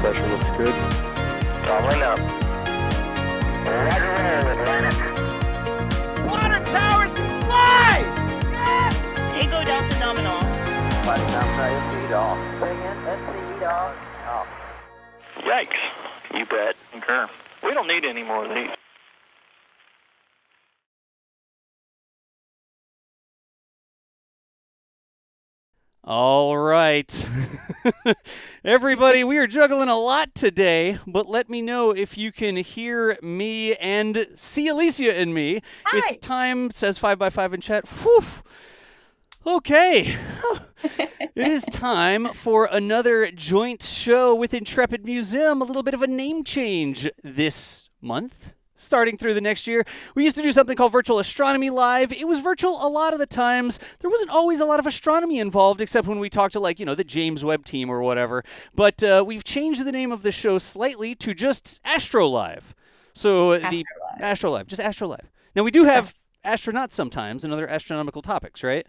pressure looks good. Following up. Roger, roll, Atlantic. Water towers can fly! Tango Delta nominal. Fighting down feed off. Bring in, SC off. Off. Yikes. You bet. Okay. We don't need any more of these. All right. Everybody, we are juggling a lot today, but let me know if you can hear me and see Alicia and me. Hi. It's time, says 5x5 in chat. Whew. Okay. It is time for another joint show with Intrepid Museum, a little bit of a name change this month. Starting through the next year, we used to do something called Virtual Astronomy Live. It was virtual a lot of the times. There wasn't always a lot of astronomy involved, except when we talked to, like, the James Webb team or whatever. But we've changed the name of the show slightly to just Astro Live. So the Astro Live, just Astro Live. Now, we do have astronauts sometimes and other astronomical topics, right?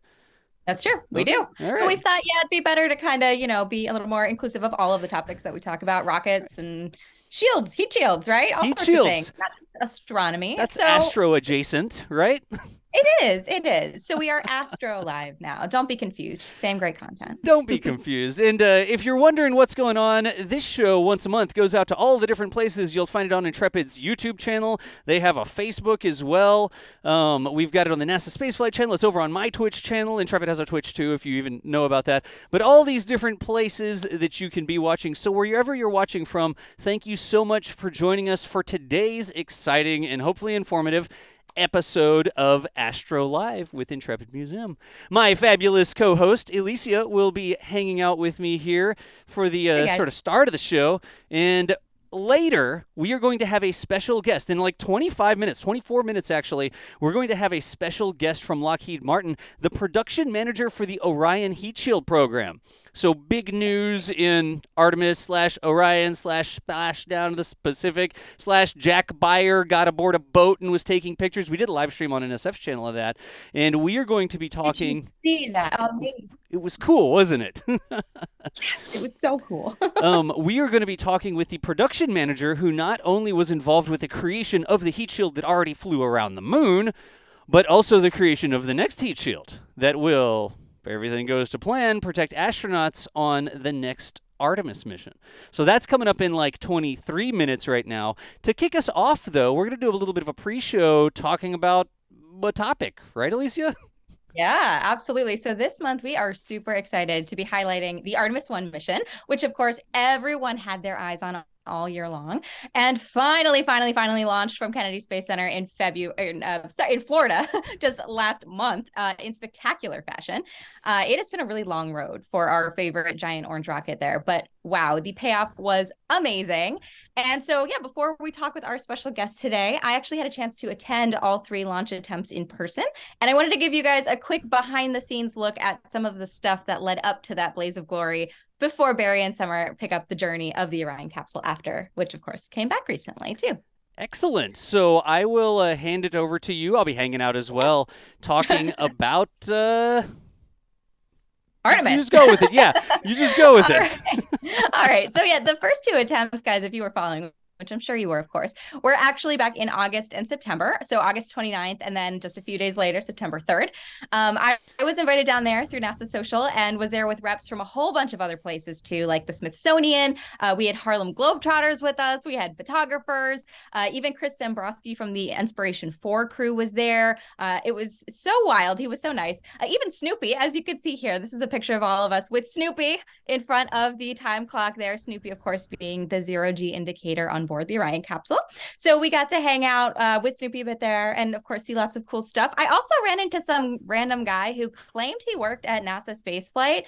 That's true. We do. All right. But we thought, it'd be better to kind of, be a little more inclusive of all of the topics that we talk about, rockets and shields, heat shields, right? All Heat sorts shields. of things. Not just astronomy. That's Astro adjacent, right? It is. So we are Astro Live now. Don't be confused. Same great content. Don't be confused. And if you're wondering what's going on, this show once a month goes out to all the different places. You'll find it on Intrepid's YouTube channel. They have a Facebook as well. We've got it on the NASA Spaceflight channel. It's over on my Twitch channel. Intrepid has a Twitch too, if you even know about that. But all these different places that you can be watching. So wherever you're watching from, thank you so much for joining us for today's exciting and hopefully informative episode of Astro Live with Intrepid Museum. My fabulous co-host, Alicia, will be hanging out with me here for the sort of start of the show. And later, we are going to have a special guest. In like 25 minutes, 24 minutes actually, we're going to have a special guest from Lockheed Martin, the production manager for the Orion Heat Shield program. So big news in Artemis / Orion / splashdown to the Pacific / Jack Beyer got aboard a boat and was taking pictures. We did a live stream on NSF's channel of that. And we are going to be talking. See that? It was cool, wasn't it? It was so cool. We are going to be talking with the production manager who not only was involved with the creation of the heat shield that already flew around the moon, but also the creation of the next heat shield that will, if everything goes to plan, protect astronauts on the next Artemis mission. So that's coming up in like 23 minutes right now. To kick us off, though, we're going to do a little bit of a pre-show talking about a topic, right, Alicia? Yeah, absolutely. So this month we are super excited to be highlighting the Artemis I mission, which of course everyone had their eyes on all year long, and finally launched from Kennedy Space Center in Florida, just last month, in spectacular fashion. It has been a really long road for our favorite giant orange rocket there, but wow, the payoff was amazing. And so, before we talk with our special guest today, I actually had a chance to attend all 3 launch attempts in person, and I wanted to give you guys a quick behind-the-scenes look at some of the stuff that led up to that blaze of glory before Barry and Summer pick up the journey of the Orion capsule after, which of course came back recently too. Excellent. So I will hand it over to you. I'll be hanging out as well, talking about Artemis. You just go with it. Yeah, you just go with it. All right. So the first 2 attempts, guys, if you were following, which I'm sure you were, of course, we're actually back in August and September. So August 29th, and then just a few days later, September 3rd. I was invited down there through NASA Social and was there with reps from a whole bunch of other places too, like the Smithsonian. We had Harlem Globetrotters with us. We had photographers. Even Chris Zambrowski from the Inspiration 4 crew was there. It was so wild. He was so nice. Even Snoopy, as you can see here, this is a picture of all of us with Snoopy in front of the time clock there. Snoopy, of course, being the 0G indicator on board the Orion capsule. So we got to hang out with Snoopy a bit there and of course see lots of cool stuff. I also ran into some random guy who claimed he worked at NASA Spaceflight.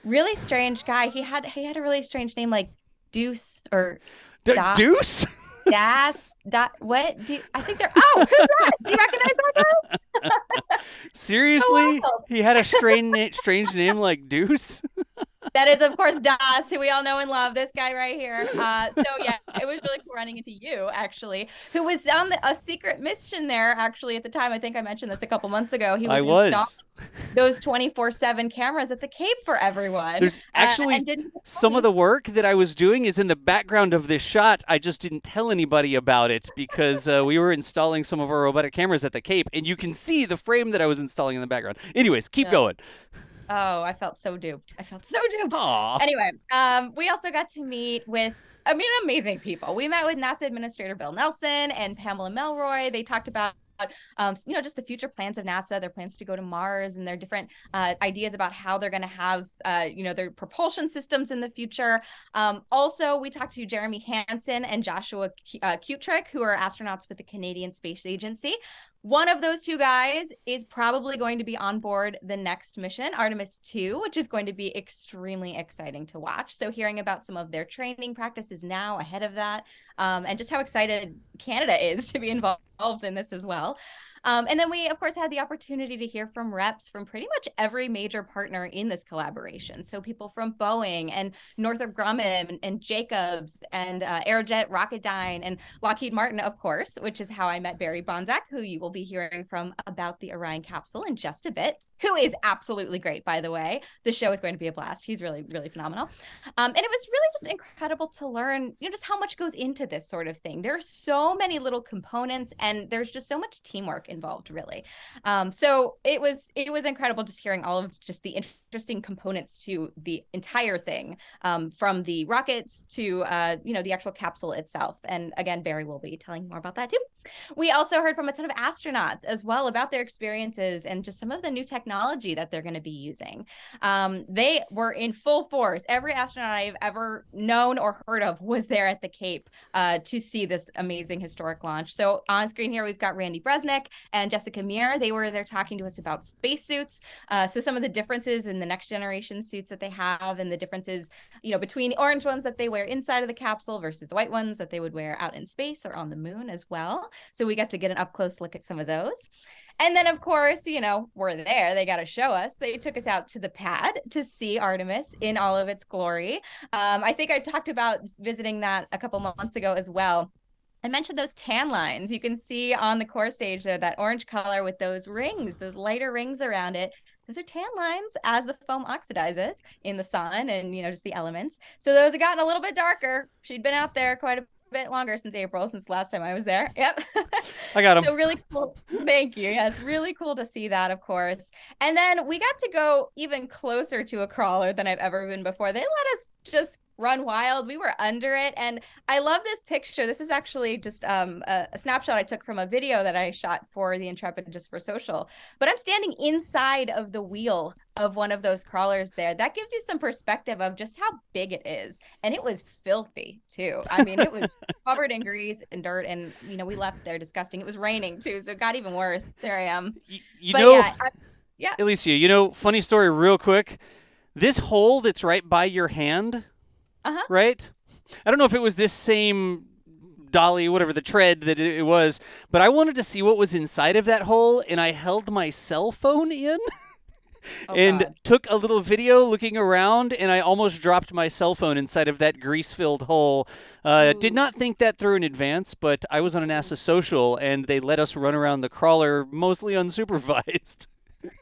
Really strange guy. He had a really strange name like Deuce or Deuce? Das. What? I think they're who's that? Do you recognize that guy? Seriously? He had a strange name like Deuce? That is, of course, Das, who we all know and love, this guy right here. So yeah, it was really cool running into you, actually, who was on a secret mission there, actually, at the time. I think I mentioned this a couple months ago. He was installing those 24/7 cameras at the Cape for everyone. There's actually some of the work that I was doing is in the background of this shot. I just didn't tell anybody about it because we were installing some of our robotic cameras at the Cape, and you can see the frame that I was installing in the background. Anyways, keep going. Oh, I felt so duped. Aww. Anyway, we also got to meet with, amazing people. We met with NASA Administrator Bill Nelson and Pamela Melroy. They talked about just the future plans of NASA, their plans to go to Mars, and their different ideas about how they're going to have, their propulsion systems in the future. Also, we talked to Jeremy Hansen and Joshua Kutrick, who are astronauts with the Canadian Space Agency. One of those two guys is probably going to be on board the next mission, Artemis II, which is going to be extremely exciting to watch. So hearing about some of their training practices now ahead of that, and just how excited Canada is to be involved in this as well. And then we, of course, had the opportunity to hear from reps from pretty much every major partner in this collaboration. So people from Boeing and Northrop Grumman and Jacobs and Aerojet Rocketdyne and Lockheed Martin, of course, which is how I met Barry Bonzak, who you will be hearing from about the Orion capsule in just a bit, who is absolutely great, by the way. The show is going to be a blast. He's really, really phenomenal. And it was really just incredible to learn, just how much goes into this sort of thing. There are so many little components, and there's just so much teamwork involved, really. So it was incredible just hearing all of just the interesting components to the entire thing, from the rockets to, the actual capsule itself. And again, Barry will be telling more about that too. We also heard from a ton of astronauts as well about their experiences and just some of the new technology that they're going to be using. They were in full force. Every astronaut I've ever known or heard of was there at the Cape to see this amazing historic launch. So on screen here, we've got Randy Bresnik and Jessica Meir. They were there talking to us about spacesuits. So some of the differences in the next generation suits that they have, and the differences, between the orange ones that they wear inside of the capsule versus the white ones that they would wear out in space or on the moon as well. So we got to get an up close look at some of those. And then, of course, we're there. They got to show us. They took us out to the pad to see Artemis in all of its glory. I think I talked about visiting that a couple months ago as well. I mentioned those tan lines. You can see on the core stage there, that orange color with those rings, those lighter rings around it. Those are tan lines as the foam oxidizes in the sun and, just the elements. So those have gotten a little bit darker. She'd been out there quite a bit longer since the last time I was there. Yep. I got him. So really cool. Thank you. Yes, really cool to see that, of course. And then we got to go even closer to a crawler than I've ever been before. They let us just run wild. We were under it. And I love this picture. This is actually just a snapshot I took from a video that I shot for the Intrepid just for social. But I'm standing inside of the wheel of one of those crawlers there. That gives you some perspective of just how big it is. And it was filthy too. I mean, it was covered in grease and dirt. And, we left there disgusting. It was raining too. So it got even worse. There I am. Yeah. Alicia, funny story real quick. This hole that's right by your hand, right? I don't know if it was this same dolly, whatever the tread that it was, but I wanted to see what was inside of that hole, and I held my cell phone in and took a little video looking around, and I almost dropped my cell phone inside of that grease-filled hole. Did not think that through in advance, but I was on a NASA social, and they let us run around the crawler mostly unsupervised.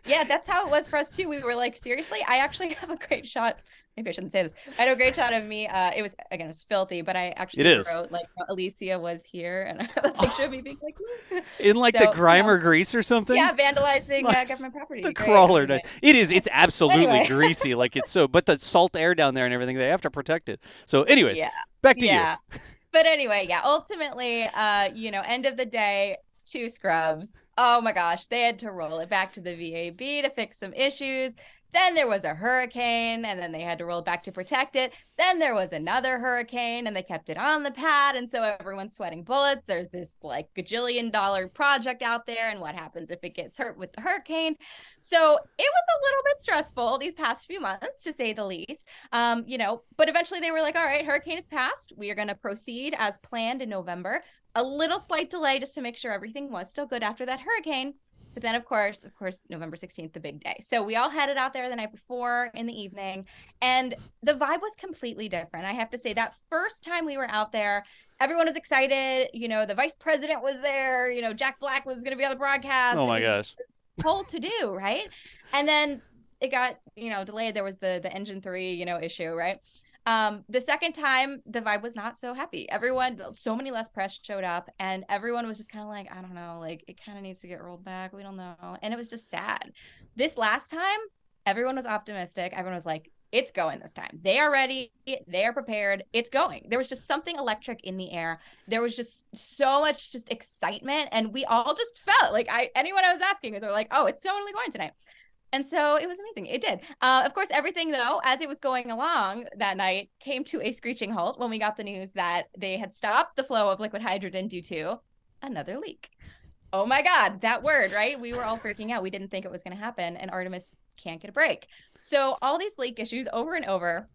Yeah, that's how it was for us too. We were like, seriously, I actually have a great shot. Maybe I shouldn't say this. I had a great shot of me. It was filthy, but I actually wrote like Alicia was here, and I have a picture of me being like, in like the grime or grease or something. Yeah, vandalizing nice. government property. The great. crawler does. It's absolutely Anyway. greasy, like it's so. But the salt air down there and everything, they have to protect it. So, anyways, back to you. But anyway, ultimately, end of the day, 2 scrubs. Oh my gosh, they had to roll it back to the VAB to fix some issues. Then there was a hurricane, and then they had to roll it back to protect it. Then there was another hurricane, and they kept it on the pad, and so everyone's sweating bullets. There's this like gajillion-dollar project out there, and what happens if it gets hurt with the hurricane? So it was a little bit stressful these past few months, to say the least. But eventually they were like, all right, hurricane is passed. We are going to proceed as planned in November. A little slight delay just to make sure everything was still good after that hurricane. But then, of course, November 16th, the big day. So we all headed out there the night before in the evening, and the vibe was completely different. I have to say, that first time we were out there, everyone was excited. You know, the vice president was there. You know, Jack Black was going to be on the broadcast. Oh my gosh. It was told to do, right? And then it got, delayed. There was the engine 3, issue, right? The second time, the vibe was not so happy. So many less press showed up, and everyone was just kind of like, I don't know, like, it kind of needs to get rolled back. We don't know. And it was just sad. This last time, everyone was optimistic. Everyone was like, it's going this time. They are ready. They are prepared. It's going. There was just something electric in the air. There was just so much just excitement. And we all just felt like anyone I was asking, they're like, oh, it's totally going tonight. And so it was amazing. It did. Of course, everything, though, as it was going along that night, came to a screeching halt when we got the news that they had stopped the flow of liquid hydrogen due to another leak. Oh, my God, that word, right? We were all freaking out. We didn't think it was going to happen, and Artemis can't get a break. So all these leak issues over and over.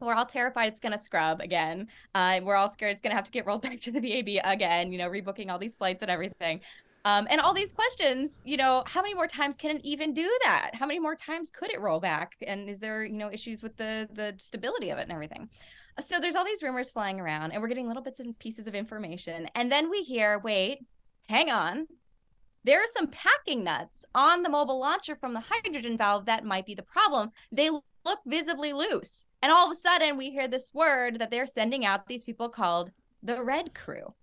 We're all terrified it's going to scrub again. We're all scared it's going to have to get rolled back to the VAB again, rebooking all these flights and everything. And all these questions, how many more times can it even do that? How many more times could it roll back? And is there, issues with the stability of it and everything? So there's all these rumors flying around, and we're getting little bits and pieces of information. And then we hear, wait, hang on. There are some packing nuts on the mobile launcher from the hydrogen valve that might be the problem. They look visibly loose. And all of a sudden, we hear this word that they're sending out, these people called the Red Crew.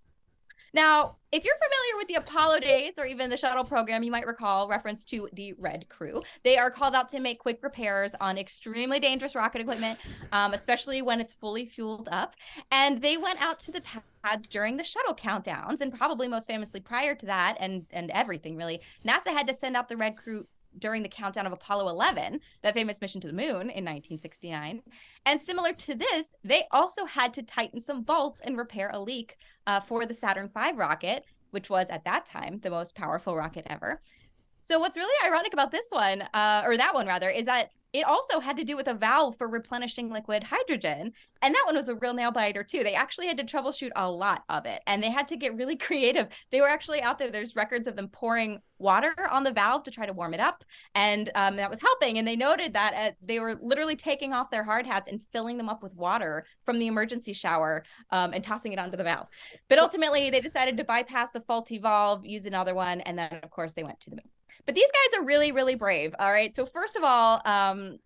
Now, if you're familiar with the Apollo days or even the shuttle program, you might recall reference to the Red Crew. They are called out to make quick repairs on extremely dangerous rocket equipment, especially when it's fully fueled up. And they went out to the pads during the shuttle countdowns, and probably most famously prior to that, and everything really. NASA had to send out the Red Crew during the countdown of Apollo 11, that famous mission to the moon in 1969. And similar to this, they also had to tighten some bolts and repair a leak for the Saturn V rocket, which was at that time the most powerful rocket ever. So what's really ironic about this one, or that one rather, is that it also had to do with a valve for replenishing liquid hydrogen. And that one was a real nail biter too. They actually had to troubleshoot a lot of it, and they had to get really creative. They were actually out there. There's records of them pouring water on the valve to try to warm it up. And that was helping. And they noted that they were literally taking off their hard hats and filling them up with water from the emergency shower and tossing it onto the valve. But ultimately, they decided to bypass the faulty valve, use another one. And then, of course, they went to the moon. But these guys are really, really brave. All right. So first of all,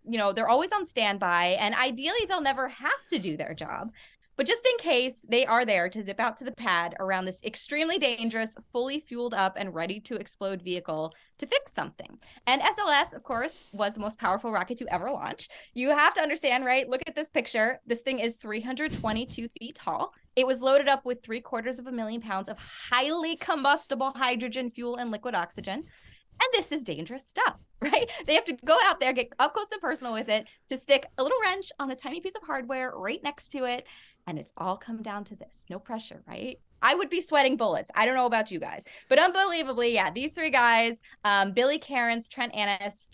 they're always on standby, and ideally they'll never have to do their job. But just in case, they are there to zip out to the pad around this extremely dangerous, fully fueled up and ready to explode vehicle to fix something. And SLS, of course, was the most powerful rocket to ever launch. You have to understand, right? Look at this picture. This thing is 322 feet tall. It was loaded up with 750,000 pounds of highly combustible hydrogen fuel and liquid oxygen. And this is dangerous stuff, right? They have to go out there, get up close and personal with it, to stick a little wrench on a tiny piece of hardware right next to it. And it's all come down to this. No pressure, right? I would be sweating bullets. I don't know about you guys. But unbelievably, yeah, these three guys, Billy Cairns, Trent Annis,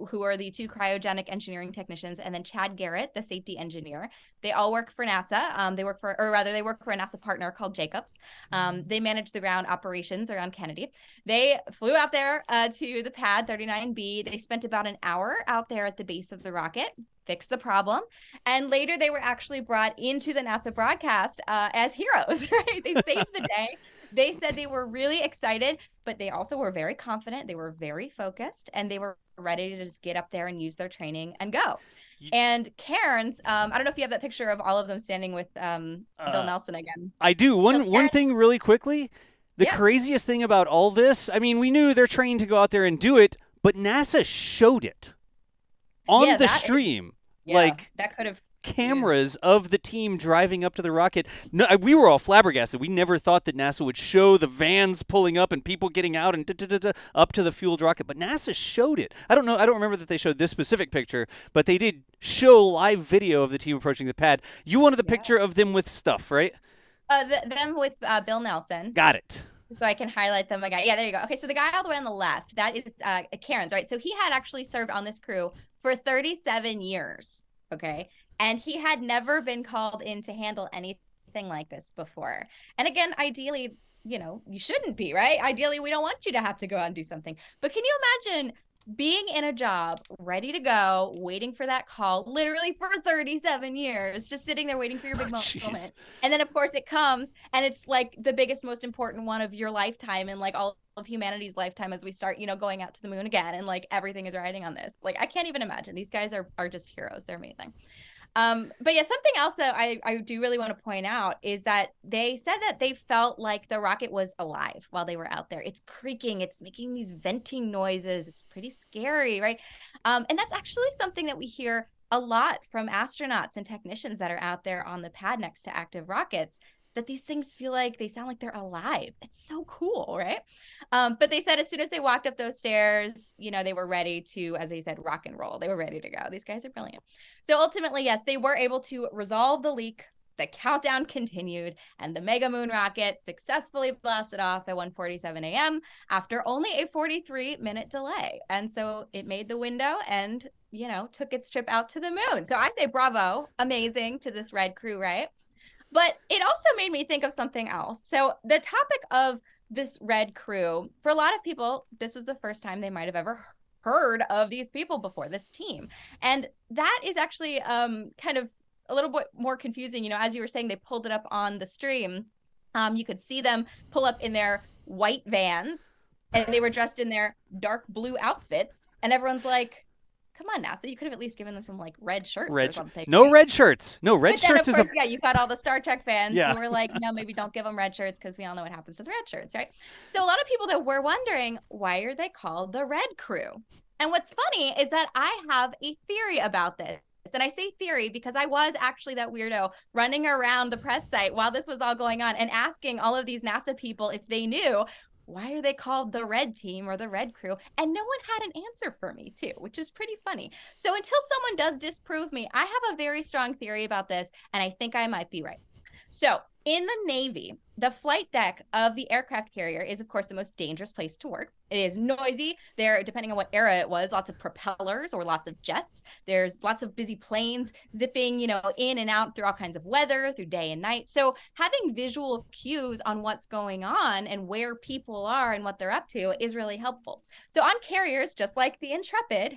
who are the two cryogenic engineering technicians, and then Chad Garrett, the safety engineer, they all work for NASA. They work for a NASA partner called Jacobs. They manage the ground operations around Kennedy. They flew out there to the pad 39B. They spent about an hour out there at the base of the rocket, fixed the problem, and later they were actually brought into the NASA broadcast as heroes, right? They saved the day. They said they were really excited, but they also were very confident. They were very focused, and they were ready to just get up there and use their training and go. And Cairns, I don't know if you have that picture of all of them standing with Bill Nelson again. I do. One thing really quickly. The craziest thing about all this, I mean, we knew they're trained to go out there and do it, but NASA showed it on the stream. That could have cameras of the team driving up to the rocket. No, we were all flabbergasted. We never thought that NASA would show the vans pulling up and people getting out and up to the fueled rocket, but NASA showed it. I don't remember that they showed this specific picture, but they did show live video of the team approaching the pad. You wanted the picture of them with stuff, right? Them with Bill Nelson. Got it. So I can highlight them again. Yeah, there you go. Okay, so the guy all the way on the left, that is Cairns, right? So he had actually served on this crew for 37 years, okay? And he had never been called in to handle anything like this before. And again, ideally, you shouldn't be, right? Ideally, we don't want you to have to go out and do something. But can you imagine being in a job, ready to go, waiting for that call, literally for 37 years, just sitting there waiting for your big moment. And then, of course, it comes, and it's like the biggest, most important one of your lifetime, and like all of humanity's lifetime, as we start, going out to the moon again, and like everything is riding on this. Like, I can't even imagine. These guys are just heroes. They're amazing. But yeah, something else that I do really want to point out is that they said that they felt like the rocket was alive while they were out there. It's creaking, it's making these venting noises. It's pretty scary, right? And that's actually something that we hear a lot from astronauts and technicians that are out there on the pad next to active rockets, that these things they sound like they're alive. It's so cool, right? But they said as soon as they walked up those stairs, they were ready to, as they said, rock and roll. They were ready to go. These guys are brilliant. So ultimately, yes, they were able to resolve the leak. The countdown continued, and the Mega Moon rocket successfully blasted off at 1:47 a.m. after only a 43-minute delay. And so it made the window and, took its trip out to the moon. So I say bravo, amazing to this red crew, right? But it also made me think of something else. So the topic of this red crew, for a lot of people, this was the first time they might have ever heard of these people before, this team. And that is actually kind of a little bit more confusing. As you were saying, they pulled it up on the stream. You could see them pull up in their white vans, and they were dressed in their dark blue outfits. And everyone's like, come on, NASA, you could have at least given them some like red shirts or something. No red shirts. No red shirts is yeah, you've got all the Star Trek fans who were like, no, maybe don't give them red shirts because we all know what happens to the red shirts, right? So a lot of people that were wondering, why are they called the Red Crew? And what's funny is that I have a theory about this. And I say theory because I was actually that weirdo running around the press site while this was all going on and asking all of these NASA people if they knew, why are they called the Red Team or the Red Crew? And no one had an answer for me too, which is pretty funny. So until someone does disprove me, I have a very strong theory about this, and I think I might be right. So in the Navy, the flight deck of the aircraft carrier is, of course, the most dangerous place to work. It is noisy. There, depending on what era it was, lots of propellers or lots of jets. There's lots of busy planes zipping, in and out through all kinds of weather, through day and night. So having visual cues on what's going on and where people are and what they're up to is really helpful. So on carriers, just like the Intrepid,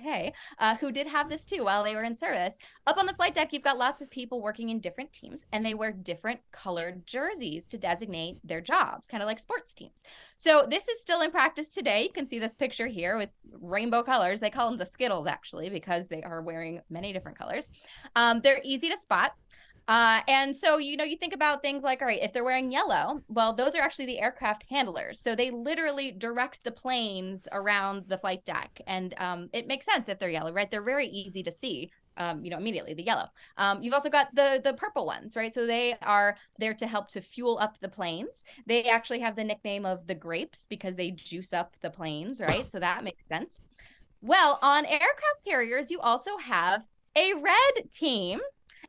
who did have this too while they were in service, up on the flight deck, you've got lots of people working in different teams, and they wear different colored jerseys to designate their jobs, kind of like sports teams. So this is still in practice today. You can see this picture here with rainbow colors. They call them the Skittles, actually, because they are wearing many different colors. They're easy to spot. And so, you think about things like, all right, if they're wearing yellow, well, those are actually the aircraft handlers. So they literally direct the planes around the flight deck. And it makes sense if they're yellow, right? They're very easy to see. Immediately the yellow. You've also got the purple ones, right? So they are there to help to fuel up the planes. They actually have the nickname of the grapes because they juice up the planes, right? So that makes sense. Well, on aircraft carriers, you also have a red team.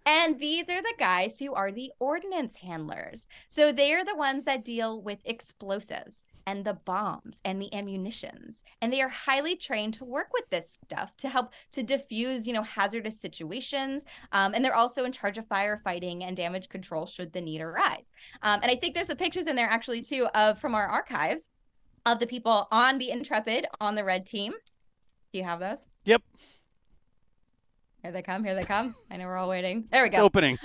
And these are the guys who are the ordnance handlers. So they are the ones that deal with explosives and the bombs and the ammunitions. And they are highly trained to work with this stuff to help to diffuse, hazardous situations. And they're also in charge of firefighting and damage control should the need arise. And I think there's some pictures in there actually too from our archives of the people on the Intrepid on the red team. Do you have those? Yep. Here they come. Here they come. I know we're all waiting. There we go. It's opening.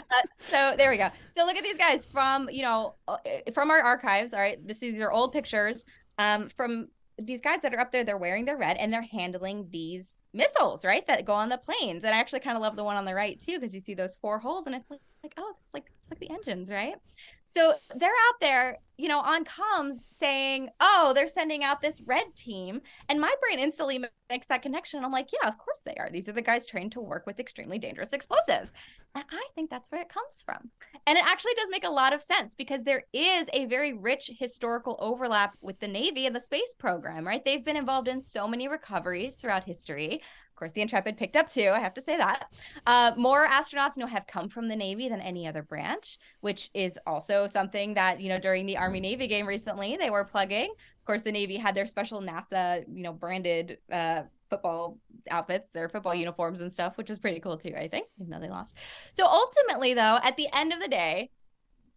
So there we go. So look at these guys from our archives. All right. These are old pictures from these guys that are up there. They're wearing their red and they're handling these missiles, right, that go on the planes. And I actually kind of love the one on the right too, because you see those 4 holes and it's like, oh, it's like the engines, right? So they're out there, on comms saying, oh, they're sending out this red team. And my brain instantly makes that connection. I'm like, yeah, of course they are. These are the guys trained to work with extremely dangerous explosives. And I think that's where it comes from. And it actually does make a lot of sense because there is a very rich historical overlap with the Navy and the space program, right? They've been involved in so many recoveries throughout history. Of course, the Intrepid picked up too, I have to say that. More astronauts have come from the Navy than any other branch, which is also something that, during the Army-Navy game recently, they were plugging. Of course, the Navy had their special NASA, branded football outfits, their football uniforms and stuff, which was pretty cool too, I think, even though they lost. So ultimately, though, at the end of the day,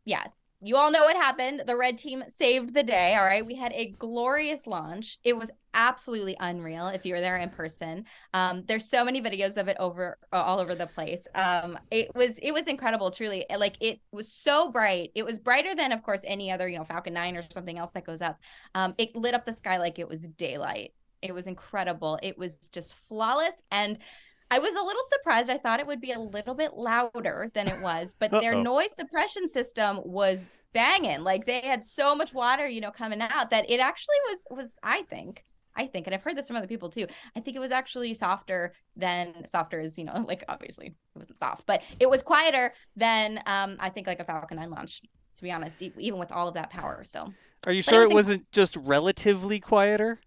yes, you all know what happened. The red team saved the day. All right. We had a glorious launch. It was absolutely unreal if you were there in person. There's so many videos of it all over the place. It was incredible, truly. Like, it was so bright. It was brighter than, of course, any other, Falcon 9 or something else that goes up. It lit up the sky like it was daylight. It was incredible. It was just flawless. And I was a little surprised. I thought it would be a little bit louder than it was, but their noise suppression system was banging. Like, they had so much water, coming out, that it actually was, I think, and I've heard this from other people too, I think it was actually softer is, like, obviously it wasn't soft, but it was quieter than, I think, like a Falcon 9 launch, to be honest, even with all of that power still. Are you sure it wasn't just relatively quieter?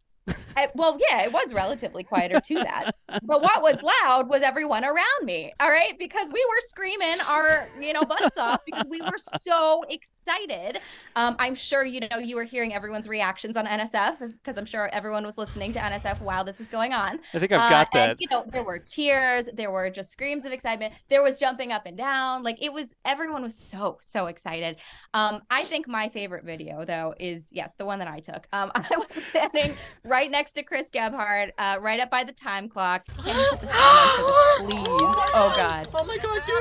Well, yeah, it was relatively quieter to that. But what was loud was everyone around me. All right. Because we were screaming our, butts off because we were so excited. I'm sure, you were hearing everyone's reactions on NSF, because I'm sure everyone was listening to NSF while this was going on. I think I've got that. And, there were tears. There were just screams of excitement. There was jumping up and down. Like, everyone was so, so excited. I think my favorite video, though, is, yes, the one that I took. I was standing right next to Chris Gebhardt, right up by the time clock. Can you put the sound on for this, please? Oh, God. Oh, my God. Do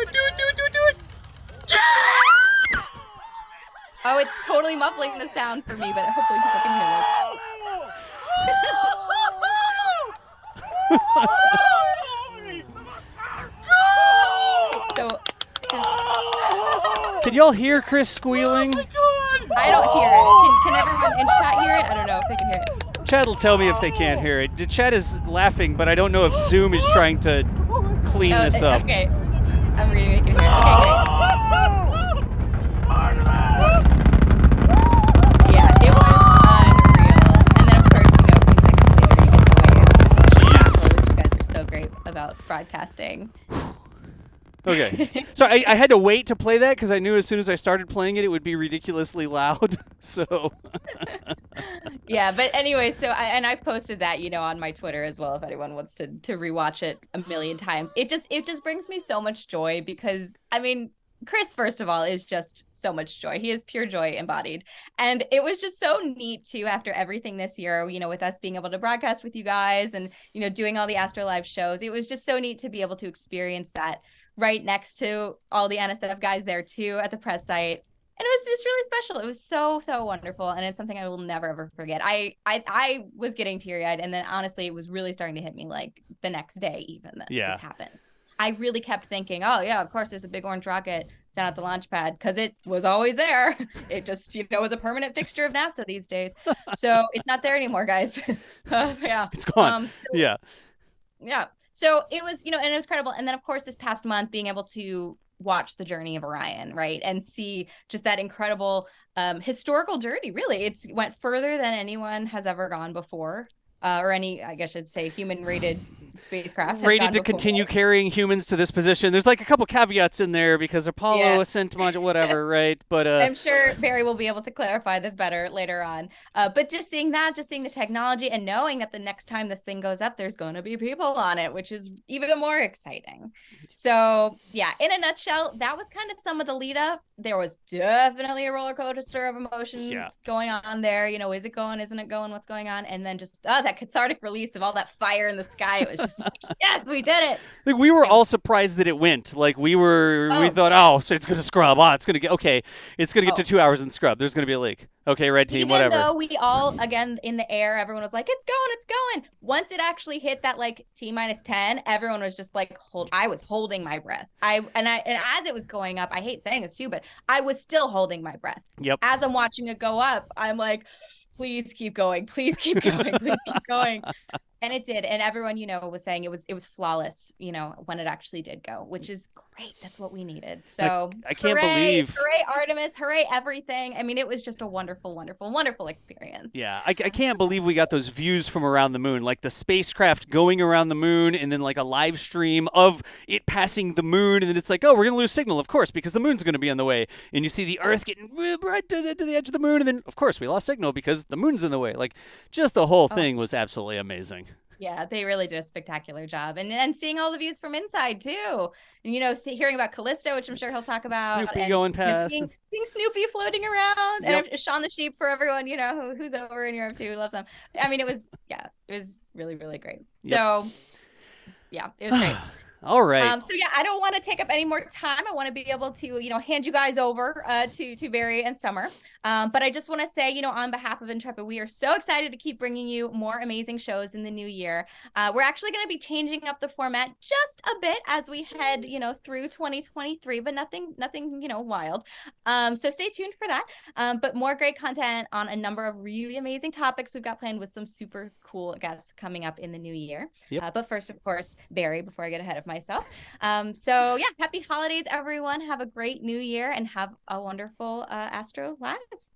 it. Yeah! Oh, it's totally muffling the sound for me, but hopefully people can hear this. So, Can y'all hear Chris squealing? I don't hear it. Can everyone in chat hear it? I don't know if they can hear it. Chat will tell me if they can't hear it. The chat is laughing, but I don't know if Zoom is trying to clean this up. Okay. I'm reading it. Okay, yeah, it was unreal. And then, of course, a few seconds later, you get the wave. Jeez. You guys are so great about broadcasting. Okay. So I had to wait to play that because I knew as soon as I started playing it, it would be ridiculously loud. So. Yeah, but anyway, so I've posted that, on my Twitter as well, if anyone wants to rewatch it a million times. It just brings me so much joy because, Chris, first of all, is just so much joy. He is pure joy embodied. And it was just so neat, too, after everything this year, with us being able to broadcast with you guys and, doing all the Astro Live shows. It was just so neat to be able to experience that right next to all the NSF guys there, too, at the press site. And it was just really special. It was so, so wonderful. And it's something I will never, ever forget. I was getting teary-eyed. And then, honestly, it was really starting to hit me, like, the next day even that this happened. I really kept thinking, oh, yeah, of course, there's a big orange rocket down at the launch pad, because it was always there. It just, was a permanent fixture of NASA these days. So it's not there anymore, guys. Yeah. It's gone. Yeah. So it was, and it was incredible. And then, of course, this past month, being able to watch the journey of Orion, right? And see just that incredible historical journey, really. It went further than anyone has ever gone before. Or any, I guess I'd say, human-rated spacecraft. Rated to continue carrying humans to this position. There's like a couple caveats in there because Apollo ascent module, whatever, right? But I'm sure Barry will be able to clarify this better later on. But just seeing the technology and knowing that the next time this thing goes up, there's going to be people on it, which is even more exciting. So, yeah, in a nutshell, that was kind of some of the lead up. There was definitely a roller coaster of emotions going on there. Is it going? Isn't it going? What's going on? And then just that cathartic release of all that fire in the sky. It was just like, yes, we did it. Like, we were all surprised that it went. Like, we thought, so it's going to scrub. It's going to get to 2 hours and scrub. There's going to be a leak. Okay, red team, whatever. Even though we all, again, in the air, everyone was like, it's going. Once it actually hit that, like, T-10, everyone was just like, I was holding my breath. And as it was going up, I hate saying this too, but I was still holding my breath. Yep. As I'm watching it go up, I'm like, please keep going. Please keep going. Please keep going. And it did. And everyone, was saying it was flawless, when it actually did go, which is great. That's what we needed. So I can't believe. Hooray, Artemis. Hooray, everything. It was just a wonderful, wonderful, wonderful experience. Yeah. I can't believe we got those views from around the moon, like the spacecraft going around the moon and then like a live stream of it passing the moon. And then it's like, oh, we're going to lose signal, of course, because the moon's going to be on the way. And you see the Earth getting right to the edge of the moon. And then, of course, we lost signal because the moon's in the way. Like, just the whole thing was absolutely amazing. Yeah, they really did a spectacular job. And seeing all the views from inside too. And, you know, hearing about Callisto, which I'm sure he'll talk about. Snoopy and going past. Seeing Snoopy floating around. Yep. And Shaun the Sheep for everyone, you know, who's over in Europe too, who loves them. I mean, it was really, really great. Yep. So, yeah, it was great. All right. So yeah, I don't want to take up any more time. I want to be able to, you know, hand you guys over to Barry and Summer. But I just want to say, you know, on behalf of Intrepid, we are so excited to keep bringing you more amazing shows in the new year. We're actually going to be changing up the format just a bit as we head, you know, through 2023, but nothing, you know, wild. So stay tuned for that. But more great content on a number of really amazing topics we've got planned with some super cool guests coming up in the new year. Yep. But first, of course, Barry, before I get ahead of myself. So yeah, happy holidays, everyone. Have a great new year and have a wonderful Astro Live.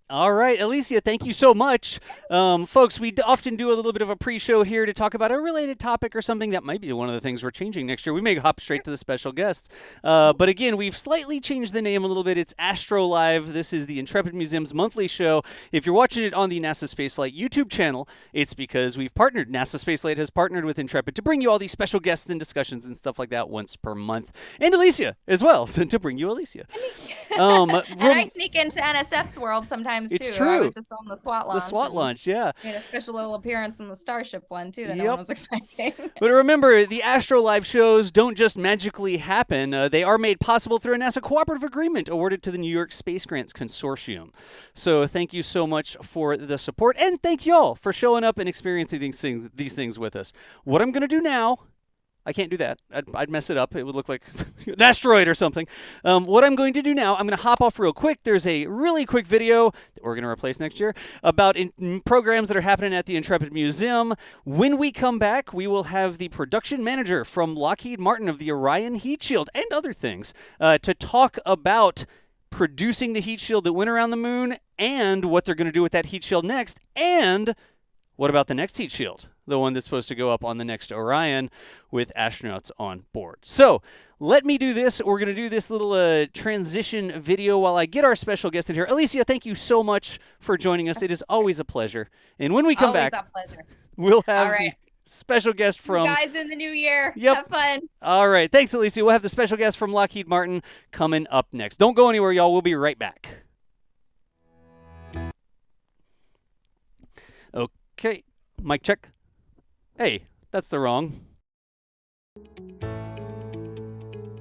All right, Alicia, thank you so much. Folks, we often do a little bit of a pre-show here to talk about a related topic or something that might be one of the things we're changing next year. We may hop straight to the special guests. But again, we've slightly changed the name a little bit. It's Astro Live. This is the Intrepid Museum's monthly show. If you're watching it on the NASA Spaceflight YouTube channel, it's because we've partnered. NASA Spaceflight has partnered with Intrepid to bring you all these special guests and discussions and stuff like that once per month. And Alicia as well, to bring you Alicia. And I sneak into NSF's world sometimes too. It's true. I was just on the SWAT launch. The SWAT launch, yeah. Made a special little appearance in the Starship one too that Yep. no one was expecting. But remember, the Astro Live shows don't just magically happen. They are made possible through a NASA cooperative agreement awarded to the New York Space Grants Consortium. So thank you so much for the support, and thank y'all for showing up and experiencing these things with us. What I'm going to do now, I can't do that. I'd mess it up. It would look like an asteroid or something. What I'm going to do now, I'm going to hop off real quick. There's a really quick video that we're going to replace next year about programs that are happening at the Intrepid Museum. When we come back, we will have the production manager from Lockheed Martin of the Orion heat shield and other things to talk about producing the heat shield that went around the moon and what they're going to do with that heat shield next, and what about the next heat shield? The one that's supposed to go up on the next Orion with astronauts on board. So let me do this. We're going to do this little transition video while I get our special guest in here. Alicia, thank you so much for joining us. It is always a pleasure. And when we come back, we'll have the special guest from... You guys in the new year. Yep. Have fun. All right. Thanks, Alicia. We'll have the special guest from Lockheed Martin coming up next. Don't go anywhere, y'all. We'll be right back. Okay. Mic check. Hey, that's the wrong.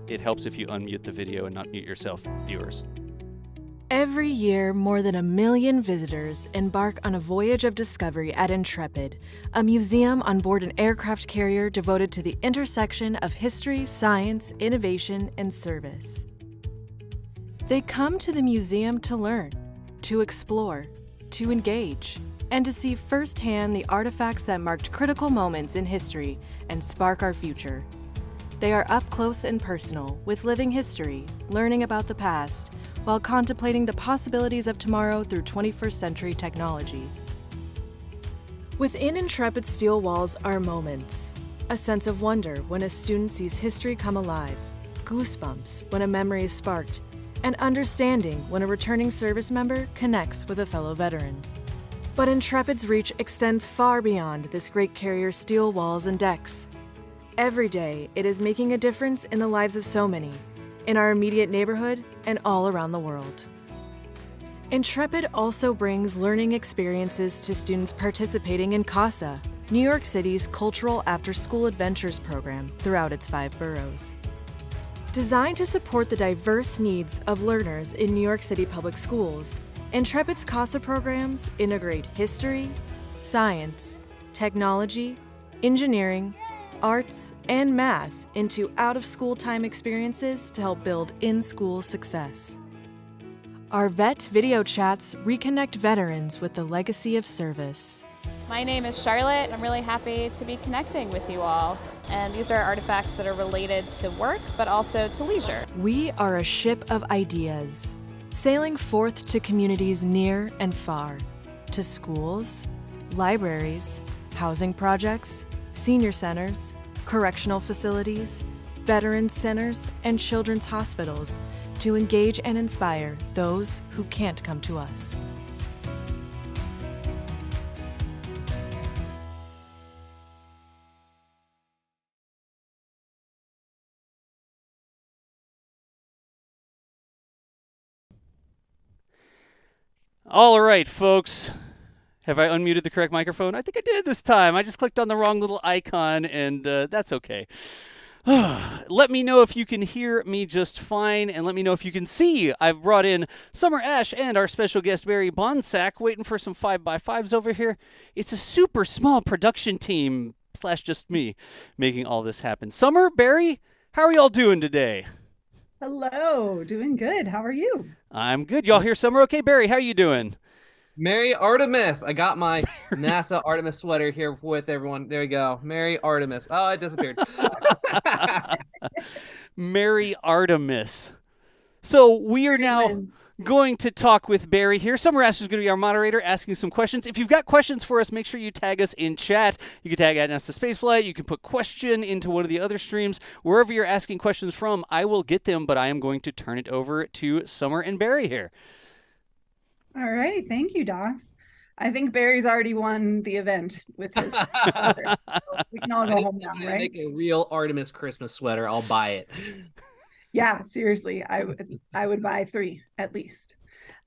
It helps if you unmute the video and not mute yourself, viewers. Every year, more than 1 million visitors embark on a voyage of discovery at Intrepid, a museum on board an aircraft carrier devoted to the intersection of history, science, innovation, and service. They come to the museum to learn, to explore, to engage, and to see firsthand the artifacts that marked critical moments in history and spark our future. They are up close and personal with living history, learning about the past, while contemplating the possibilities of tomorrow through 21st century technology. Within Intrepid steel walls are moments. A sense of wonder when a student sees history come alive, goosebumps when a memory is sparked, and understanding when a returning service member connects with a fellow veteran. But Intrepid's reach extends far beyond this great carrier's steel walls and decks. Every day, it is making a difference in the lives of so many, in our immediate neighborhood and all around the world. Intrepid also brings learning experiences to students participating in CASA, New York City's cultural after-school adventures program throughout its 5 boroughs. Designed to support the diverse needs of learners in New York City public schools, Intrepid's CASA programs integrate history, science, technology, engineering, arts, and math into out-of-school time experiences to help build in-school success. Our vet video chats reconnect veterans with the legacy of service. My name is Charlotte. I'm really happy to be connecting with you all. And these are artifacts that are related to work, but also to leisure. We are a ship of ideas, sailing forth to communities near and far, to schools, libraries, housing projects, senior centers, correctional facilities, veterans centers, and children's hospitals to engage and inspire those who can't come to us. All right, folks. Have I unmuted the correct microphone? I think I did this time. I just clicked on the wrong little icon, and that's okay. Let me know if you can hear me just fine, and let me know if you can see. I've brought in Summer Ash and our special guest, Barry Bonsack, waiting for some 5x5s over here. It's a super small production team, / just me, making all this happen. Summer, Barry, how are y'all doing today? Hello, doing good. How are you? I'm good. Y'all hear Summer okay? Barry, how you doing? Merry Artemis. I got my NASA Artemis sweater here with everyone. There we go. Merry Artemis. Oh, it disappeared. Merry Artemis. So we are now going to talk with Barry here. Summer Ash is going to be our moderator, asking some questions. If you've got questions for us, make sure you tag us in chat. You can tag at NASA Spaceflight. You can put question into one of the other streams. Wherever you're asking questions from, I will get them, but I am going to turn it over to Summer and Barry here. All right. Thank you, Doss. I think Barry's already won the event with his sweater. So we can all go home now, right? Make a real Artemis Christmas sweater. I'll buy it. Yeah, seriously. I would buy 3 at least.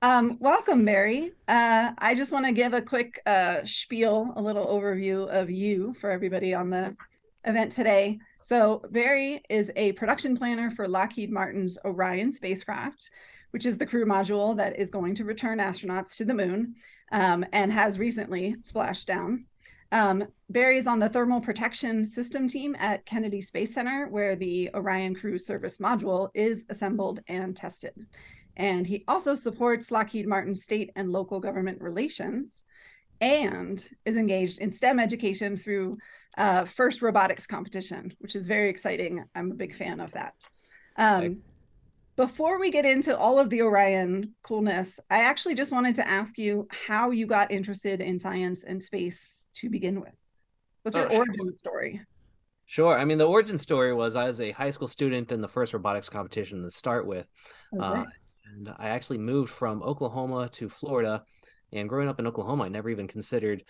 Welcome, Barry. I just want to give a quick spiel, a little overview of you for everybody on the event today. So Barry is a production planner for Lockheed Martin's Orion spacecraft, which is the crew module that is going to return astronauts to the moon, and has recently splashed down. Barry is on the thermal protection system team at Kennedy Space Center, where the Orion crew service module is assembled and tested. And he also supports Lockheed Martin state and local government relations, and is engaged in STEM education through first robotics competition, which is very exciting. I'm a big fan of that. Before we get into all of the Orion coolness, I actually just wanted to ask you how you got interested in science and space to begin with. What's your origin story? Sure. I mean, the origin story was I was a high school student in the first robotics competition to start with. Okay. And I actually moved from Oklahoma to Florida. And growing up in Oklahoma, I never even considered,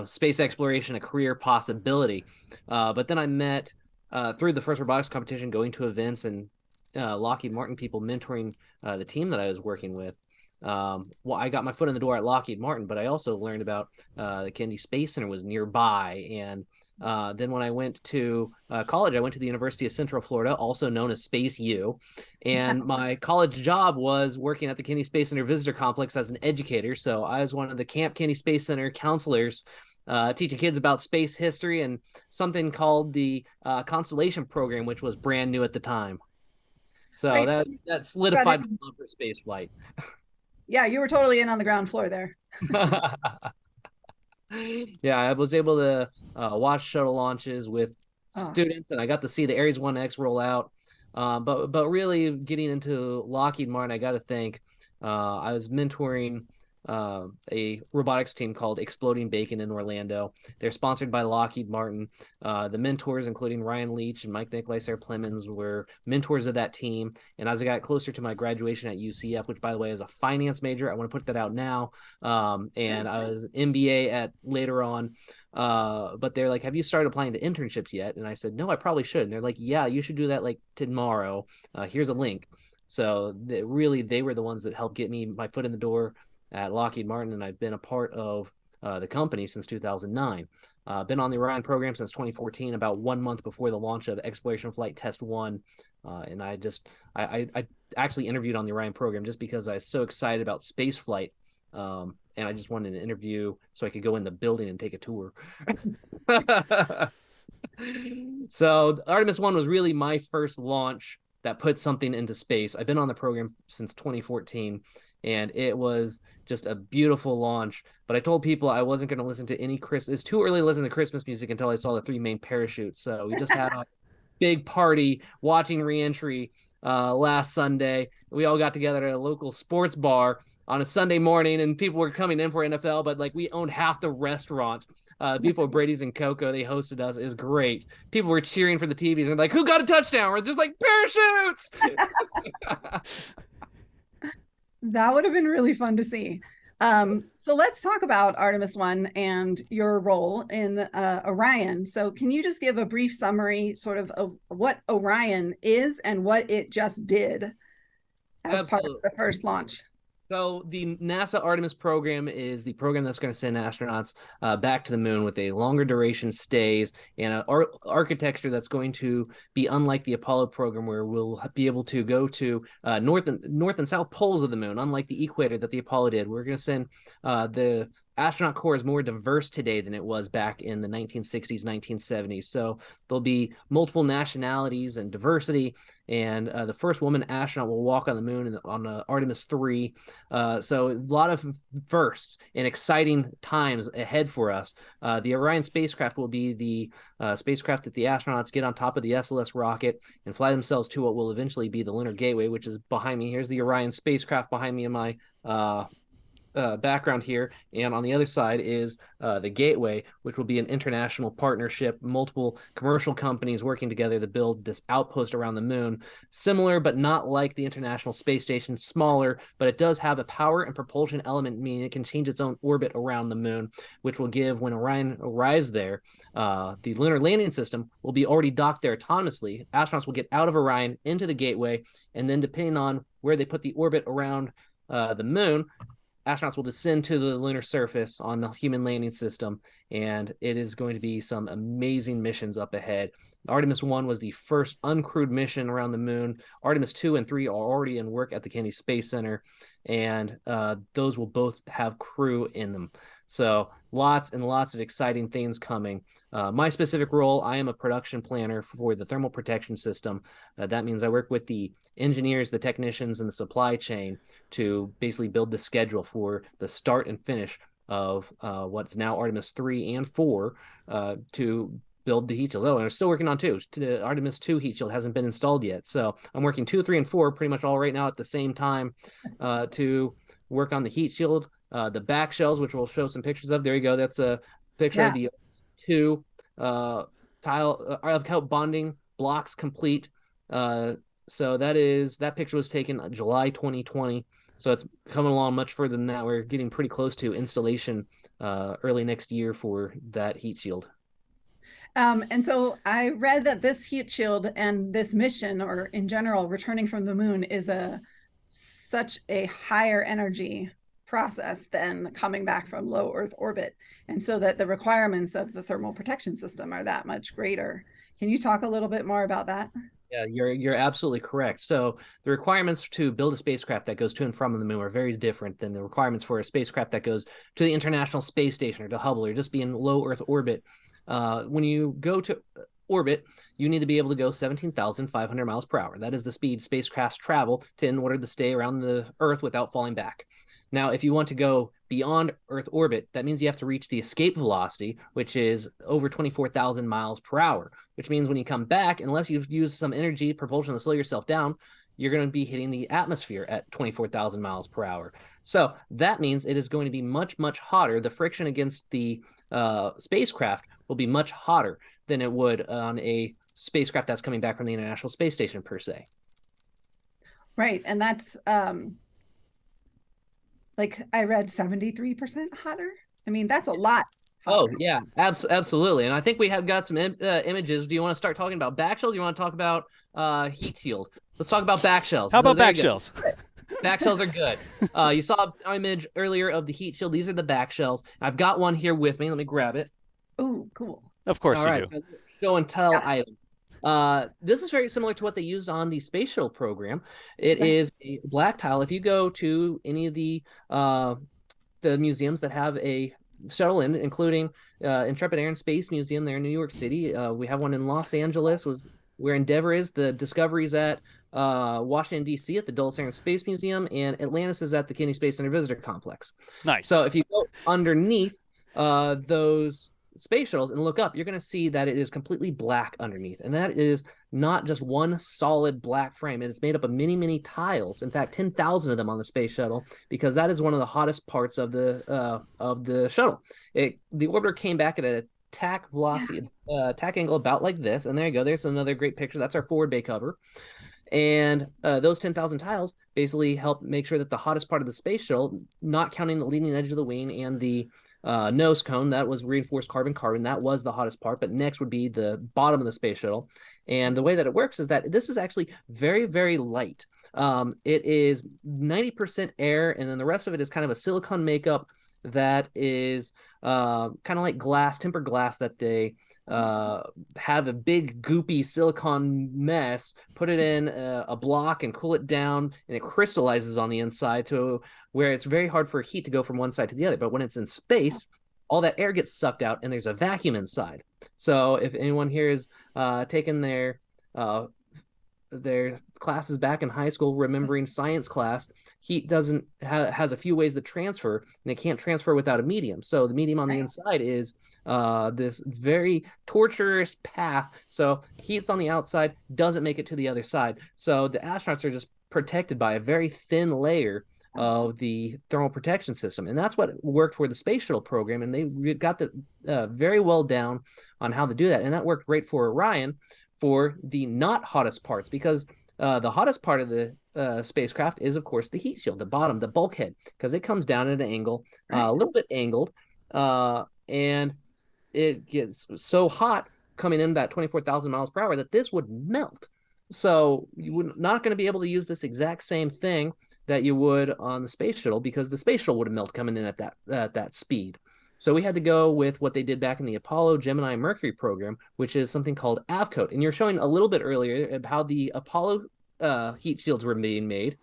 space exploration a career possibility. But then I met, through the first robotics competition, going to events and Lockheed Martin people mentoring the team that I was working with. I got my foot in the door at Lockheed Martin, but I also learned about the Kennedy Space Center was nearby. And then when I went to college, I went to the University of Central Florida, also known as Space U. And my college job was working at the Kennedy Space Center Visitor Complex as an educator. So I was one of the Camp Kennedy Space Center counselors, teaching kids about space history and something called the Constellation Program, which was brand new at the time. So that solidified my love for space flight. Yeah, you were totally in on the ground floor there. Yeah, I was able to watch shuttle launches with students, and I got to see the Ares 1X roll out. But really getting into Lockheed Martin, I got to think I was mentoring a robotics team called Exploding Bacon in Orlando. They're sponsored by Lockheed Martin. The mentors, including Ryan Leach and Mike Nicolai, Sarah Plemons, were mentors of that team. And as I got closer to my graduation at UCF, which by the way is a finance major, I want to put that out now. And I was MBA at later on. But they're like, have you started applying to internships yet? And I said, no, I probably should. And they're like, yeah, you should do that like tomorrow. Here's a link. So they were the ones that helped get me my foot in the door at Lockheed Martin, and I've been a part of the company since 2009. Been on the Orion program since 2014, about 1 month before the launch of Exploration Flight Test 1. And I actually interviewed on the Orion program just because I was so excited about space flight. And I just wanted an interview so I could go in the building and take a tour. So Artemis 1 was really my first launch that put something into space. I've been on the program since 2014. And it was just a beautiful launch. But I told people I wasn't going to listen to any It's too early to listen to Christmas music until I saw the 3 main parachutes. So we just had a big party watching reentry last Sunday. We all got together at a local sports bar on a Sunday morning, and people were coming in for NFL, but like we owned half the restaurant. People at Brady's and Coco, they hosted us. It was great. People were cheering for the TVs and like, who got a touchdown? We're just like, parachutes! That would have been really fun to see. So let's talk about Artemis I and your role in Orion. So can you just give a brief summary sort of what Orion is and what it just did as part of the first launch? So the NASA Artemis program is the program that's going to send astronauts back to the moon with a longer duration stays and an architecture that's going to be unlike the Apollo program, where we'll be able to go to north and south poles of the moon, unlike the equator that the Apollo did. We're going to send the astronaut corps is more diverse today than it was back in the 1960s, 1970s. So there'll be multiple nationalities and diversity. And the first woman astronaut will walk on the moon on Artemis III. So a lot of firsts and exciting times ahead for us. The Orion spacecraft will be the spacecraft that the astronauts get on top of the SLS rocket and fly themselves to what will eventually be the Lunar Gateway, which is behind me. Here's the Orion spacecraft behind me in my background here, and on the other side is the Gateway, which will be an international partnership, multiple commercial companies working together to build this outpost around the moon, similar but not like the International Space Station, smaller, but it does have a power and propulsion element, meaning it can change its own orbit around the moon, which will give, when Orion arrives there, the lunar landing system will be already docked there autonomously. Astronauts will get out of Orion into the Gateway, and then depending on where they put the orbit around the moon, astronauts will descend to the lunar surface on the human landing system, and it is going to be some amazing missions up ahead. Artemis I was the first uncrewed mission around the moon. Artemis II and III are already in work at the Kennedy Space Center, and those will both have crew in them. So lots and lots of exciting things coming. My specific role, I am a production planner for the thermal protection system. That means I work with the engineers, the technicians, and the supply chain to basically build the schedule for the start and finish of what's now Artemis 3 and 4 to build the heat shield. Oh, and I'm still working on 2. The Artemis 2 heat shield hasn't been installed yet. So I'm working 2, 3, and 4 pretty much all right now at the same time to work on the heat shield. The back shells, which we'll show some pictures of. There you go. That's a picture of the 2 tile bonding blocks complete. So that picture was taken July 2020. So it's coming along much further than that. We're getting pretty close to installation early next year for that heat shield. And so I read that this heat shield and this mission, or in general, returning from the moon, is such a higher energy process than coming back from low Earth orbit, and so that the requirements of the thermal protection system are that much greater. Can you talk a little bit more about that? Yeah, you're absolutely correct. So the requirements to build a spacecraft that goes to and from the moon are very different than the requirements for a spacecraft that goes to the International Space Station or to Hubble or just be in low Earth orbit. When you go to orbit, you need to be able to go 17,500 miles per hour. That is the speed spacecrafts travel in order to stay around the Earth without falling back. Now, if you want to go beyond Earth orbit, that means you have to reach the escape velocity, which is over 24,000 miles per hour, which means when you come back, unless you've used some energy propulsion to slow yourself down, you're going to be hitting the atmosphere at 24,000 miles per hour. So that means it is going to be much, much hotter. The friction against the spacecraft will be much hotter than it would on a spacecraft that's coming back from the International Space Station, per se. Right. And that's like I read 73% hotter. I mean, that's a lot hotter. Oh, yeah, absolutely. And I think we have got some images. Do you want to start talking about back shells? Or you want to talk about heat shield? Let's talk about back shells. How about back shells? Back shells are good. You saw an image earlier of the heat shield. These are the back shells. I've got one here with me. Let me grab it. Oh, cool. Of course you do. Show and tell item. This is very similar to what they used on the space shuttle program. It is a black tile. If you go to any of the museums that have a shuttle in, including Intrepid Air and Space Museum there in New York City, we have one in Los Angeles, where Endeavour is. The Discovery's at Washington, D.C. at the Dulles Air and Space Museum, and Atlantis is at the Kennedy Space Center Visitor Complex. Nice. So if you go underneath those space shuttles and look up, you're going to see that it is completely black underneath, and that is not just one solid black frame. It's made up of many, many tiles. In fact, 10,000 of them on the space shuttle, because that is one of the hottest parts of the shuttle. The orbiter came back at a tack velocity, tack angle about like this, and there you go. There's another great picture. That's our forward bay cover. And those 10,000 tiles basically help make sure that the hottest part of the space shuttle, not counting the leading edge of the wing and the nose cone, that was reinforced carbon, that was the hottest part, but next would be the bottom of the space shuttle. And the way that it works is that this is actually very, very light. It is 90% air, and then the rest of it is kind of a silicone makeup that is kind of like glass, tempered glass, that they have a big goopy silicone mess, put it in a block and cool it down, and it crystallizes on the inside to where it's very hard for heat to go from one side to the other. But when it's in space, all that air gets sucked out and there's a vacuum inside. So if anyone here is taken their classes back in high school, remembering science class, heat doesn't has a few ways to transfer, and it can't transfer without a medium. So the medium on the inside is this very torturous path. So heat's on the outside, doesn't make it to the other side. So the astronauts are just protected by a very thin layer of the thermal protection system, and that's what worked for the space shuttle program, and they got the very well down on how to do that, and that worked great for Orion for the not hottest parts, because the hottest part of the spacecraft is, of course, the heat shield, the bottom, the bulkhead, because it comes down at an angle, a little bit angled, and it gets so hot coming in that 24,000 miles per hour that this would melt. So you're not going to be able to use this exact same thing that you would on the space shuttle, because the space shuttle would have melted coming in at that speed. So we had to go with what they did back in the Apollo, Gemini, and Mercury program, which is something called avcoat. And you're showing a little bit earlier of how the Apollo heat shields were being made.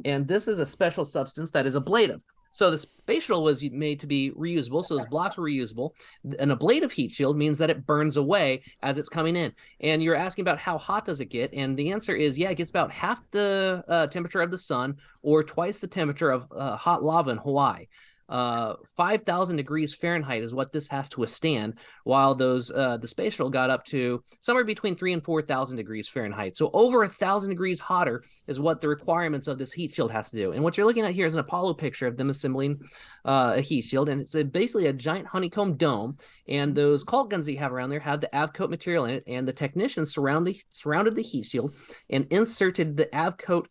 And this is a special substance that is ablative. So the space shuttle was made to be reusable, so those blocks were reusable. An ablative heat shield means that it burns away as it's coming in. And you're asking about how hot does it get, and the answer is, yeah, it gets about half the temperature of the sun, or twice the temperature of hot lava in Hawaii. 5,000 degrees Fahrenheit is what this has to withstand, while those the space shuttle got up to somewhere between 3,000 and 4,000 degrees Fahrenheit. So over 1,000 degrees hotter is what the requirements of this heat shield has to do. And what you're looking at here is an Apollo picture of them assembling a heat shield, and it's basically a giant honeycomb dome. And those caulk guns that you have around there have the avcoat material in it, and the technicians surrounded the heat shield and inserted the avcoat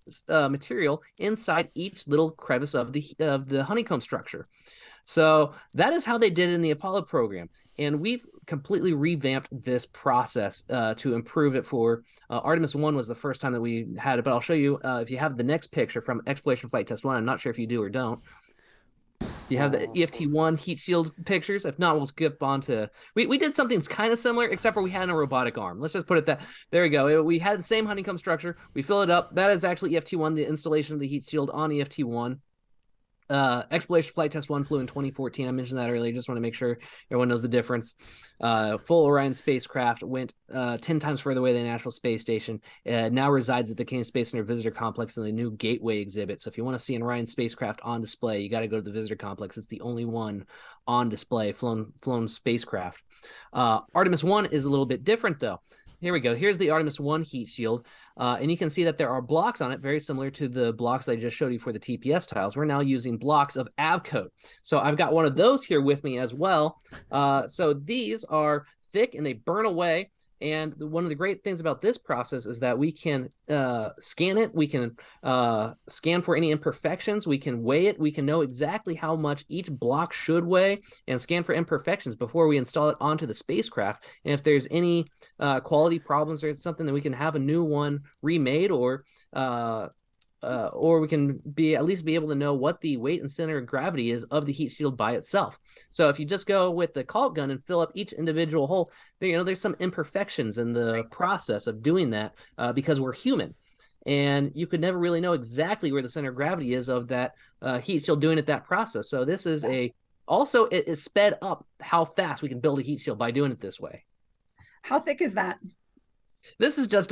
material inside each little crevice of the honeycomb structure. So that is how they did it in the Apollo program. And we've completely revamped this process to improve it for Artemis I was the first time that we had it. But I'll show you if you have the next picture from Exploration Flight Test 1. I'm not sure if you do or don't. Do you have the EFT-1 heat shield pictures? If not, we'll skip on to... We did something kind of similar, except for we had a robotic arm. Let's just put it that... There we go. We had the same honeycomb structure. We fill it up. That is actually EFT-1, the installation of the heat shield on EFT-1. Exploration Flight Test 1 flew in 2014. I mentioned that earlier. Just want to make sure everyone knows the difference. Full Orion spacecraft went 10 times further away than the National Space Station. Now resides at the Kennedy Space Center Visitor Complex in the new Gateway exhibit. So if you want to see an Orion spacecraft on display, you got to go to the Visitor Complex. It's the only one on display, flown spacecraft. Artemis I is a little bit different, though. Here we go. Here's the Artemis I heat shield. And you can see that there are blocks on it, very similar to the blocks that I just showed you for the TPS tiles. We're now using blocks of avcoat. So I've got one of those here with me as well. So these are thick and they burn away. And one of the great things about this process is that we can scan it. We can scan for any imperfections. We can weigh it. We can know exactly how much each block should weigh and scan for imperfections before we install it onto the spacecraft. And if there's any quality problems or something, then we can have a new one remade, or we can at least be able to know what the weight and center of gravity is of the heat shield by itself. So if you just go with the caulk gun and fill up each individual hole, there's some imperfections in the process of doing that because we're human. And you could never really know exactly where the center of gravity is of that heat shield doing it, that process. So this is also it sped up how fast we can build a heat shield by doing it this way. How thick is that? This is just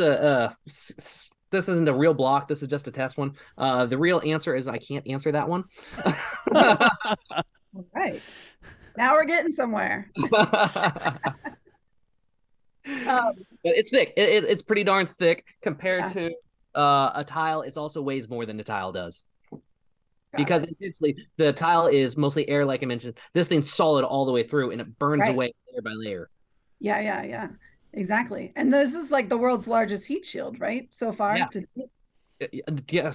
this isn't a real block. This is just a test one. The real answer is I can't answer that one. All right. Now we're getting somewhere. But it's thick. It's pretty darn thick compared to a tile. It also weighs more than the tile does. Because essentially the tile is mostly air, like I mentioned. This thing's solid all the way through, and it burns away layer by layer. Yeah. Exactly. And this is like the world's largest heat shield, right? So far. Yeah.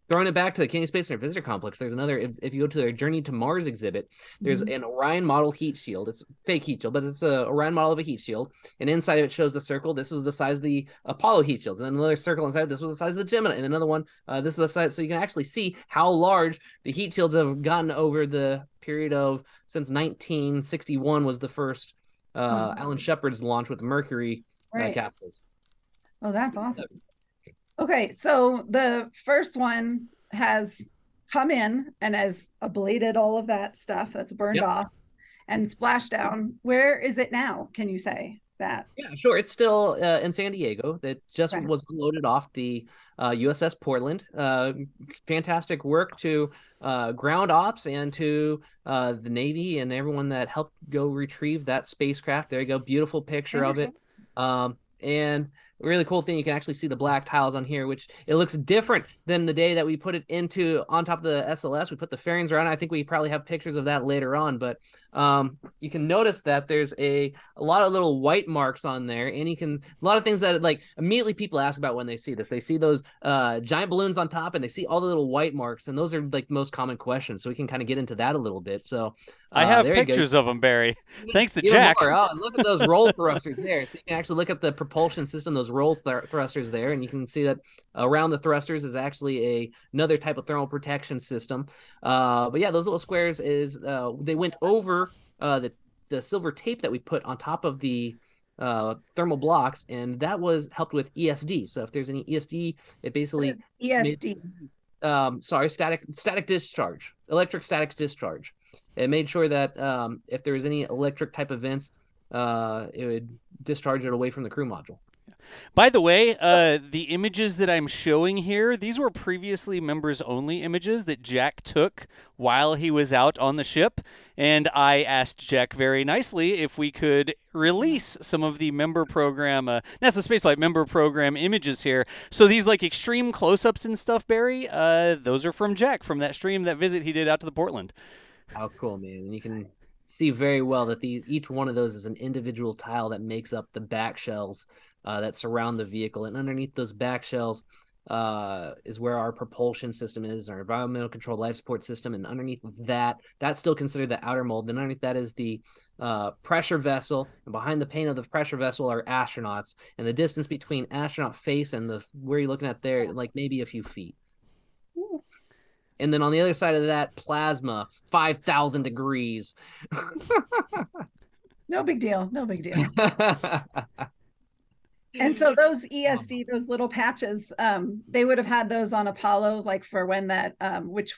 throwing it back to the Kennedy Space Center Visitor Complex, there's another, if you go to their Journey to Mars exhibit, there's an Orion model heat shield. It's a fake heat shield, but it's a Orion model of a heat shield. And inside of it shows the circle. This was the size of the Apollo heat shields. And then another circle inside, this was the size of the Gemini. And another one, this is the size. So you can actually see how large the heat shields have gotten over the period of, since 1961 was the first Alan Shepard's launch with the Mercury capsules. Oh, that's awesome. Okay, so the first one has come in and has ablated all of that stuff that's burned off and splashed down. Where is it now? Can you say that? Yeah, sure. It's still in San Diego. That just was unloaded off the USS Portland. Fantastic work to ground ops and to the Navy and everyone that helped go retrieve that spacecraft. There you go. Beautiful picture of it. And really cool thing, you can actually see the black tiles on here, which it looks different than the day that we put it into on top of the SLS. We put the fairings around. I think we probably have pictures of that later on, but you can notice that there's a lot of little white marks on there, and you can, a lot of things that like immediately people ask about when they see this. They see those giant balloons on top, and they see all the little white marks, and those are like the most common questions. So we can kind of get into that a little bit. So I have pictures of them, Barry. Thanks to Jack. Oh, look at those roll thrusters there. So you can actually look at the propulsion system, those roll thrusters there, and you can see that around the thrusters is actually another type of thermal protection system. But yeah, those little squares is they went over the silver tape that we put on top of the thermal blocks, and that was helped with ESD. So if there's any ESD, it basically static discharge, electric static discharge. It made sure that if there was any electric type events, it would discharge it away from the crew module. By the way, the images that I'm showing here, these were previously members-only images that Jack took while he was out on the ship, and I asked Jack very nicely if we could release some of the member program, NASA Spaceflight member program images here. So these like extreme close-ups and stuff, Barry, those are from Jack, from that stream, that visit he did out to the Portland. How cool, man. And you can see very well that each one of those is an individual tile that makes up the back shells that surround the vehicle, and underneath those back shells is where our propulsion system is, our environmental control life support system, and underneath that's still considered the outer mold. And underneath that is the pressure vessel, and behind the pane of the pressure vessel are astronauts, and the distance between astronaut face and where you're looking at there, like maybe a few feet. Ooh. And then on the other side of that, plasma, 5,000 degrees. No big deal. No big deal. And so those ESD, those little patches, they would have had those on Apollo, like for when that,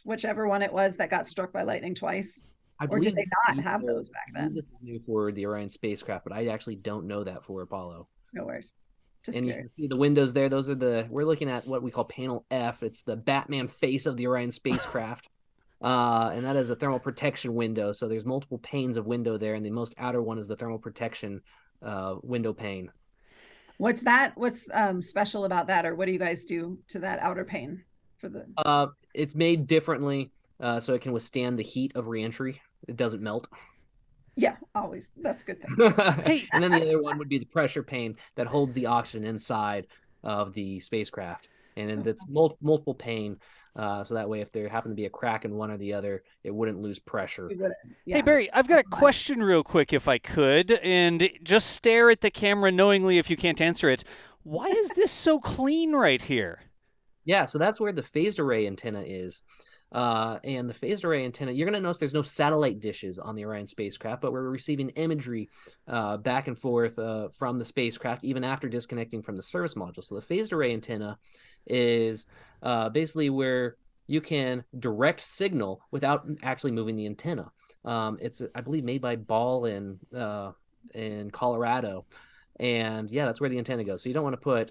whichever one it was that got struck by lightning twice. Or did they not have those back then? This is new for the Orion spacecraft, but I actually don't know that for Apollo. No worries. Just and curious. You can see the windows there. Those are we're looking at what we call panel F. It's the Batman face of the Orion spacecraft. And that is a thermal protection window. So there's multiple panes of window there, and the most outer one is the thermal protection window pane. What's that? What's special about that, or what do you guys do to that outer pane for the? It's made differently, so it can withstand the heat of reentry. It doesn't melt. Yeah, always. That's a good thing. And then the other one would be the pressure pane that holds the oxygen inside of the spacecraft, and it's multiple pane. So that way, if there happened to be a crack in one or the other, it wouldn't lose pressure. Yeah. Hey, Barry, I've got a question real quick, if I could, and just stare at the camera knowingly if you can't answer it. Why is this so clean right here? Yeah, so that's where the phased array antenna is. And the phased array antenna, you're going to notice there's no satellite dishes on the Orion spacecraft, but we're receiving imagery back and forth from the spacecraft, even after disconnecting from the service module. So the phased array antenna is basically where you can direct signal without actually moving the antenna. It's, I believe, made by Ball in Colorado. And yeah, that's where the antenna goes. So you don't want to put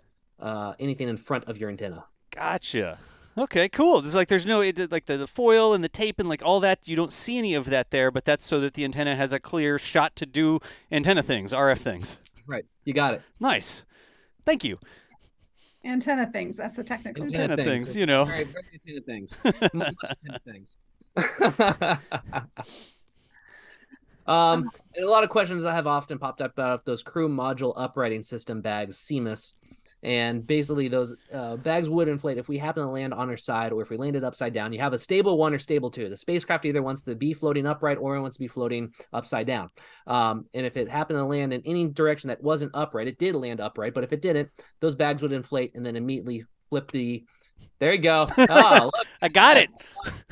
anything in front of your antenna. Gotcha. Okay, cool. There's there's no, like the foil and the tape and like all that, you don't see any of that there, but that's so that the antenna has a clear shot to do antenna things, RF things. Right. You got it. Nice. Thank you. Antenna things. That's the technical antenna things, you know. Very, very antenna things. Much antenna things. And a lot of questions that have often popped up about those crew module uprighting system bags, CMUS. And basically those bags would inflate if we happen to land on our side, or if we landed upside down. You have a stable 1 or stable 2. The spacecraft either wants to be floating upright or it wants to be floating upside down. And if it happened to land in any direction that wasn't upright, it did land upright. But if it didn't, those bags would inflate and then immediately flip the... There you go. Oh, look. I got it.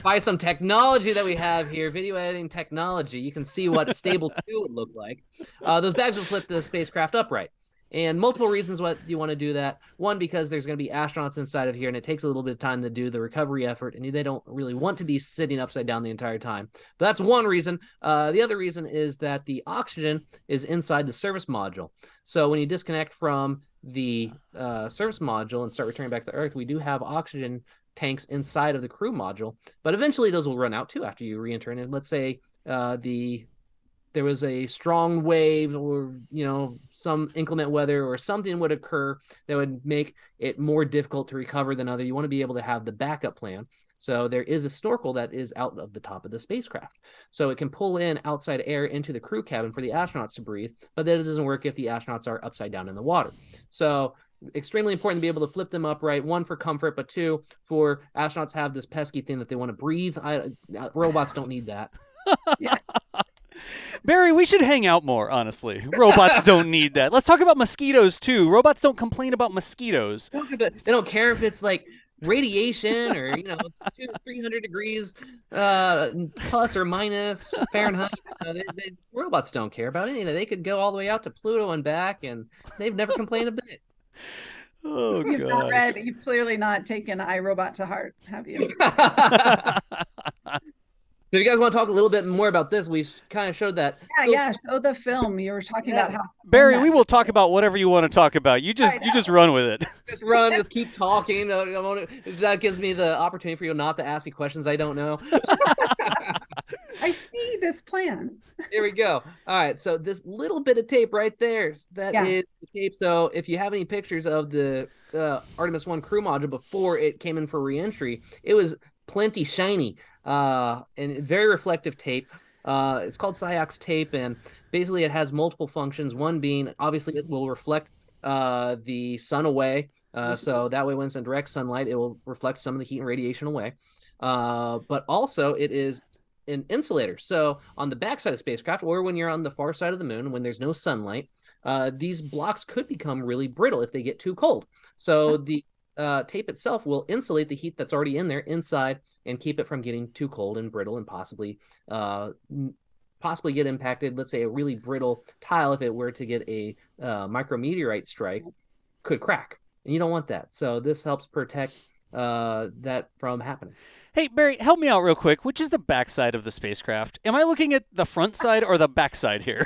By some technology that we have here, video editing technology, you can see what a stable 2 would look like. Those bags would flip the spacecraft upright. And multiple reasons what you want to do that. One, because there's going to be astronauts inside of here, and it takes a little bit of time to do the recovery effort, and they don't really want to be sitting upside down the entire time. But that's one reason. The other reason is that the oxygen is inside the service module. So when you disconnect from the service module and start returning back to Earth, we do have oxygen tanks inside of the crew module. But eventually those will run out too after you re-enter. And let's say there was a strong wave, or some inclement weather or something would occur that would make it more difficult to recover than other. You want to be able to have the backup plan. So there is a snorkel that is out of the top of the spacecraft, so it can pull in outside air into the crew cabin for the astronauts to breathe. But that doesn't work if the astronauts are upside down in the water. So extremely important to be able to flip them upright, 1 for comfort, but 2 for astronauts have this pesky thing that they want to breathe. Robots don't need that. Yeah. Barry, we should hang out more, honestly. Robots don't need that. Let's talk about mosquitoes, too. Robots don't complain about mosquitoes. They don't care if it's like radiation or 300 degrees plus or minus Fahrenheit. Robots don't care about it. They could go all the way out to Pluto and back, and they've never complained a bit. Oh, God. You've clearly not taken iRobot to heart, have you? So if you guys want to talk a little bit more about this, we've kind of showed that. Yeah. So the film, you were talking about how... Barry, we will talk about whatever you want to talk about. You just run with it. Just keep talking. That gives me the opportunity for you not to ask me questions I don't know. I see this plan. Here we go. All right. So this little bit of tape right there, is the tape. So if you have any pictures of the Artemis I crew module before it came in for reentry, it was plenty shiny. And very reflective tape. It's called Cyox tape, and basically it has multiple functions. One being, obviously, it will reflect the sun away. So that way, when it's in direct sunlight, it will reflect some of the heat and radiation away. But also, it is an insulator. So on the backside of the spacecraft, or when you're on the far side of the moon, when there's no sunlight, these blocks could become really brittle if they get too cold. So the tape itself will insulate the heat that's already in there inside and keep it from getting too cold and brittle and possibly get impacted. Let's say a really brittle tile, if it were to get a micrometeorite strike, could crack, and you don't want that. So this helps protect that from happening. Hey, Barry, help me out real quick. Which is the backside of the spacecraft? Am I looking at the front side or the backside here?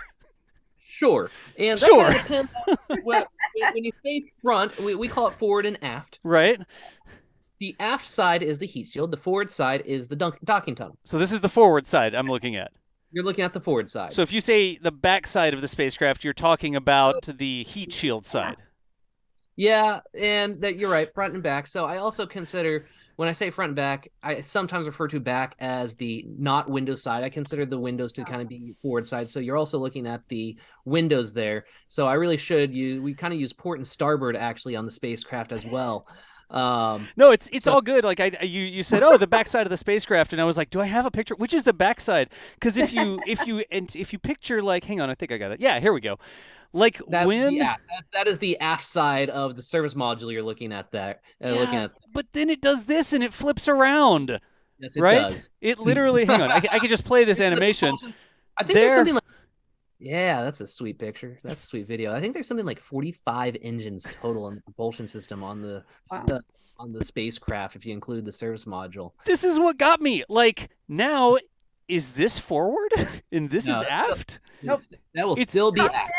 Sure. And that kind of depends on when you say front, we call it forward and aft. Right. The aft side is the heat shield. The forward side is the docking tunnel. So this is the forward side I'm looking at. You're looking at the forward side. So if you say the back side of the spacecraft, you're talking about the heat shield side. Yeah, and that you're right, front and back. So I also consider, when I say front and back, I sometimes refer to back as the not window side. I consider the windows to kind of be forward side. So you're also looking at the windows there. So I really should we kind of use port and starboard actually on the spacecraft as well. No, it's all good. Like you said, the backside of the spacecraft, and I was like, do I have a picture? Which is the backside? Because if you picture, like, hang on, I think I got it. Yeah, here we go. Like that is the aft side of the service module you're looking at there. But then it does this and it flips around. Yes, it right? does. It literally. Hang on, I could just play this animation. I think there's something like. Yeah, that's a sweet picture. That's a sweet video. I think there's something like 45 engines total in the propulsion system on the on the spacecraft if you include the service module. This is what got me. Like, now, is this forward and this is aft? Nope. That will still be aft.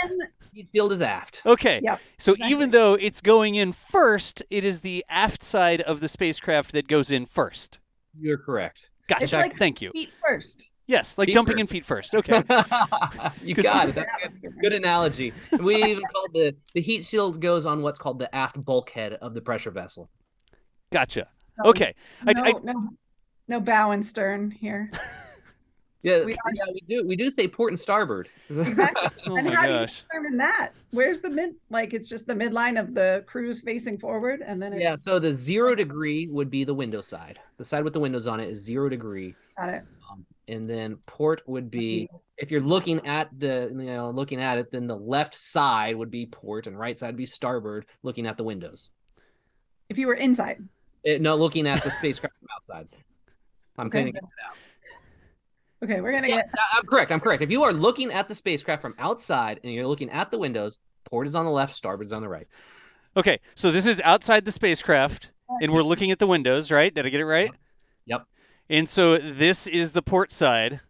Heat field is aft. Okay. Yep. So even though it's going in first, it is the aft side of the spacecraft that goes in first. You're correct. Gotcha. It's like Thank you. Feet first. Yes, like feet dumping first. in feet first. Okay. You got it. That's a good analogy. We even call the heat shield goes on what's called the aft bulkhead of the pressure vessel. Gotcha. Okay. No bow and stern here. Yeah, We are- we do say port and starboard. Exactly. Oh And my how gosh. do you determine that? Where's the mid? Like it's just the midline of the cruise facing forward, and then it's Yeah, so the 0 degree would be the window side. The side with the windows on it is 0 degree. got it. And then port would be, if you're looking at looking at it, then the left side would be port and right side would be starboard, looking at the windows. If you were inside. No, looking at the spacecraft from outside. I'm Okay. thinking it out. Okay, we're gonna Yes, get I'm correct. If you are looking at the spacecraft from outside and you're looking at the windows, port is on the left, starboard is on the right. Okay, so this is outside the spacecraft, and we're looking at the windows, right? Did I get it right? Yep. And so this is the port side.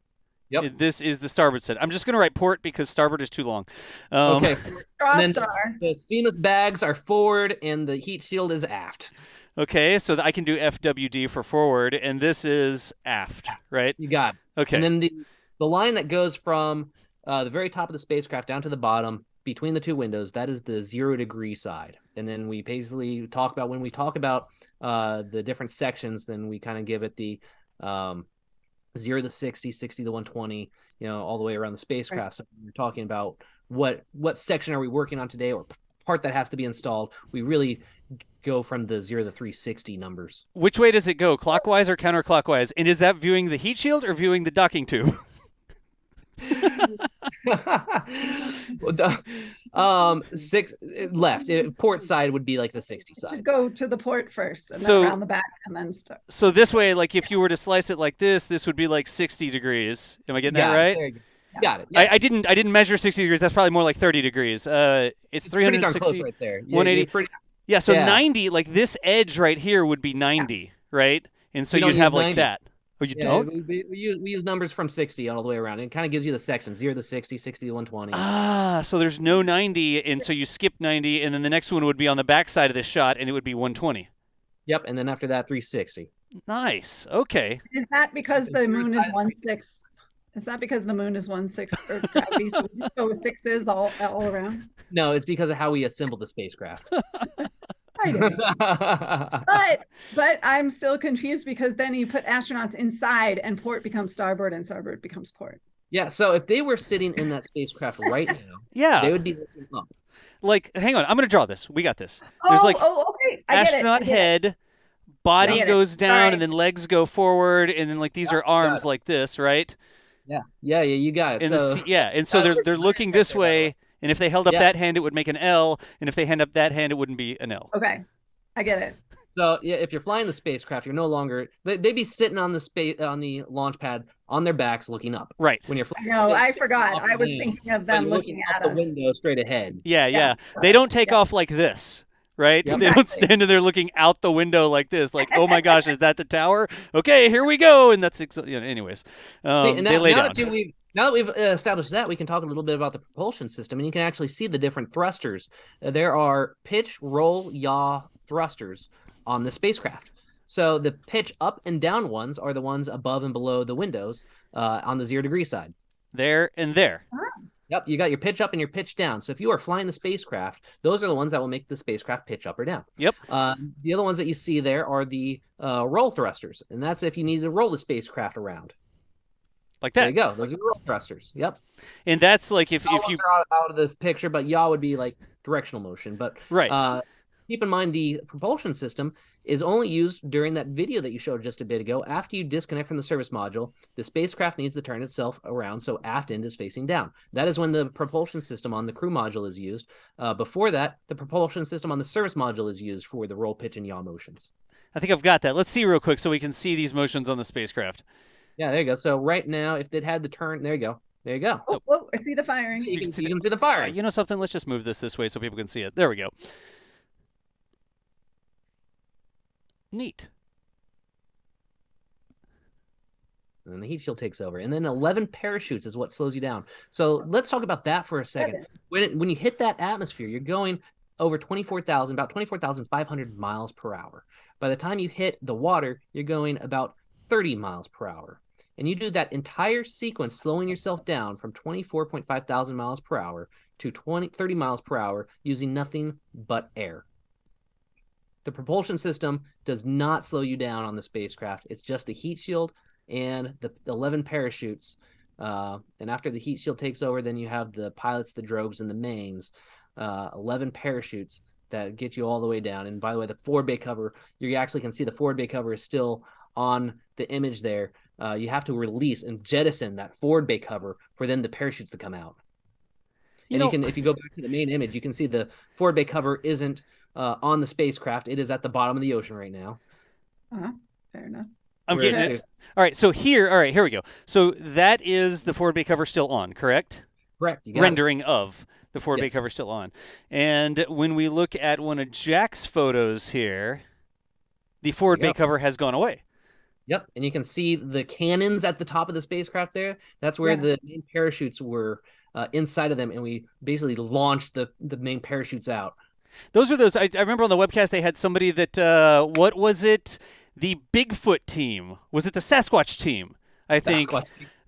Yep. This is the starboard side. I'm just going to write port because starboard is too long. Okay. draw And then star. the seamless bags are forward and the heat shield is aft. Okay, so I can do FWD for forward, and this is aft, right? You got it. Okay. And then the line that goes from the very top of the spacecraft down to the bottom between the two windows, that is the 0 degree side. And then we basically talk about, when we talk about the different sections, then we kind of give it the 0 to 60, 60 to 120, all the way around the spacecraft. Right. So when we're talking about what section are we working on today, or part that has to be installed, we really go from the 0 to 360 numbers. Which way does it go, clockwise or counterclockwise? And is that viewing the heat shield or viewing the docking tube? Six left. Port side would be like the 60 side. Go to the port first, and then around the back, and then start. So this way, like if you were to slice it like this would be like 60 degrees. Am I getting that right? There you go. Got it. Yes. I didn't measure 60 degrees. That's probably more like 30 degrees. It's 360. Pretty darn close right there. 180. Yeah, so 90, like this edge right here would be 90, right? And so you'd have like 90. that. Oh, you don't? We use numbers from 60 all the way around. It kind of gives you the sections, 0 to 60, 60 to 120. Ah, so there's no 90, and so you skip 90, and then the next one would be on the back side of this shot, and it would be 120. Yep, and then after that, 360. Nice. Okay. Is that because the moon is 1/6? Is that because the moon is 1/6 Earth gravity? So we just go with sixes all around? No, it's because of how we assembled the spacecraft. I know. but I'm still confused because then you put astronauts inside and port becomes starboard and starboard becomes port. Yeah, so if they were sitting in that spacecraft right now, they would be looking up. Like, hang on, I'm going to draw this. We got this. There's okay. I get it. astronaut head, body goes down, and then legs go forward, and then like these are arms like this, right? Yeah, you got it. And so they're looking this way, and if they held up that hand, it would make an L, and if they hand up that hand, it wouldn't be an L. Okay, I get it. So yeah, if you're flying the spacecraft, you're no longer they'd be sitting on the launch pad on their backs looking up. Right. When you're flying. No, I forgot. I was thinking of them looking at the us. window straight ahead. Yeah. They don't take off like this. Right? Yep. They don't stand in there looking out the window like this, like, oh my gosh, is that the tower? Okay, here we go. And that's, anyways. They lay down. Now that we've established that, we can talk a little bit about the propulsion system, and you can actually see the different thrusters. There are pitch, roll, yaw thrusters on the spacecraft. So the pitch up and down ones are the ones above and below the windows on the 0 degree side. There and there. Yep, you got your pitch up and your pitch down. So if you are flying the spacecraft, those are the ones that will make the spacecraft pitch up or down. Yep. The other ones that you see there are the roll thrusters, and that's if you need to roll the spacecraft around. Like that. There you go. Those are roll thrusters. Yep. And that's like if you are out of the picture, but yaw would be like directional motion. But keep in mind the propulsion system is only used during that video that you showed just a bit ago. After you disconnect from the service module, the spacecraft needs to turn itself around so aft end is facing down. That is when the propulsion system on the crew module is used. Before that, the propulsion system on the service module is used for the roll, pitch, and yaw motions. I think I've got that. Let's see real quick so we can see these motions on the spacecraft. Yeah, there you go. So right now, if it had the turn, there you go. There you go. Oh, I see the firing. You can see the firing. You know something? Let's just move this way so people can see it. There we go. Neat. And then the heat shield takes over. And then 11 parachutes is what slows you down. So let's talk about that for a second. When you hit that atmosphere, you're going over about 24,500 miles per hour. By the time you hit the water, you're going about 30 miles per hour. And you do that entire sequence, slowing yourself down from 24.5 thousand miles per hour to 30 miles per hour using nothing but air. The propulsion system does not slow you down on the spacecraft. It's just the heat shield and the 11 parachutes. And after the heat shield takes over, then you have the pilots, the drogues, and the mains. 11 parachutes that get you all the way down. And by the way, the forward bay cover, you actually can see the forward bay cover is still on the image there. You have to release and jettison that forward bay cover for then the parachutes to come out. You can, if you go back to the main image, you can see the forward bay cover isn't on the spacecraft. It is at the bottom of the ocean right now. Fair enough. I'm getting it. All right, here we go. So that is the forward bay cover still on, correct? Correct. Rendering of the forward bay cover still on. And when we look at one of Jack's photos here, the forward bay cover has gone away. Yep, and you can see the cannons at the top of the spacecraft there. That's where the main parachutes were inside of them, and we basically launched the main parachutes out. Those are those. I remember on the webcast they had somebody that, what was it? The Bigfoot team. Was it the Sasquatch team? I think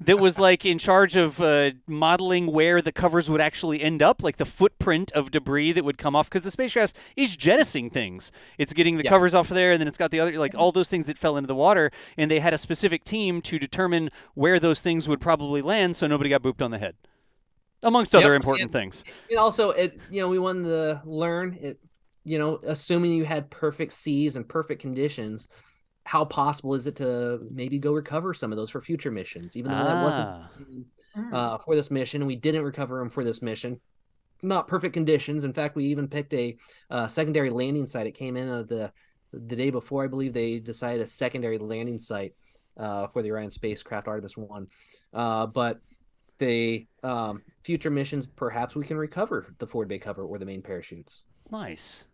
that was like in charge of modeling where the covers would actually end up, like the footprint of debris that would come off, because the spacecraft is jettisoning things. It's getting the covers off of there, and then it's got the other, like all those things that fell into the water, and they had a specific team to determine where those things would probably land so nobody got booped on the head, amongst other important things. And also, we wanted to learn, assuming you had perfect seas and perfect conditions, how possible is it to maybe go recover some of those for future missions, even though that wasn't for this mission, and we didn't recover them for this mission. Not perfect conditions. In fact, we even picked a secondary landing site. It came in the day before, I believe they decided a secondary landing site for the Orion spacecraft, Artemis I. But the future missions, perhaps we can recover the forward bay cover or the main parachutes. Nice.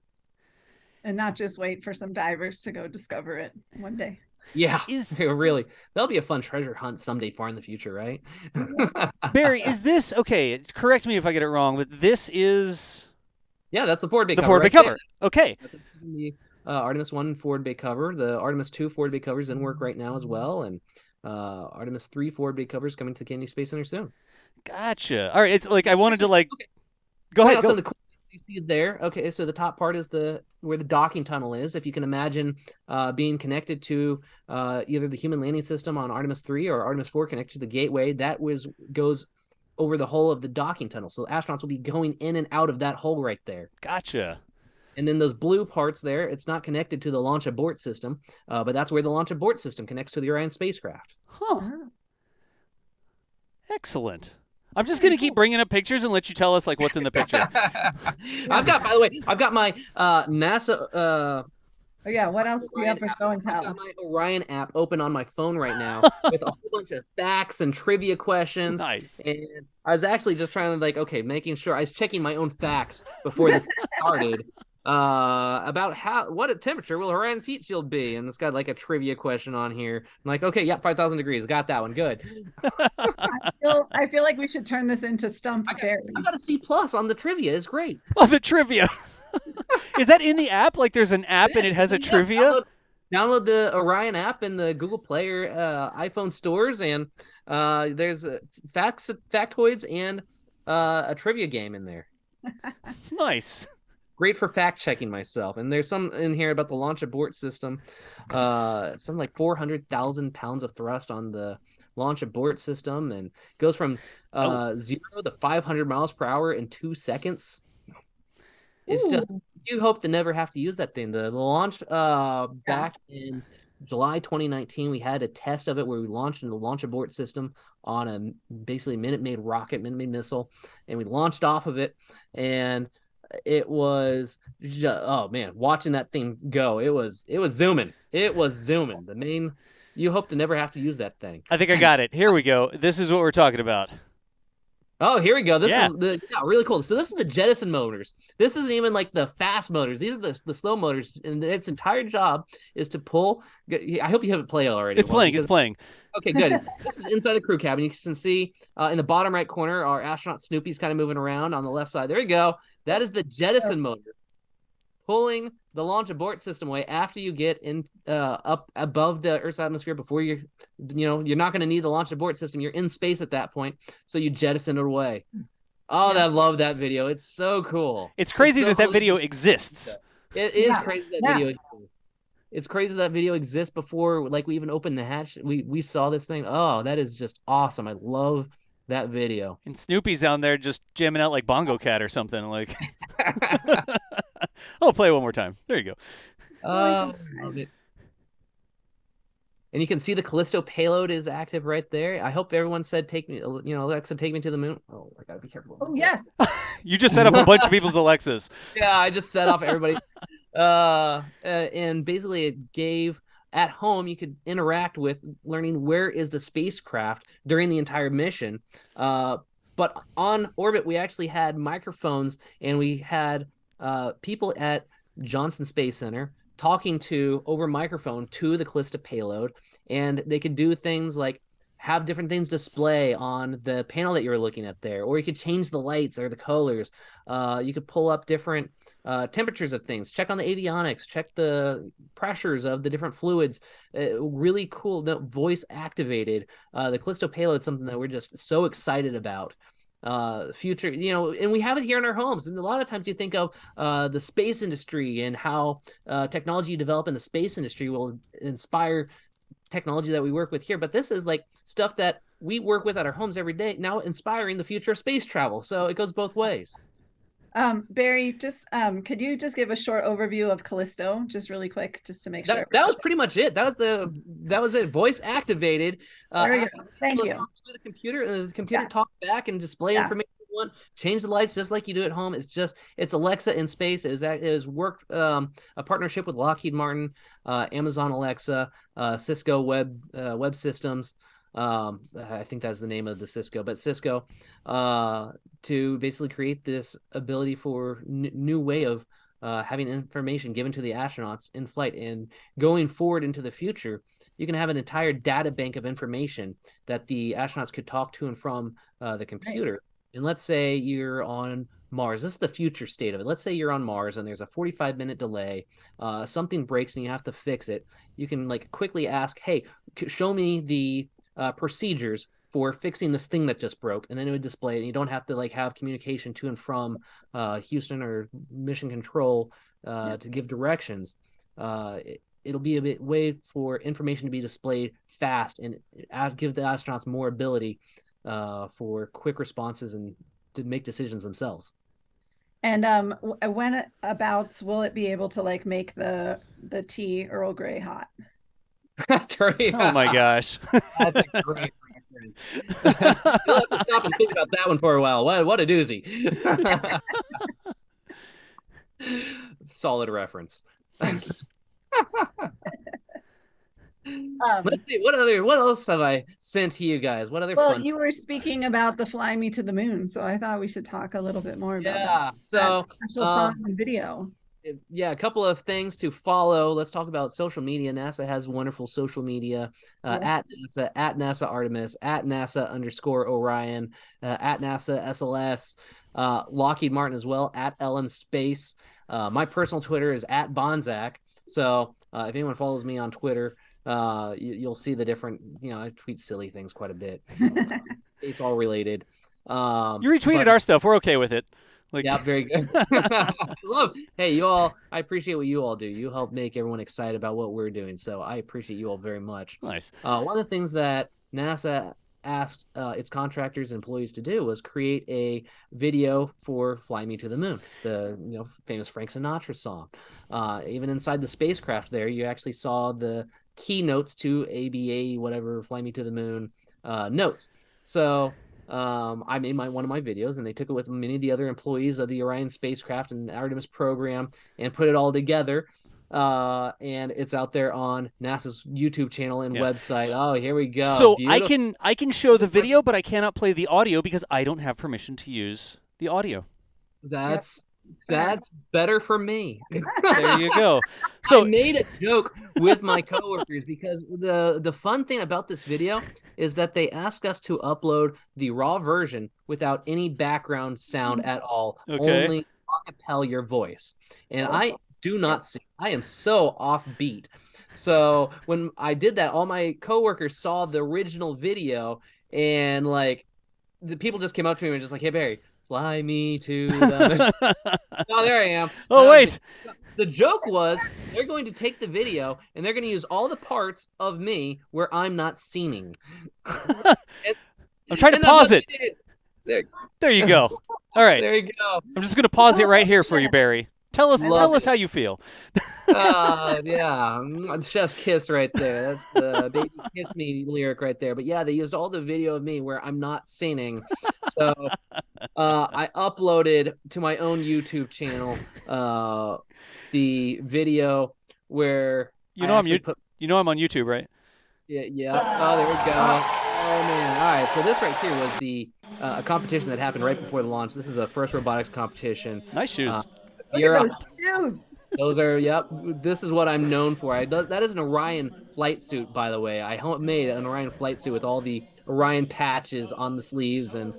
And not just wait for some divers to go discover it one day. Yeah, really. That'll be a fun treasure hunt someday far in the future, right? Barry, is this, okay, correct me if I get it wrong, but this is... Yeah, that's the forward bay cover. The forward bay cover, okay. That's the Artemis I forward bay cover. The Artemis II forward bay cover is in work right now as well, and Artemis III forward bay cover is coming to the Kennedy Space Center soon. Gotcha. All right, it's like I wanted to Go ahead. So the cool you see there. Okay, so the top part is where the docking tunnel is. If you can imagine being connected to either the human landing system on Artemis 3 or Artemis 4 connected to the gateway, that goes over the whole of the docking tunnel. So astronauts will be going in and out of that hole right there. Gotcha. And then those blue parts there, it's not connected to the launch abort system, but that's where the launch abort system connects to the Orion spacecraft. Huh. Excellent. I'm just going to keep bringing up pictures and let you tell us what's in the picture. I've got my NASA. What else do you have for show and tell? I've got my Orion app open on my phone right now with a whole bunch of facts and trivia questions. Nice. And I was actually just trying to making sure I was checking my own facts before this started. About what temperature will Orion's heat shield be? And it's got a trivia question on here. I'm like, okay, 5,000 degrees. Got that one. Good. I feel like we should turn this into Stump Barry. I got a C+ on the trivia. It's great. Oh, the trivia. Is that in the app? There's an app and it has a trivia? Download the Orion app in the Google Play or iPhone stores, and there's factoids and a trivia game in there. Nice. Great for fact-checking myself. And there's some in here about the launch abort system. Something like 400,000 pounds of thrust on the launch abort system, and goes from 0 to 500 miles per hour in 2 seconds. It's just, you hope to never have to use that thing. The launch back in July 2019, we had a test of it where we launched in the launch abort system on a basically Minute Maid rocket, Minute Maid missile, and we launched off of it, and it was just, oh man, watching that thing go, it was zooming. The main, you hope to never have to use that thing. I think I got it. Here we go. This is what we're talking about. Oh, here we go. This is really cool. So this is the jettison motors. This isn't even the fast motors. These are the slow motors, and its entire job is to pull. I hope you have it play already. It's playing. Okay, good. This is inside the crew cabin. You can see in the bottom right corner, our astronaut Snoopy's kind of moving around on the left side. There we go. That is the jettison motor, pulling the launch abort system away after you get in up above the Earth's atmosphere. Before you're not going to need the launch abort system. You're in space at that point, so you jettison it away. Oh, I love that video. It's so cool. It's crazy that video exists. It is crazy that video exists. it's crazy that video exists before like we even opened the hatch. We saw this thing. Oh, that is just awesome. I love that video. And Snoopy's down there just jamming out like Bongo Cat or something. Like, oh, play it one more time. There you go. Love it. And you can see the Callisto payload is active right there. I hope everyone said, take me, Alexa, take me to the moon. Oh, I gotta be careful. Oh, yes. You just set up a bunch of people's Alexas. Yeah, I just set off everybody. And basically it gave, at home, you could interact with learning where is the spacecraft during the entire mission. But on orbit, we actually had microphones, and we had people at Johnson Space Center talking to over microphone to the Callisto payload, and they could do things like have different things display on the panel that you're looking at there, or you could change the lights or the colors. You could pull up different temperatures of things, check on the avionics, check the pressures of the different fluids. Really cool, voice activated. The Callisto payload is something that we're just so excited about. Future, and we have it here in our homes. And a lot of times you think of the space industry and how technology you develop in the space industry will inspire technology that we work with here. But this is like stuff that we work with at our homes every day, now inspiring the future of space travel. So it goes both ways. Barry, just could you just give a short overview of Callisto, just really quick, just to make sure? That was pretty much it. That was it. Voice activated. Thank you. To the computer, and the computer talk back and display information. Change the lights just like you do at home. It's Alexa in space. It is worked a partnership with Lockheed Martin, Amazon Alexa, Cisco Web Systems. I think that's the name of the Cisco, but Cisco, to basically create this ability for new way of having information given to the astronauts in flight. And going forward into the future, you can have an entire data bank of information that the astronauts could talk to and from the computer. Right. And let's say you're on Mars. This is the future state of it. Let's say you're on Mars and there's a 45-minute delay. Something breaks and you have to fix it. You can like quickly ask, hey, show me the procedures for fixing this thing that just broke, and then it would display it. And you don't have to like have communication to and from Houston or mission control to give directions. It'll be a way for information to be displayed fast and give the astronauts more ability for quick responses and to make decisions themselves. And when about will it be able to like make the tea Earl Grey hot? Oh my gosh. That's a great reference. You'll have to stop and think about that one for a while. What a doozy. Solid reference. Let's see, what else have I sent to you guys? What other fun? You were speaking about the Fly Me to the Moon, so I thought we should talk a little bit more about that. So special song and video. Yeah, a couple of things to follow. Let's talk about social media. NASA has wonderful social media at NASA Artemis, at NASA_Orion, at NASA SLS, Lockheed Martin as well, at LM Space. My personal Twitter is at Bonzak. So if anyone follows me on Twitter, you'll see the different, I tweet silly things quite a bit. It's all related. You retweeted our stuff. We're okay with it. Yeah, very good. Hey, you all, I appreciate what you all do. You help make everyone excited about what we're doing. So I appreciate you all very much. Nice. One of the things that NASA asked its contractors and employees to do was create a video for Fly Me to the Moon, the famous Frank Sinatra song. Even inside the spacecraft there, you actually saw the keynotes to ABA, whatever, Fly Me to the Moon notes. So I made one of my videos, and they took it with many of the other employees of the Orion spacecraft and Artemis program and put it all together. And it's out there on NASA's YouTube channel and website. Oh, here we go. So beautiful. I can show the video, but I cannot play the audio because I don't have permission to use the audio. That's better for me. There you go. So I made a joke with my coworkers because the fun thing about this video is that they asked us to upload the raw version without any background sound at all. Okay. Only acapella your voice. And I do not sing. I am so offbeat. So when I did that, all my coworkers saw the original video, and like the people just came up to me and were just like, "Hey Barry, fly me to the..." Oh, there I am. Oh, wait. The joke was they're going to take the video and they're going to use all the parts of me where I'm not scening. I'm trying to pause it. There you go. All right. There you go. I'm just going to pause it right here for you, Barry. Tell us how you feel. Yeah, chef's kiss right there. That's the baby kiss me lyric right there. But yeah, they used all the video of me where I'm not singing. So I uploaded to my own YouTube channel the video where I'm on YouTube, right? Yeah. Oh, there we go. Oh man. All right. So this right here was the a competition that happened right before the launch. This is a first robotics competition. Nice shoes. Look at those shoes. Those are, yep. This is what I'm known for. That is an Orion flight suit, by the way. I made an Orion flight suit with all the Orion patches on the sleeves and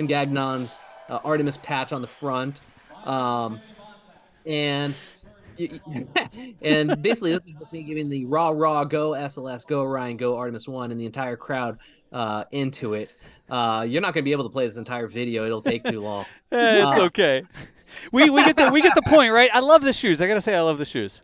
Gagnon's Artemis patch on the front. And basically this is just me giving the rah go SLS, go Orion, go Artemis I, and the entire crowd into it. You're not going to be able to play this entire video. It'll take too long. It's okay. We get the point, right? I love the shoes. I gotta say, I love the shoes.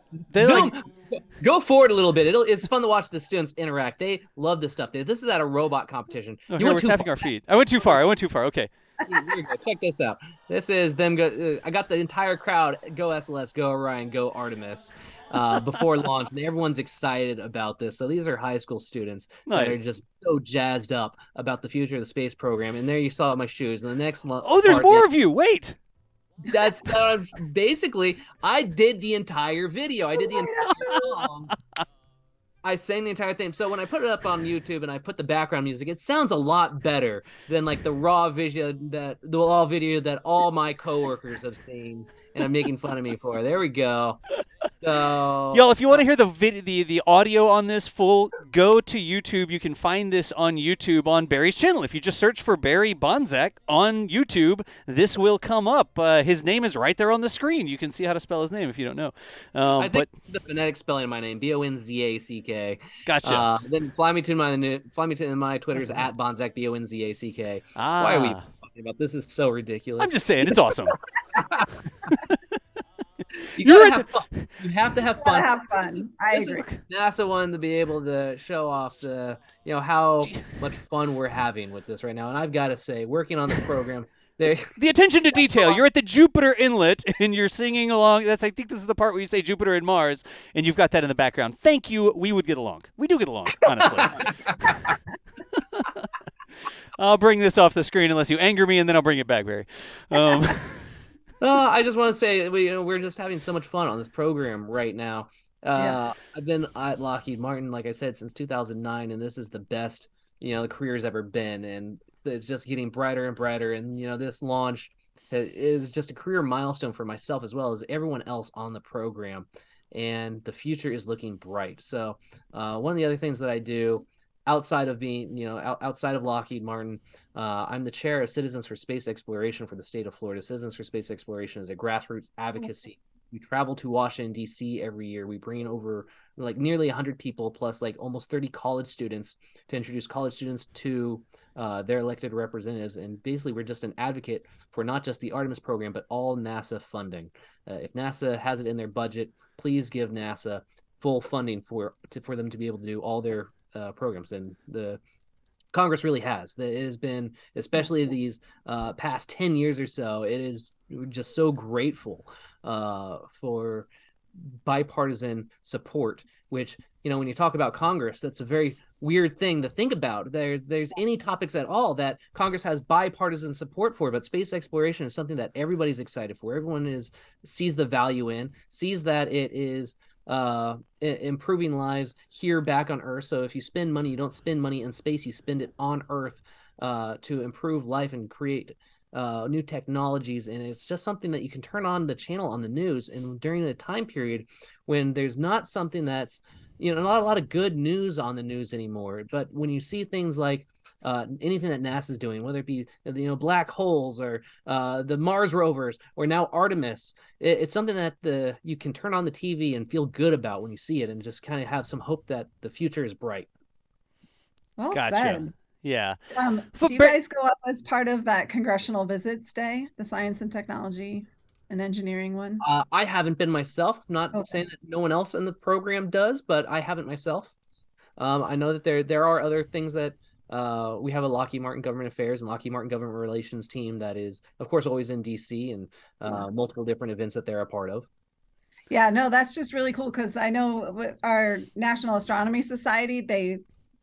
Go forward a little bit. It's fun to watch the students interact. They love this stuff. This is at a robot competition. Oh, we're tapping our feet. I went too far. Okay. Here you go. Check this out. This is them. I got the entire crowd. Go SLS. Go Orion. Go Artemis. Before launch, and everyone's excited about this. So these are high school students that are just so jazzed up about the future of the space program. And there you saw my shoes. And the next there's more of you. Wait. That's basically, I did the entire video. I did the entire song. I sang the entire thing. So when I put it up on YouTube and I put the background music, it sounds a lot better than like the raw video that all my coworkers have seen and are making fun of me for. There we go. So, y'all, if you want to hear the audio on this full, go to YouTube. You can find this on YouTube on Barry's channel. If you just search for Barry Bonzak on YouTube, this will come up. His name is right there on the screen. You can see how to spell his name if you don't know. I think the phonetic spelling of my name, Bonzack. Gotcha. Then fly me to my Twitter's at Bonzack, Bonzack. Why are we talking about this? Is so ridiculous. I'm just saying, it's awesome. You have to have fun. Have fun. I agree. NASA wanted to be able to show off how much fun we're having with this right now, and I've got to say, working on the program. The attention to detail. You're at the Jupiter Inlet, and you're singing along. I think this is the part where you say Jupiter and Mars, and you've got that in the background. Thank you. We would get along. We do get along, honestly. I'll bring this off the screen unless you anger me, and then I'll bring it back, Barry. I just want to say we're just having so much fun on this program right now. I've been at Lockheed Martin, like I said, since 2009, and this is the best the career's ever been, and it's just getting brighter and brighter. And this launch is just a career milestone for myself as well as everyone else on the program, and the future is looking bright. So one of the other things that I do outside of being, outside of Lockheed Martin, I'm the chair of Citizens for Space Exploration for the state of Florida. Citizens for Space Exploration is a grassroots advocacy. We travel to Washington, D.C. every year. We bring in over nearly 100 people plus almost 30 college students to introduce college students to their elected representatives. And basically, we're just an advocate for not just the Artemis program, but all NASA funding. If NASA has it in their budget, please give NASA full funding for them to be able to do all their programs. And the Congress really has. It has been, especially these past 10 years or so, it is just so grateful for bipartisan support, which, when you talk about Congress, that's a very weird thing to think about. There's any topics at all that Congress has bipartisan support for, but space exploration is something that everybody's excited for. Everyone sees the value in, sees that it is improving lives here back on Earth. So if you spend money, you don't spend money in space, you spend it on Earth to improve life and create new technologies. And it's just something that you can turn on the channel on the news, and during a time period when there's not something that's not a lot of good news on the news anymore. But when you see things like anything that NASA's doing, whether it be black holes or the Mars rovers or now Artemis, it's something that you can turn on the TV and feel good about when you see it, and just kind of have some hope that the future is bright. Well Gotcha. said. Yeah. Do you guys go up as part of that Congressional Visits Day, the Science and Technology? an engineering one? I haven't been myself. I'm not saying that no one else in the program does, but I haven't myself. I know that there are other things that we have a Lockheed Martin Government Affairs and Lockheed Martin Government Relations team that is, of course, always in DC and multiple different events that they're a part of. Yeah, no, that's just really cool because I know with our National Astronomy Society,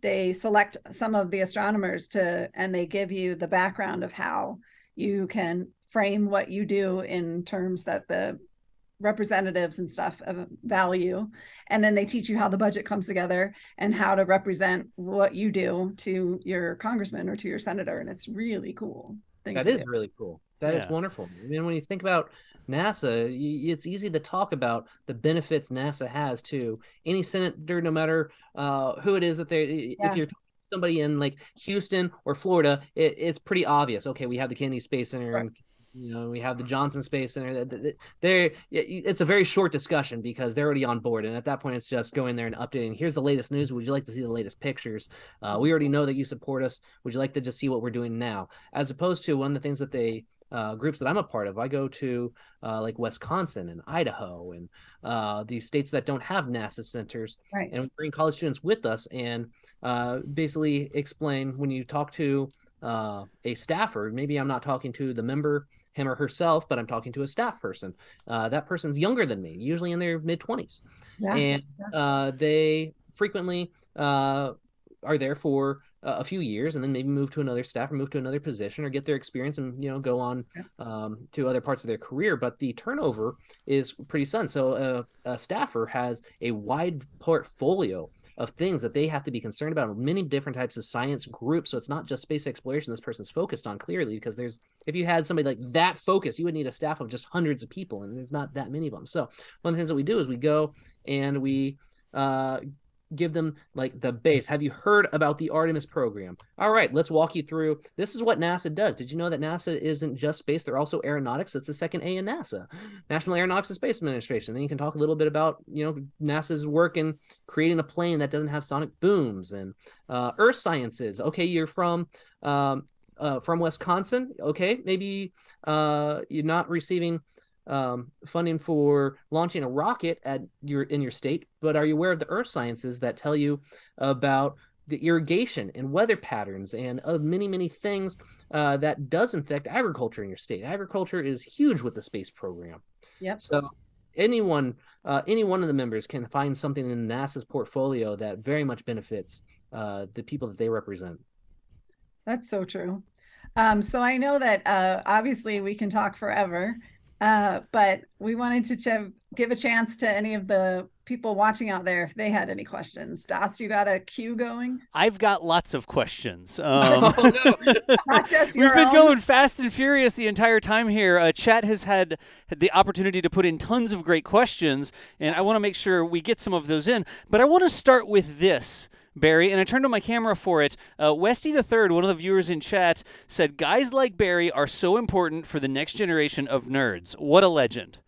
they select some of the astronomers and they give you the background of how you can frame what you do in terms that the representatives and stuff of value, and then they teach you how the budget comes together and how to represent what you do to your congressman or to your senator, and it's really cool. That is really cool. That is wonderful. I mean, when you think about NASA, it's easy to talk about the benefits NASA has to any senator, no matter who it is that they. If you're somebody in like Houston or Florida, it's pretty obvious. Okay, we have the Kennedy Space Center, and we have the Johnson Space Center. It's a very short discussion because they're already on board, and at that point, it's just going there and updating. Here's the latest news. Would you like to see the latest pictures? We already know that you support us. Would you like to just see what we're doing now? As opposed to one of the things that they groups that I'm a part of, I go to like Wisconsin and Idaho and these states that don't have NASA centers, and we bring college students with us and basically explain when you talk to a staffer, maybe I'm not talking to the member, him or herself, but I'm talking to a staff person. That person's younger than me, usually in their mid-20s, and they frequently are there for a few years and then maybe move to another staff or move to another position or get their experience and go on to other parts of their career. But the turnover is pretty sudden. So a staffer has a wide portfolio of things that they have to be concerned about, many different types of science groups. So it's not just space exploration this person's focused on, clearly, because if you had somebody like that focus, you would need a staff of just hundreds of people, and there's not that many of them. So one of the things that we do is we go and we give them like the base. Have you heard about the Artemis program? All right, let's walk you through. This is what NASA does. Did you know that NASA isn't just space? They're also aeronautics. That's the second A in NASA, National Aeronautics and Space Administration. Then you can talk a little bit about, NASA's work in creating a plane that doesn't have sonic booms and earth sciences. Okay, you're from Wisconsin. Okay, maybe you're not receiving funding for launching a rocket in your state, but are you aware of the earth sciences that tell you about the irrigation and weather patterns and many, many things that does affect agriculture in your state? Agriculture is huge with the space program. Yep. So any one of the members can find something in NASA's portfolio that very much benefits the people that they represent. That's so true. So I know that obviously we can talk forever. But we wanted to give a chance to any of the people watching out there if they had any questions. Das, you got a queue going? I've got lots of questions. Not just your We've been own. going fast and furious the entire time here. Chat has had the opportunity to put in tons of great questions, and I want to make sure we get some of those in. But I want to start with this, Barry, and I turned on my camera for it. Westy the Third, one of the viewers in chat, said, "Guys like Barry are so important for the next generation of nerds." What a legend.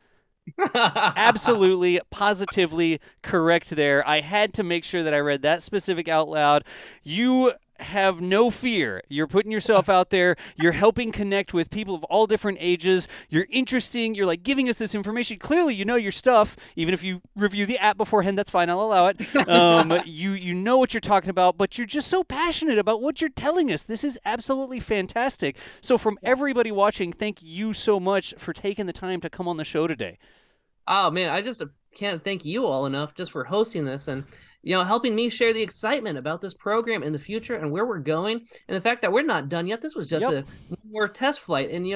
Absolutely, positively correct there. I had to make sure that I read that specific out loud. You have no fear. You're putting yourself out there. You're helping connect with people of all different ages. You're interesting. You're like giving us this information. Clearly, you know your stuff. Even if you review the app beforehand, that's fine. I'll allow it. You know what you're talking about, but you're just so passionate about what you're telling us. This is absolutely fantastic. So from everybody watching, thank you so much for taking the time to come on the show today. Oh, man, I just can't thank you all enough just for hosting this and, helping me share the excitement about this program in the future and where we're going. And the fact that we're not done yet. This was just a more test flight. And,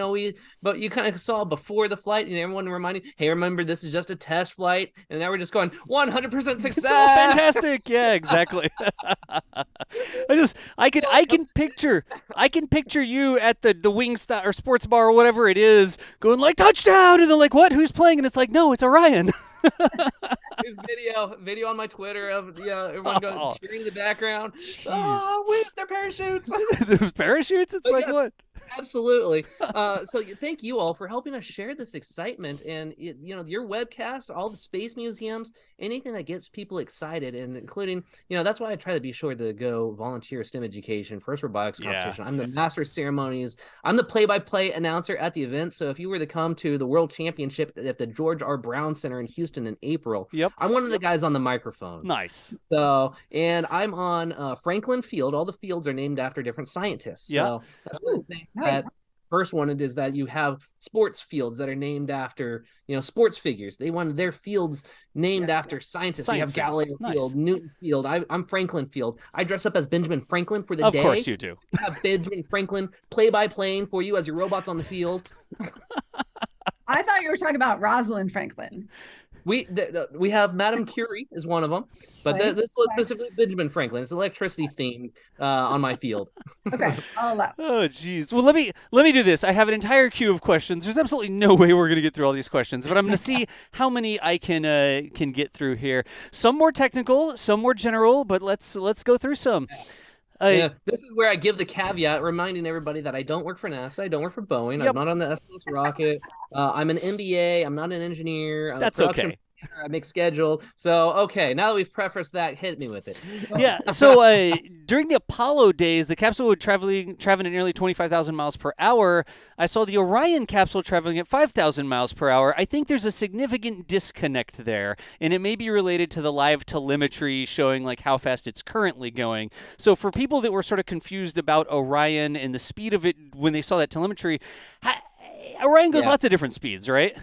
but you kind of saw before the flight, everyone reminding, hey, remember, this is just a test flight. And now we're just going 100% success. It's all fantastic. Yeah, exactly. I can picture you at the Wingstop or Sports Bar or whatever it is going like touchdown. And they're like, what? Who's playing? And it's like, no, it's Orion. There's video on my Twitter of everyone cheering in the background. Jeez. Oh, with their parachutes. Those parachutes? It's like yes, what? Absolutely. Thank you all for helping us share this excitement, and your webcast, all the space museums, anything that gets people excited, and including, that's why I try to be sure to go volunteer STEM education, first robotics competition. I'm the master of ceremonies. I'm the play-by-play announcer at the event. So if you were to come to the World Championship at the George R. Brown Center in Houston in April, I'm one of the guys on the microphone. Nice. So, and I'm on Franklin Field. All the fields are named after different scientists. So that's one of the things that first wanted is that you have sports fields that are named after, sports figures. They wanted their fields named after scientists. So you have Galileo Field, Newton Field. I'm Franklin Field. I dress up as Benjamin Franklin for the day. Of course you do. You have Benjamin Franklin play-by-playing for you as your robots on the field. I thought you were talking about Rosalind Franklin. We have Madame Curie is one of them, but this was specifically Benjamin Franklin. It's electricity themed on my field. Okay, I'll allow. Oh, geez. Well, let me do this. I have an entire queue of questions. There's absolutely no way we're going to get through all these questions, but I'm going to see how many I can get through here. Some more technical, some more general, but let's go through some. This is where I give the caveat, reminding everybody that I don't work for NASA. I don't work for Boeing. I'm not on the SLS rocket. I'm an MBA. I'm not an engineer. That's okay. I make schedule. So, okay, now that we've prefaced that, hit me with it. Yeah, so during the Apollo days, the capsule would traveling at nearly 25,000 miles per hour. I saw the Orion capsule traveling at 5,000 miles per hour. I think there's a significant disconnect there, and it may be related to the live telemetry showing like how fast it's currently going. So for people that were sort of confused about Orion and the speed of it when they saw that telemetry, Orion goes lots of different speeds, right?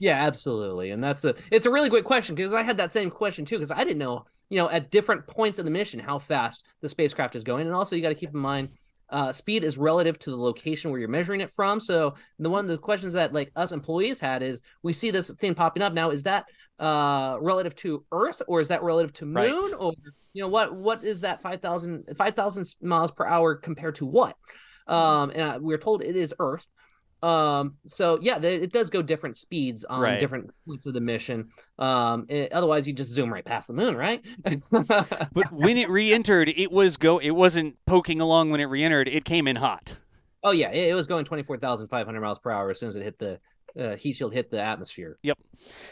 Yeah, absolutely. And it's a really great question, because I had that same question too, because I didn't know, at different points of the mission, how fast the spacecraft is going. And also you got to keep in mind, speed is relative to the location where you're measuring it from. So one of the questions that like us employees had is, we see this thing popping up now. Is that relative to Earth, or is that relative to Moon? Or, what is that 5,000 miles per hour compared to what? And we were told it is Earth. It does go different speeds on different points of the mission. Otherwise you just zoom right past the moon, right? But when it re-entered, it wasn't poking along when it re-entered. It came in hot. Oh yeah, it was going 24,500 miles per hour as soon as it hit the heat shield hit the atmosphere. Yep.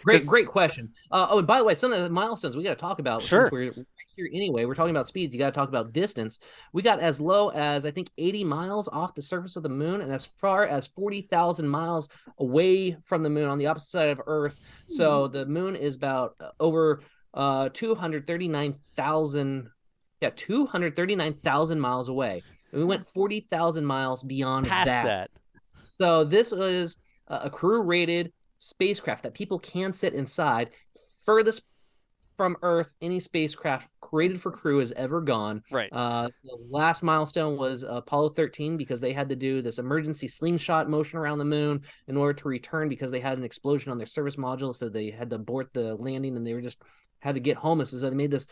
Great question. And by the way, some of the milestones we got to talk about. Sure. Since we're here anyway. We're talking about speeds. You got to talk about distance. We got as low as, I think, 80 miles off the surface of the moon, and as far as 40,000 miles away from the moon on the opposite side of Earth. So the moon is about over 239,000 miles away. And we went 40,000 miles beyond past that. So this is a crew-rated spacecraft that people can sit inside. Furthest from Earth any spacecraft created for crew has ever gone. Right. The last milestone was Apollo 13, because they had to do this emergency slingshot motion around the moon in order to return, because they had an explosion on their service module, so they had to abort the landing, and they had to get home. So they made this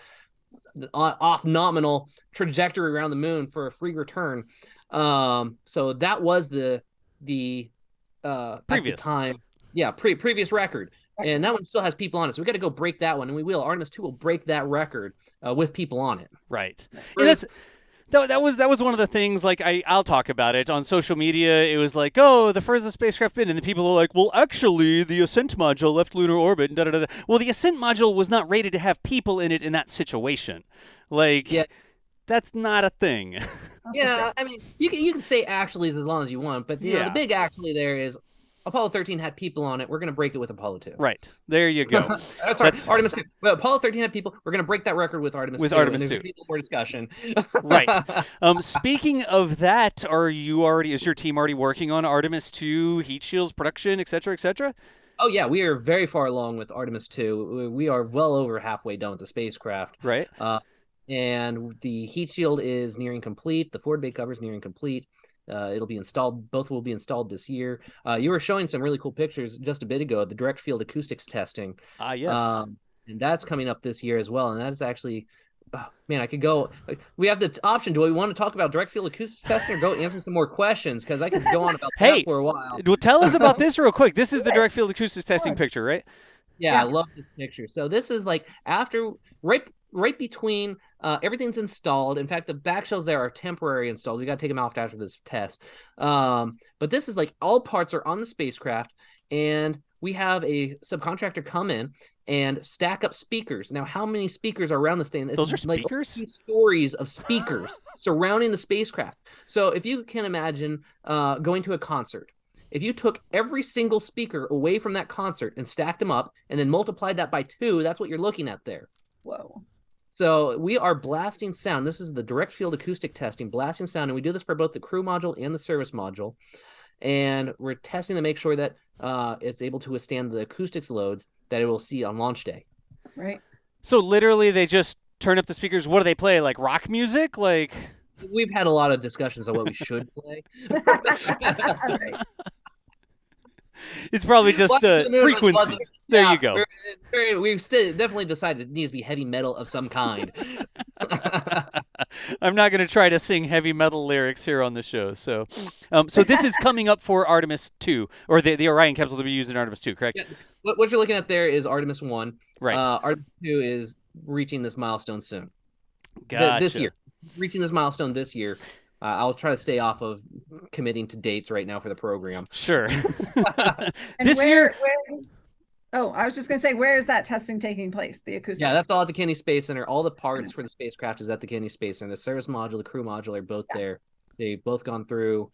off nominal trajectory around the moon for a free return. So that was the previous at the time. Yeah, previous record. And that one still has people on it. So we got to go break that one, and we will. Artemis II will break that record with people on it. Right. Yeah, that was one of the things, like, I'll talk about it on social media. It was like, oh, the furthest spacecraft been, and the people are like, well, actually, the Ascent module left lunar orbit, and da-da-da-da. Well, the Ascent module was not rated to have people in it in that situation. Like, that's not a thing. Yeah, I mean, you can say actually as long as you want, but the big actually there is Apollo 13 had people on it. We're going to break it with Apollo 2. Right. There you go. Sorry, Artemis 2. Well, Apollo 13 had people. We're going to break that record with Artemis 2. With Artemis 2. There's going to be more discussion. Right. Speaking of that, is your team already working on Artemis 2 heat shields production, et cetera, et cetera? Oh, yeah. We are very far along with Artemis 2. We are well over halfway done with the spacecraft. Right. And the heat shield is nearing complete. The forward bay cover is nearing complete. It'll be installed. Both will be installed this year. You were showing some really cool pictures just a bit ago of the direct field acoustics testing. Yes. And that's coming up this year as well. And that's actually, I could go. We have the option. Do we want to talk about direct field acoustics testing, or go answer some more questions? Because I could go on about that for a while. Well, tell us about this real quick. This is the direct field acoustics testing picture, right? Yeah, I love this picture. So this is like right between everything's installed. In fact, the back shells there are temporary installed. We got to take them off after this test. But this is like all parts are on the spacecraft, and we have a subcontractor come in and stack up speakers. Now, how many speakers are around this thing? Those are speakers? Like stories of speakers surrounding the spacecraft. So if you can imagine going to a concert, if you took every single speaker away from that concert and stacked them up and then multiplied that by 2, that's what you're looking at there. Whoa. So we are blasting sound. This is the direct field acoustic testing, blasting sound. And we do this for both the crew module and the service module. And we're testing to make sure that it's able to withstand the acoustics loads that it will see on launch day. Right. So literally they just turn up the speakers. What do they play? Like rock music? Like we've had a lot of discussions on what we should play. Right. It's probably just frequency. There you go. We've definitely decided it needs to be heavy metal of some kind. I'm not going to try to sing heavy metal lyrics here on the show. So this is coming up for Artemis II, or the Orion capsule to be used in Artemis II, correct? Yeah. What you're looking at there is Artemis I. Right. Artemis II is reaching this milestone soon. Gotcha. This year. Reaching this milestone this year. I'll try to stay off of committing to dates right now for the program. Sure. This year. Oh, I was just going to say, where is that testing taking place? The acoustics? Yeah, that's all at the Kennedy Space Center. All the parts for the spacecraft is at the Kennedy Space Center. The service module, the crew module are both there. They've both gone through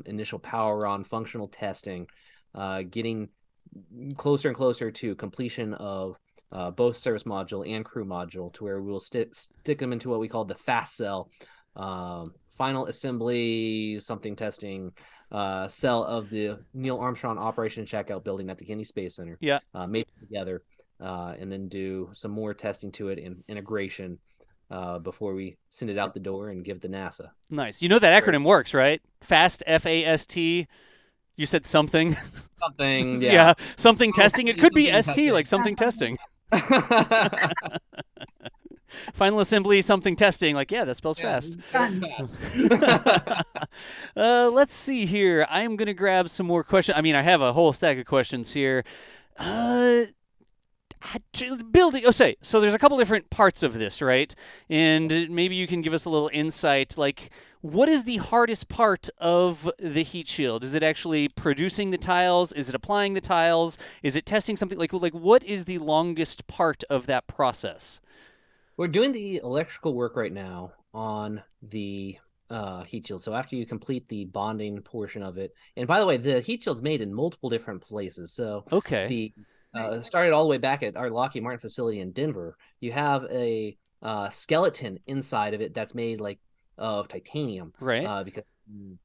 initial power on functional testing, getting closer and closer to completion of both service module and crew module, to where we'll stick them into what we call the fast cell. Final assembly, something testing cell of the Neil Armstrong Operation Checkout building at the Kennedy Space Center. Yeah. Made together, and then do some more testing to it and integration before we send it out the door and give it to NASA. Nice. You know that acronym works, right? FAST, F-A-S-T. You said something. Something, yeah. Yeah, something testing. It could be Something ST, testing. like something testing. Final assembly, something testing. Like, yeah, that spells fast. Let's see here. I'm going to grab some more questions. I mean, I have a whole stack of questions here. Building. So there's a couple different parts of this, right? And maybe you can give us a little insight. Like, what is the hardest part of the heat shield? Is it actually producing the tiles? Is it applying the tiles? Is it testing something? Like what is the longest part of that process? We're doing the electrical work right now on the heat shield. So after you complete the bonding portion of it, and by the way, the heat shield's made in multiple different places. So okay, started all the way back at our Lockheed Martin facility in Denver. You have a skeleton inside of it that's made like of titanium, right? Because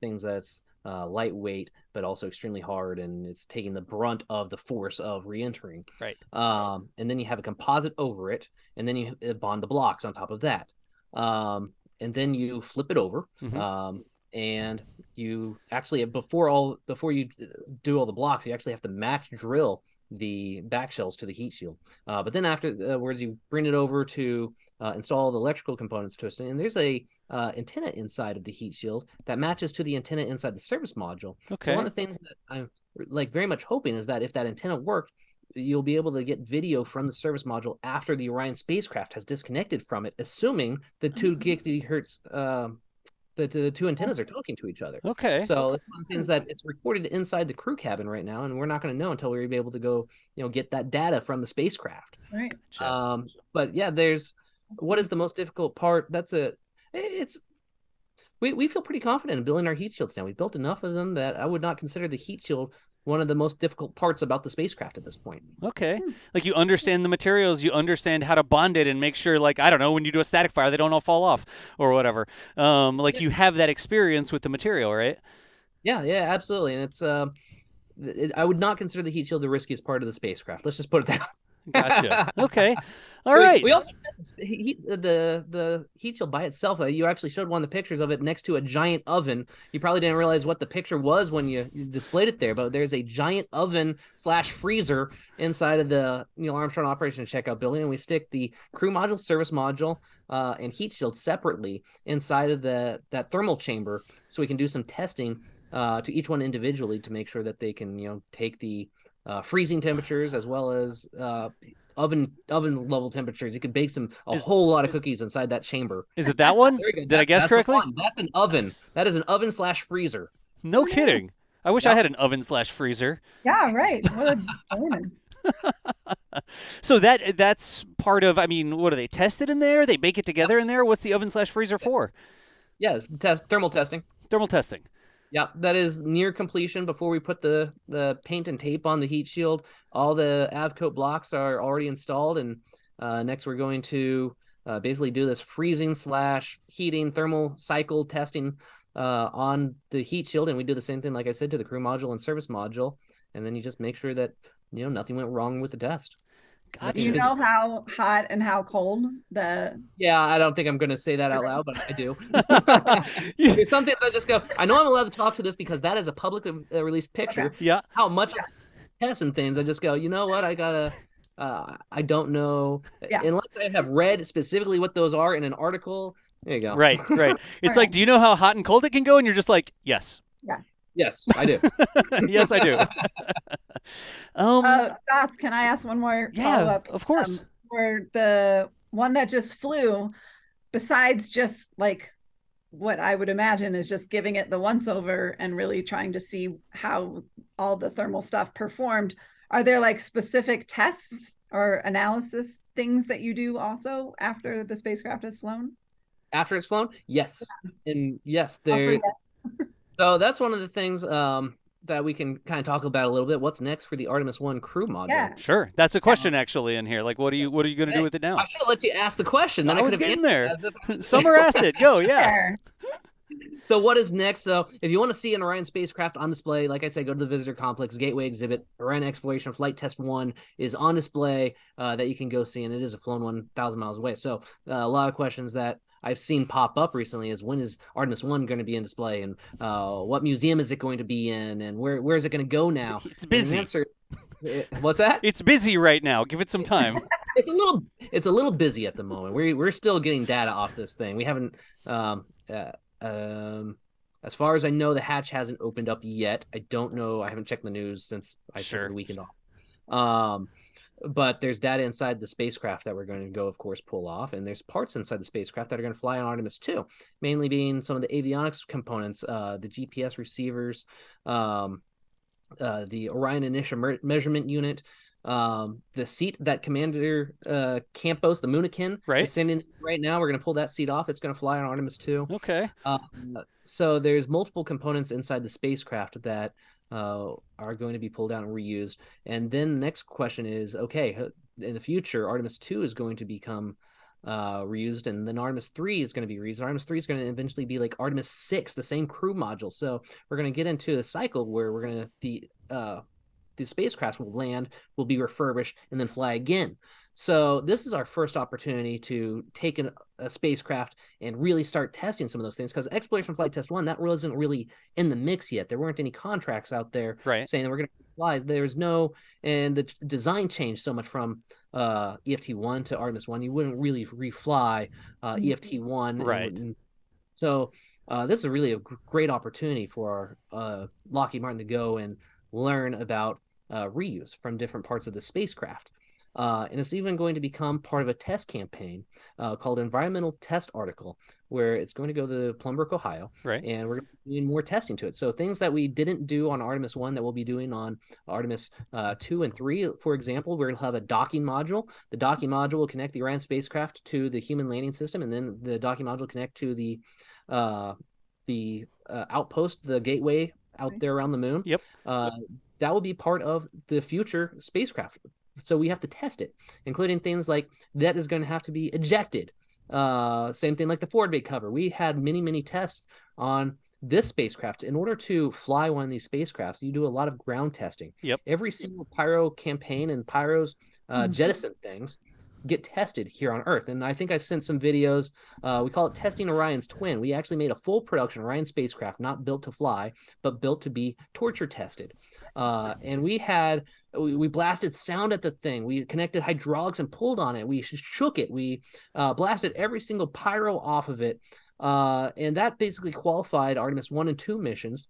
things that's lightweight but also extremely hard, and it's taking the brunt of the force of re-entering. Right. And then you have a composite over it, and then you bond the blocks on top of that. And then you flip it over. Mm-hmm. And you actually before you do all the blocks, you actually have to match drill the back shells to the heat shield. But then afterwards, you bring it over to install the electrical components to it. And there's a antenna inside of the heat shield that matches to the antenna inside the service module. Okay. So one of the things that I'm like very much hoping is that if that antenna worked, you'll be able to get video from the service module after the Orion spacecraft has disconnected from it, assuming the 2 gigahertz the two antennas are talking to each other. Okay. So it's one of the things that it's recorded inside the crew cabin right now, and we're not going to know until we're able to go, get that data from the spacecraft. Right. But yeah, what is the most difficult part? We feel pretty confident in building our heat shields now. We built enough of them that I would not consider the heat shield one of the most difficult parts about the spacecraft at this point. Okay. Like you understand the materials, you understand how to bond it and make sure, like, I don't know, when you do a static fire, they don't all fall off or whatever. You have that experience with the material, right? Yeah, absolutely. And it's, I would not consider the heat shield the riskiest part of the spacecraft. Let's just put it that way. Gotcha. Okay. All right. We also the heat shield by itself. You actually showed one of the pictures of it next to a giant oven. You probably didn't realize what the picture was when you displayed it there, but there's a giant oven / freezer inside of the Neil Armstrong Operation Checkout building, and we stick the crew module, service module, and heat shield separately inside of that thermal chamber, so we can do some testing to each one individually to make sure that they can take the freezing temperatures as well as oven level temperatures. You could bake a whole lot of cookies inside that chamber. Is it that one? Very good. Did I guess that's the correctly? one. That's an oven. That is an oven/freezer. No kidding. I wish I had an oven/freezer. Yeah, right. What a bonus. So that's part of, I mean, what, do they test it in there? They bake it together in there? What's the oven/freezer for? Yeah, thermal testing. Thermal testing. Yeah, that is near completion. Before we put the paint and tape on the heat shield, all the Avcoat blocks are already installed, and next we're going to basically do this freezing/heating thermal cycle testing on the heat shield, and we do the same thing, like I said, to the crew module and service module, and then you just make sure that nothing went wrong with the test. Gotcha. Do you know how hot and how cold the? Yeah, I don't think I'm going to say that out loud, but I do. It's something I just go, I know I'm allowed to talk to this because that is a public released picture. Okay. Yeah. How much tests and things, I just go, you know what, I gotta, I don't know. Yeah. Unless I have read specifically what those are in an article. There you go. Right. It's like, do you know how hot and cold it can go? And you're just like, yes. Yeah. Yes, I do. Yes, I do. Doss, can I ask one more follow-up? Of course. For the one that just flew, besides just like what I would imagine is just giving it the once-over and really trying to see how all the thermal stuff performed, are there like specific tests or analysis things that you do also after the spacecraft has flown? After it's flown? Yes. And yes, there. So that's one of the things that we can kind of talk about a little bit. What's next for the Artemis I crew module? Yeah. Sure. That's a question actually in here. Like, what are you going to do with it now? I should have let you ask the question. Then I was getting there. Summer asked it. Go, yeah. So what is next? So if you want to see an Orion spacecraft on display, like I said, go to the visitor complex, Gateway exhibit. Orion Exploration Flight Test 1 is on display that you can go see, and it is a flown 1,000 miles away. So a lot of questions that I've seen pop up recently is, when is Artemis I going to be in display, and what museum is it going to be in, and where is it going to go now? It's busy. What's that? It's busy right now. Give it some time. It's a little busy at the moment. We're still getting data off this thing. We haven't as far as I know, the hatch hasn't opened up yet. I don't know. I haven't checked the news since I took the weekend off. But there's data inside the spacecraft that we're going to go, of course, pull off. And there's parts inside the spacecraft that are going to fly on Artemis II, mainly being some of the avionics components, the GPS receivers, the Orion Initial Measurement Unit, the seat that Commander Campos, the Moonikin, is sending right now. We're going to pull that seat off. It's going to fly on Artemis II. Okay. So there's multiple components inside the spacecraft that are going to be pulled out and reused. And then the next question is, okay, in the future, Artemis II is going to become reused, and then Artemis III is going to be reused. Artemis III is going to eventually be like Artemis VI, the same crew module. So we're going to get into a cycle where we're going to the spacecraft will land, will be refurbished, and then fly again. So this is our first opportunity to take a spacecraft and really start testing some of those things, because Exploration Flight Test 1, that wasn't really in the mix yet. There weren't any contracts out there saying that we're going to fly. There's no, and the design changed so much from EFT-1 to Artemis 1. You wouldn't really refly EFT-1. Right. So this is really a great opportunity for Lockheed Martin to go and learn about reuse from different parts of the spacecraft. And it's even going to become part of a test campaign called Environmental Test Article, where it's going to go to Plumbrook, Ohio, and we're doing more testing to it. So things that we didn't do on Artemis 1 that we'll be doing on Artemis 2 and 3, for example, we're going to have a docking module. The docking module will connect the Orion spacecraft to the human landing system, and then the docking module will connect to the outpost, the gateway out there around the moon. Yep. That will be part of the future spacecraft. So we have to test it, including things like that is going to have to be ejected. Same thing like the forward bay cover. We had many tests on this spacecraft. In order to fly one of these spacecrafts, you do a lot of ground testing. Yep. Every single pyro campaign and pyros jettison things get tested here on Earth. And I think I've sent some videos. We call it Testing Orion's Twin. We actually made a full production Orion spacecraft, not built to fly, but built to be torture tested. And we blasted sound at the thing. We connected hydraulics and pulled on it. We shook it. We blasted every single pyro off of it. And that basically qualified Artemis 1 and 2 missions.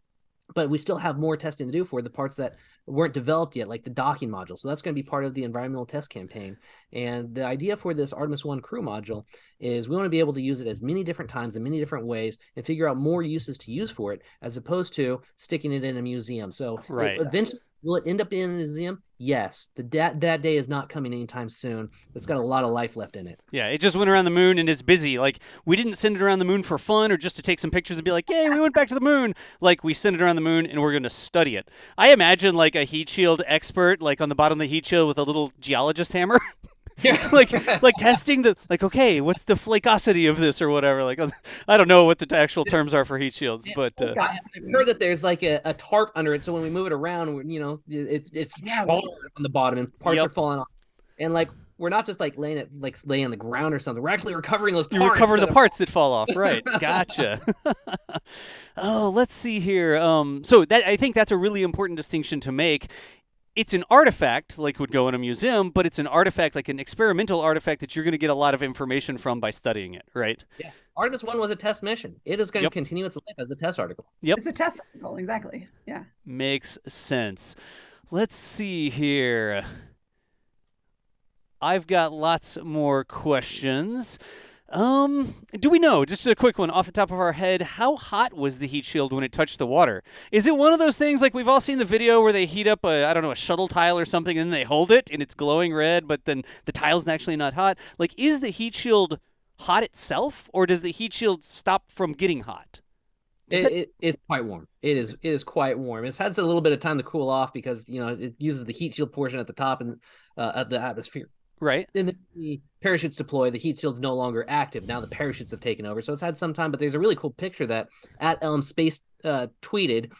but we still have more testing to do for the parts that weren't developed yet, like the docking module. So that's going to be part of the environmental test campaign. And the idea for this Artemis I crew module is we want to be able to use it as many different times in many different ways and figure out more uses to use for it, as opposed to sticking it in a museum. So eventually, will it end up in a museum? Yes. That day is not coming anytime soon. It's got a lot of life left in it. Yeah, it just went around the moon and is busy. Like, we didn't send it around the moon for fun or just to take some pictures and be like, yay, we went back to the moon. Like, we sent it around the moon and we're going to study it. I imagine, like, a heat shield expert, like, on the bottom of the heat shield with a little geologist hammer. Yeah. like testing okay, what's the flakosity of this or whatever? Like, I don't know what the actual terms are for heat shields, but I've heard that there's like a tarp under it, so when we move it around, it's hard on the bottom and parts are falling off, and like we're not just like laying on the ground or something. We're actually recovering those parts. You recover the parts that fall off, right? Gotcha. Oh, let's see here. So that I think that's a really important distinction to make. It's an artifact, like would go in a museum, but it's an artifact, like an experimental artifact that you're going to get a lot of information from by studying it, right? Yeah. Artemis I was a test mission. It is going to continue its life as a test article. Yep. It's a test article, exactly. Yeah. Makes sense. Let's see here. I've got lots more questions. Do we know, just a quick one off the top of our head, how hot was the heat shield when it touched the water? Is it one of those things, like we've all seen the video where they heat up a shuttle tile or something and then they hold it and it's glowing red, but then the tile's actually not hot? Like, is the heat shield hot itself, or does the heat shield stop from getting hot? It's quite warm. It is quite warm. It's had a little bit of time to cool off because, it uses the heat shield portion at the top and of the atmosphere. Right. Then the parachutes deploy, the heat shield's no longer active. Now the parachutes have taken over. So it's had some time, but there's a really cool picture that @Space tweeted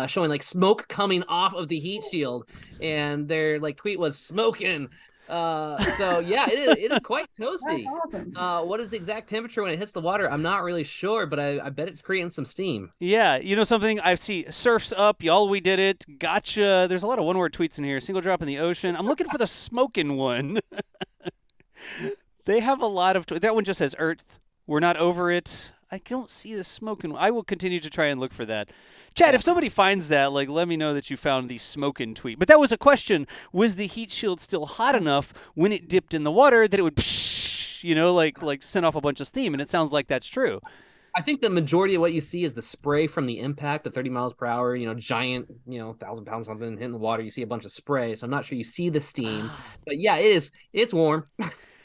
showing like smoke coming off of the heat shield, and their like tweet was smoking. So yeah, it is quite toasty. Awesome. What is the exact temperature when it hits the water? I'm not really sure, but I bet it's creating some steam. Yeah, something I see, surf's up, y'all, we did it, gotcha. There's a lot of one-word tweets in here. Single drop in the ocean. I'm looking for the smoking one. They have a lot of that one just says Earth. We're not over it. I don't see the smoking. I will continue to try and look for that. Chad, if somebody finds that, like, let me know that you found the smoking tweet. But that was a question. Was the heat shield still hot enough when it dipped in the water that it would, like send off a bunch of steam? And it sounds like that's true. I think the majority of what you see is the spray from the impact, the 30 miles per hour, giant, 1,000-pound something hitting the water. You see a bunch of spray. So I'm not sure you see the steam. But yeah, it's warm.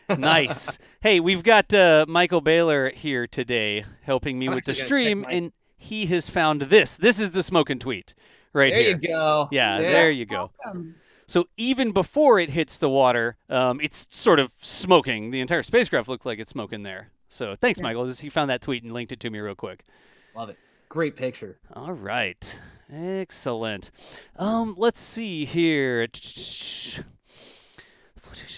Nice. Hey, we've got Michael Baylor here today helping me with the stream, and he has found this. This is the smoking tweet right here. There you go. Yeah, there you go. Awesome. So even before it hits the water, it's sort of smoking. The entire spacecraft looks like it's smoking there. So thanks, Michael. He found that tweet and linked it to me real quick. Love it. Great picture. All right. Excellent. Let's see here.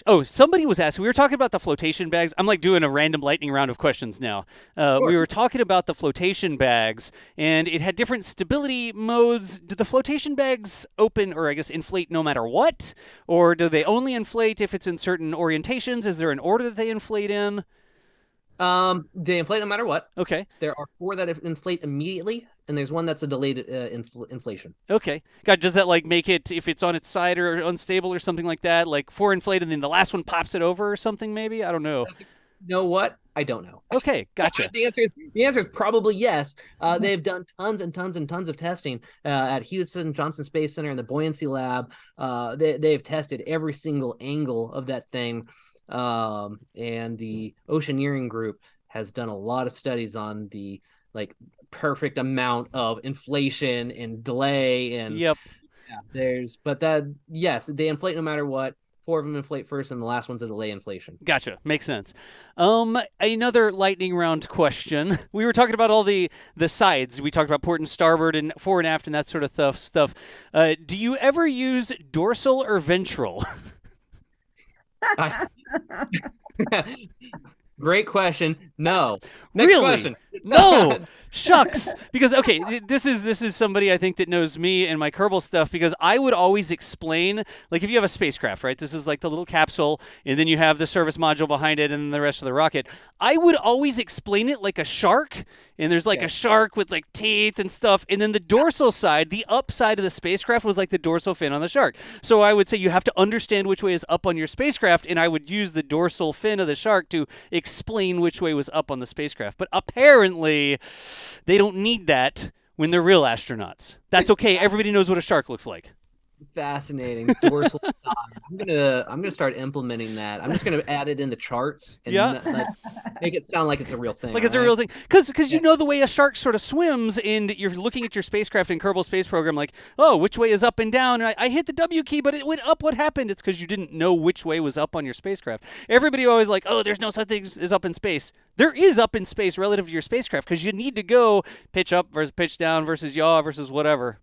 Oh, somebody was asking. We were talking about the flotation bags. I'm like doing a random lightning round of questions now. Sure. We were talking about the flotation bags, and it had different stability modes. Do the flotation bags open, or I guess inflate no matter what? Or do they only inflate if it's in certain orientations? Is there an order that they inflate in? They inflate no matter what. Okay. There are 4 that inflate immediately, and there's 1 that's a delayed inflation. Okay. God, does that like make it, if it's on its side or unstable or something like that, like 4 inflate and then the last one pops it over or something maybe? I don't know. You know what? I don't know. Okay, gotcha. The answer is probably yes. They've done tons and tons and tons of testing at Houston Johnson Space Center and the Buoyancy Lab. They've tested every single angle of that thing. And the Oceaneering group has done a lot of studies on the perfect amount of inflation and delay and yep. Yeah, yes, they inflate no matter what. 4 of them inflate first, and the last one's a delay inflation. Gotcha. Makes sense. Another lightning round question. We were talking about all the sides. We talked about port and starboard and fore and aft and that sort of stuff. Do you ever use dorsal or ventral? Great question. No. Next really? question. No. Shucks, because okay, this is somebody I think that knows me and my Kerbal stuff, because I would always explain, like if you have a spacecraft, right? This is like the little capsule, and then you have the service module behind it, and then the rest of the rocket. I would always explain it like a shark, and there's like a shark with like teeth and stuff, and then the dorsal side, the upside of the spacecraft was like the dorsal fin on the shark. So I would say you have to understand which way is up on your spacecraft, and I would use the dorsal fin of the shark to explain which way was up on the spacecraft. But apparently they don't need that when they're real astronauts. That's okay. Everybody knows what a shark looks like. Fascinating. Dorsal side. I'm gonna start implementing that. I'm just gonna add it in the charts and make it sound like it's a real thing. Like it's a real thing. Because you know the way a shark sort of swims, and you're looking at your spacecraft in Kerbal Space Program like, oh, which way is up and down? And I hit the W key, but it went up. What happened? It's because you didn't know which way was up on your spacecraft. Everybody always like, oh, there's no such thing as up in space. There is up in space relative to your spacecraft, because you need to go pitch up versus pitch down versus yaw versus whatever.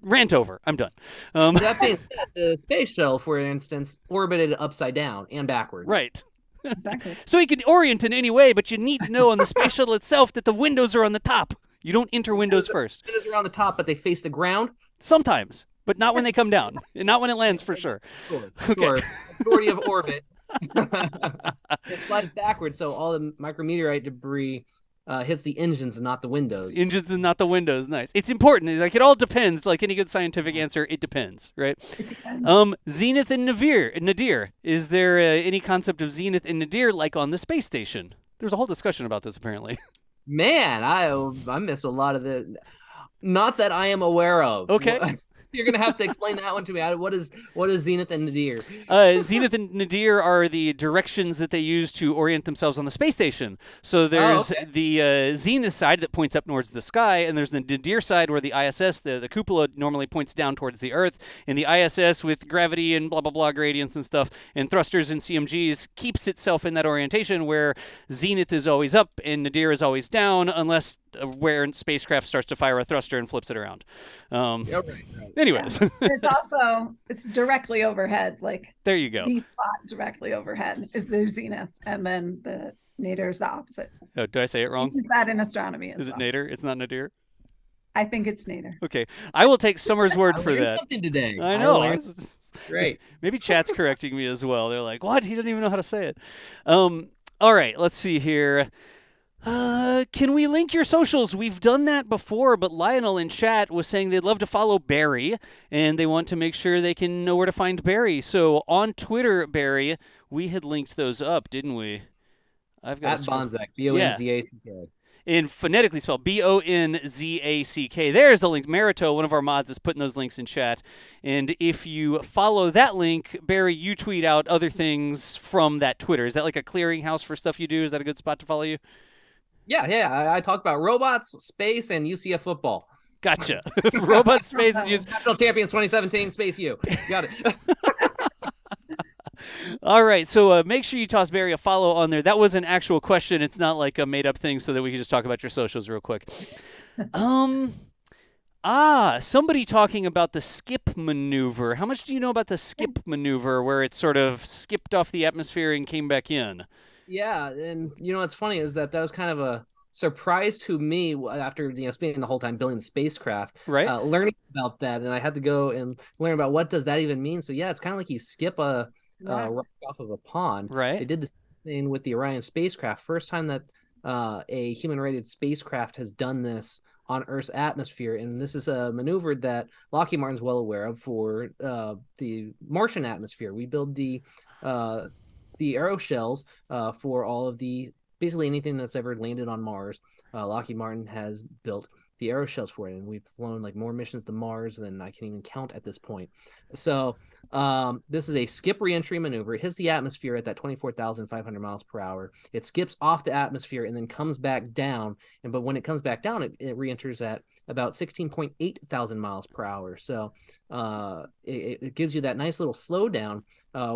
Rant over. I'm done. That being said, the space shuttle, for instance, orbited upside down and backwards. Right. So you can orient in any way, but you need to know on the space shuttle itself that the windows are on the top. You don't enter windows first. Windows are on the top, but they face the ground? Sometimes, but not when they come down. And not when it lands, for sure. Sure. Majority of orbit. It flies backwards, so all the micrometeorite debris hits the engines and not the windows. Engines and not the windows. Nice. It's important. Like, it all depends. Like any good scientific answer, it depends, right? It depends. Zenith and nadir. Is there any concept of zenith and nadir like on the space station? There's a whole discussion about this, apparently. Man, I miss a lot of the... Not that I am aware of. Okay. You're gonna have to explain that one to me. What is zenith and nadir? Zenith and nadir are the directions that they use to orient themselves on the space station. So there's the zenith side that points up towards the sky, and there's the nadir side where the ISS, the cupola, normally points down towards the Earth, and the ISS with gravity and blah blah blah gradients and stuff, and thrusters and CMGs keeps itself in that orientation where zenith is always up and nadir is always down, unless where spacecraft starts to fire a thruster and flips it around. Right. Anyways. It's directly overhead. Like, there you go. The spot directly overhead is the zenith, and then the nadir is the opposite. Oh, did I say it wrong? Is that in astronomy as Is it nadir? It's not nadir? I think it's nadir. Okay. I will take Summer's word for that. Something today. I know. Great. Maybe chat's correcting me as well. They're like, what? He doesn't even know how to say it. All right. Let's see here. Can we link your socials? We've done that before, but Lionel in chat was saying they'd love to follow Barry, and they want to make sure they can know where to find Barry. So on Twitter, Barry, we had linked those up, didn't we? I've got Bonzac, Bonzack. And phonetically spelled Bonzack. There's the link. Marito, one of our mods, is putting those links in chat. And if you follow that link, Barry, you tweet out other things from that Twitter. Is that like a clearinghouse for stuff you do? Is that a good spot to follow you? Yeah. I talk about robots, space, and UCF football. Gotcha. Robots, space, and UCF. National Champions 2017, Space U. Got it. All right, so make sure you toss Barry a follow on there. That was an actual question. It's not like a made-up thing, so that we can just talk about your socials real quick. Somebody talking about the skip maneuver. How much do you know about the skip maneuver, where it sort of skipped off the atmosphere and came back in? Yeah, and what's funny is that was kind of a surprise to me after spending the whole time building the spacecraft, right? Learning about that, and I had to go and learn about what does that even mean. So yeah, it's kind of like you skip a rock off of a pond. Right. They did the same thing with the Orion spacecraft. First time that a human-rated spacecraft has done this on Earth's atmosphere, and this is a maneuver that Lockheed Martin's well aware of for the Martian atmosphere. We build the aeroshells for all of basically anything that's ever landed on Mars. Lockheed Martin has built the aeroshells for it, and we've flown like more missions to Mars than I can even count at this point. So this is a skip reentry maneuver. It hits the atmosphere at that 24,500 miles per hour. It skips off the atmosphere and then comes back down. But when it comes back down, it reenters at about 16.8 thousand miles per hour. So it gives you that nice little slowdown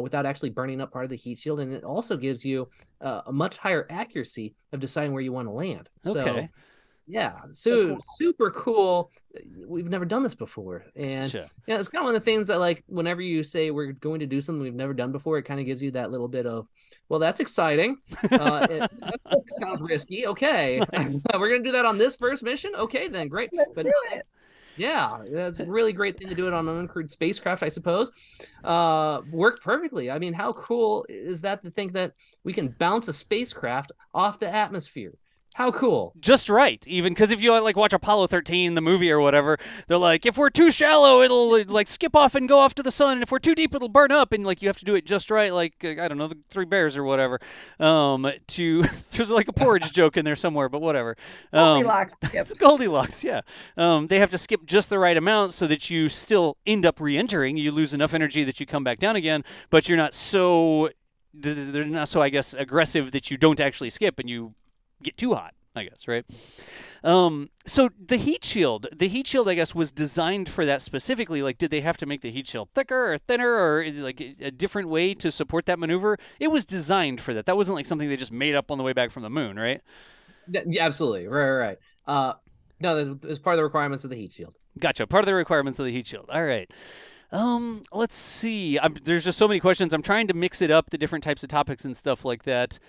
without actually burning up part of the heat shield. And it also gives you a much higher accuracy of deciding where you want to land. Okay. Yeah, So cool. super cool. We've never done this before, and Gotcha. yeah, it's kind of one of the things that, like, whenever you say we're going to do something we've never done before, it kind of gives you that little bit of, well, that's exciting. That sounds risky. Okay, Nice. we're gonna do that on this first mission. Okay, then great. Let's But do no, it. yeah, that's a really great thing to do it on an uncrewed spacecraft, I suppose. Worked perfectly. I mean, how cool is that to think that we can bounce a spacecraft off the atmosphere? How cool. Just right, even because if you like watch Apollo 13, the movie or whatever, they're like, if we're too shallow, it'll like skip off and go off to the sun, and if we're too deep, it'll burn up, and like you have to do it just right, like I don't know, the Three Bears or whatever. There's like a porridge joke in there somewhere, but whatever. Goldilocks. It's Goldilocks, yeah. They have to skip just the right amount so that you still end up re-entering. You lose enough energy that you come back down again, but you're not so they're not so, I guess, aggressive that you don't actually skip and you get too hot, I guess, right? So the heat shield, I guess, was designed for that specifically. Like, did they have to make the heat shield thicker or thinner, or is it like a different way to support that maneuver? It was designed for that. That wasn't like something they just made up on the way back from the moon, right? Yeah, absolutely. Right. No, that's part of the requirements of the heat shield. Gotcha. Part of the requirements of the heat shield. All right. Let's see. There's just so many questions. I'm trying to mix it up, the different types of topics and stuff like that.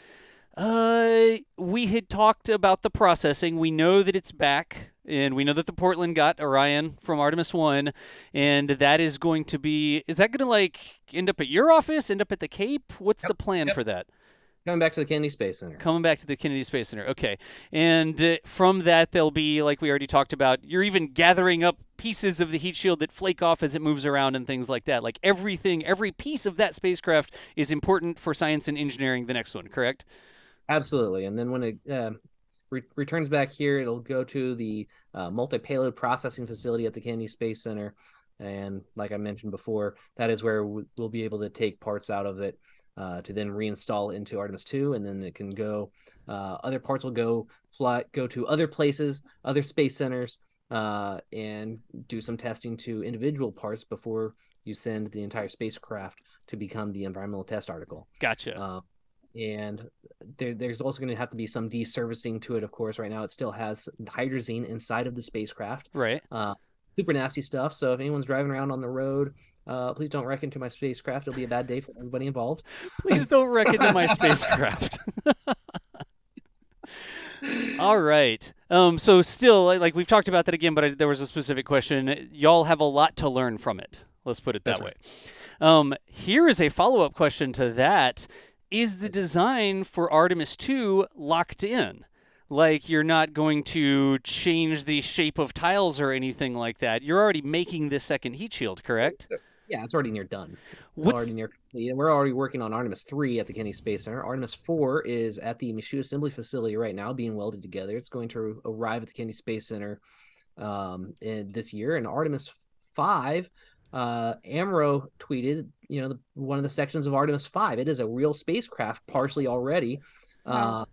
We had talked about the processing. We know that it's back, and we know that the Portland got Orion from Artemis I, and that is going to be, is that going to like end up at your office, end up at the Cape? What's the plan for that? Coming back to the Kennedy Space Center. Coming back to the Kennedy Space Center. Okay. And from that, there'll be, like we already talked about, you're even gathering up pieces of the heat shield that flake off as it moves around and things like that. Like everything, every piece of that spacecraft is important for science and engineering, the next one, correct? Absolutely. And then when it returns back here, it'll go to the multi-payload processing facility at the Kennedy Space Center. And like I mentioned before, that is where we'll be able to take parts out of it to then reinstall into Artemis II, and then it can go. Other parts will go to other places, other space centers, and do some testing to individual parts before you send the entire spacecraft to become the environmental test article. Gotcha. And there's also going to have to be some deservicing to it, of course. Right now, it still has hydrazine inside of the spacecraft. Right. Super nasty stuff. So if anyone's driving around on the road, please don't wreck into my spacecraft. It'll be a bad day for everybody involved. Please don't wreck into my spacecraft. All right. So still, like we've talked about that again, but there was a specific question. Y'all have a lot to learn from it. Let's put it that way. Here is a follow-up question to that. Is the design for Artemis II locked in? Like, you're not going to change the shape of tiles or anything like that. You're already making this second heat shield, correct? Yeah, it's already near done. We're already working on Artemis III at the Kennedy Space Center. Artemis IV is at the Michoud Assembly Facility right now, being welded together. It's going to arrive at the Kennedy Space Center this year. And Artemis V, AMRO tweeted, one of the sections of Artemis V. It is a real spacecraft partially already. Wow.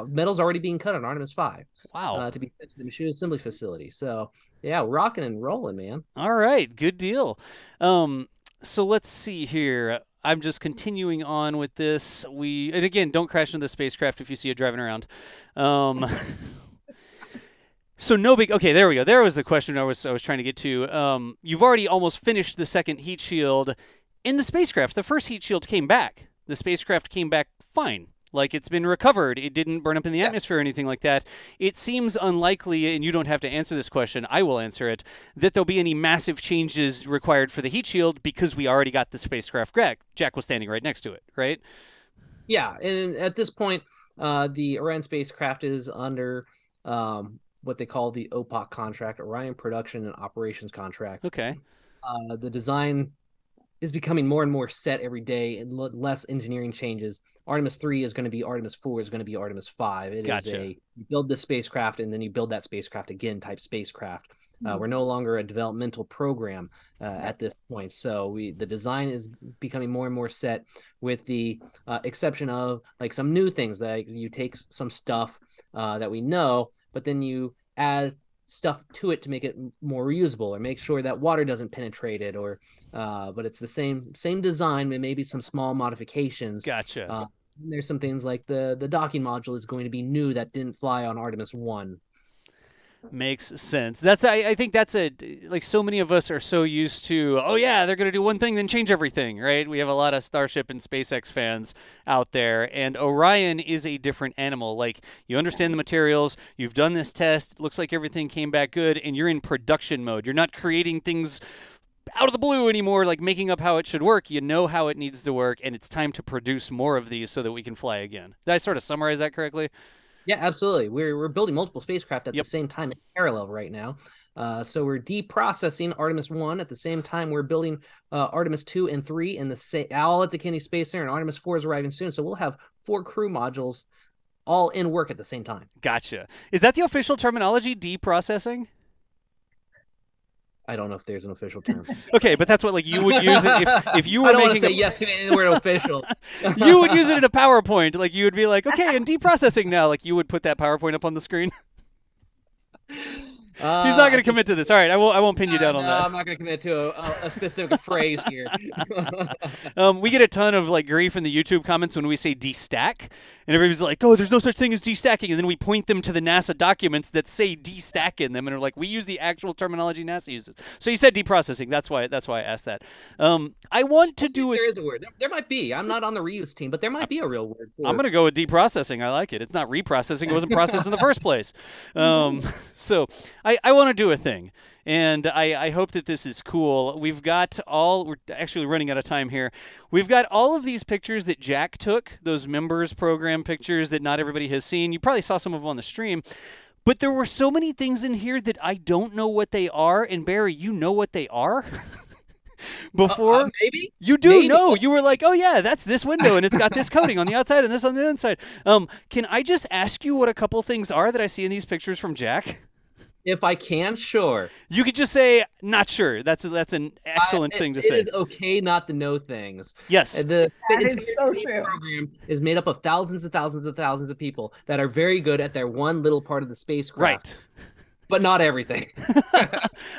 Metal's already being cut on Artemis V. Wow. To be sent to the Michoud Assembly Facility. So, yeah, rocking and rolling, man. All right, good deal. So let's see here. I'm just continuing on with this. And again, don't crash into the spacecraft if you see it driving around. So no big. Okay, there we go. There was the question I was trying to get to. You've already almost finished the second heat shield in the spacecraft. The first heat shield came back. The spacecraft came back fine. Like, it's been recovered. It didn't burn up in the atmosphere or anything like that. It seems unlikely, and you don't have to answer this question, I will answer it, that there'll be any massive changes required for the heat shield because we already got the spacecraft back. Jack was standing right next to it, right? Yeah, and at this point, the Orion spacecraft is under what they call the OPOC contract, Orion Production and Operations Contract. Okay. The design is becoming more and more set every day, and less engineering changes. Artemis III is going to be Artemis IV is going to be Artemis V. It is you build this spacecraft and then you build that spacecraft again type spacecraft. We're no longer a developmental program at this point. So the design is becoming more and more set, with the exception of like some new things, that you take some stuff that we know, but then you add stuff to it to make it more reusable, or make sure that water doesn't penetrate it, or but it's the same design, but maybe some small modifications. Gotcha. There's some things like the docking module is going to be new that didn't fly on Artemis 1. Makes sense. I think that's like so many of us are so used to, oh yeah, they're going to do one thing then change everything, right? We have a lot of Starship and SpaceX fans out there, and Orion is a different animal. Like, you understand the materials, you've done this test, it looks like everything came back good, and you're in production mode. You're not creating things out of the blue anymore, like making up how it should work. You know how it needs to work, and it's time to produce more of these so that we can fly again. Did I sort of summarize that correctly? Yeah, absolutely. We're building multiple spacecraft at the same time in parallel right now. So we're deprocessing Artemis I at the same time we're building Artemis II and III in the same, all at the Kennedy Space Center, and Artemis IV is arriving soon. So we'll have 4 crew modules all in work at the same time. Gotcha. Is that the official terminology, deprocessing? I don't know if there's an official term. Okay, but that's what like you would use it if you were I don't want making to say yes to any word official. You would use it in a PowerPoint. Like, you would be like, okay, and deprocessing now. Like, you would put that PowerPoint up on the screen. He's not going to commit to this. All right, I won't pin you down on that. I'm not going to commit to a specific phrase here. We get a ton of like grief in the YouTube comments when we say destack, and everybody's like, "Oh, there's no such thing as destacking," and then we point them to the NASA documents that say destack in them, and are like, "We use the actual terminology NASA uses." So you said deprocessing. That's why I asked that. I want to do it. There is a word. There might be. I'm not on the reuse team, but there might be a real word for it. I'm going to go with deprocessing. I like it. It's not reprocessing. It wasn't processed in the first place. So I want to do a thing, and I hope that this is cool. We're actually running out of time here. We've got all of these pictures that Jack took, those members program pictures that not everybody has seen. You probably saw some of them on the stream. But there were so many things in here that I don't know what they are, and Barry, you know what they are? Before maybe you do know, you were like, oh yeah, that's this window and it's got this coating on the outside and this on the inside. Can I just ask you what a couple things are that I see in these pictures from Jack? If I can, sure. You could just say not sure. That's an excellent thing to say. It is okay not to know things. Yes, the is so true. program is made up of thousands and thousands and thousands of people that are very good at their one little part of the spacecraft. Right. But not everything.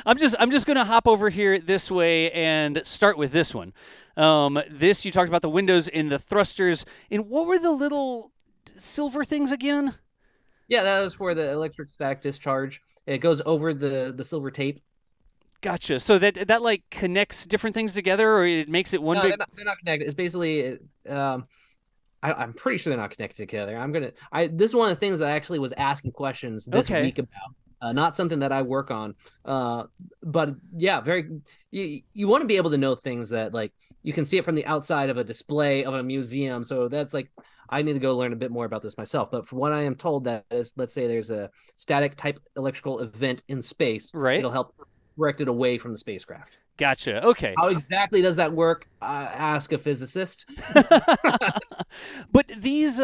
I'm just gonna hop over here this way and start with this one. This, you talked about the windows and the thrusters. And what were the little silver things again? Yeah, that was for the electric static discharge. It goes over the silver tape. Gotcha. So that like connects different things together, or it makes it one big. They're not connected. It's basically, I'm pretty sure they're not connected together. This is one of the things that I actually was asking questions this week about. Not something that I work on. But yeah, you want to be able to know things that like you can see it from the outside of a display of a museum. So that's like, I need to go learn a bit more about this myself. But from what I am told, that is, let's say there's a static type electrical event in space. Right. It'll help direct it away from the spacecraft. Gotcha. Okay. How exactly does that work? Ask a physicist. But these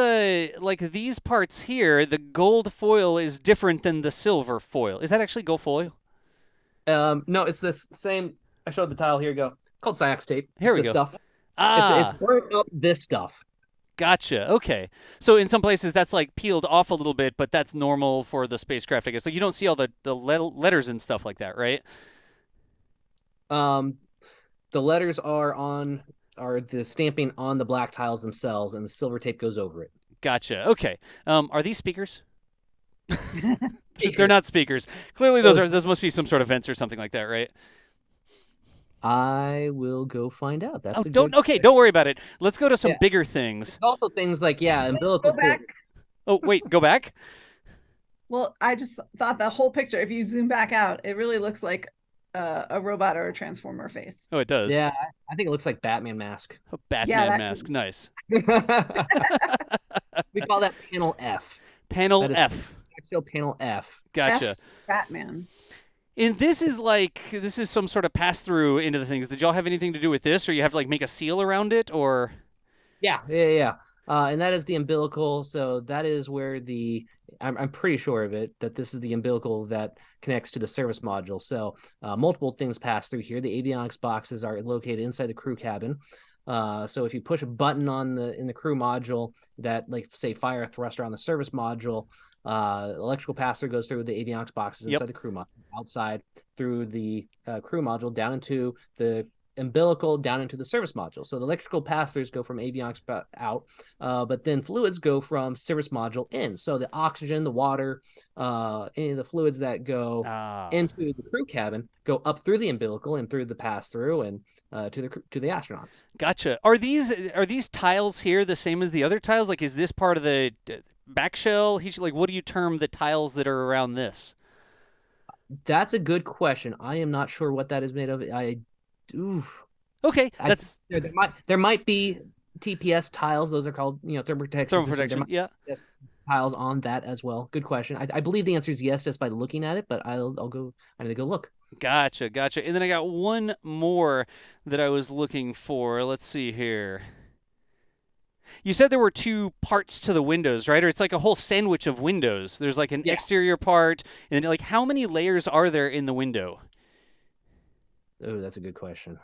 parts here, the gold foil is different than the silver foil. Is that actually gold foil? No, it's this same. I showed the tile. Here you go. It's called Cyax tape. Here we go. Stuff. Ah, it's burnt up this stuff. Gotcha. Okay. So in some places that's like peeled off a little bit, but that's normal for the spacecraft, I guess. Like, you don't see all the letters and stuff like that, right? The letters are the stamping on the black tiles themselves, and the silver tape goes over it. Gotcha. Okay. Are these speakers? They're not speakers. Clearly those must be some sort of vents or something like that, right? I will go find out. Don't worry about it. Let's go to some bigger things. There's also things like umbilical. Go back. Oh wait, go back. Well, I just thought the whole picture, if you zoom back out, it really looks like a robot or a transformer face. Oh, it does. Yeah, I think it looks like Batman mask. A Batman mask. Nice. We call that panel F. Panel F. Axial panel F. Gotcha. F Batman. And this is some sort of pass through into the things. Did y'all have anything to do with this, or you have to like make a seal around it, or? Yeah. And that is the umbilical. So that is where I'm pretty sure of it, that this is the umbilical that connects to the service module. So multiple things pass through here. The avionics boxes are located inside the crew cabin. So if you push a button in the crew module that, like, say, fire a thruster on the service module, electrical pass-through goes through the avionics boxes inside the crew module, outside through the crew module down into the umbilical down into the service module. So the electrical pass-throughs go from avionics out, but then fluids go from service module in. So the oxygen, the water, any of the fluids that go into the crew cabin go up through the umbilical and through the pass-through and to the astronauts. Gotcha. Are these tiles here the same as the other tiles? Like, is this part of the back shell? Like, what do you term the tiles that are around this? That's a good question. I am not sure what that is made of. Okay, there might be TPS tiles. Those are called, thermal protection. Yeah. Tiles on that as well. Good question. I believe the answer is yes, just by looking at it. But I need to go look. Gotcha. And then I got one more that I was looking for. Let's see here. You said there were 2 parts to the windows, right? Or it's like a whole sandwich of windows. There's like an exterior part, and like how many layers are there in the window? Oh, that's a good question.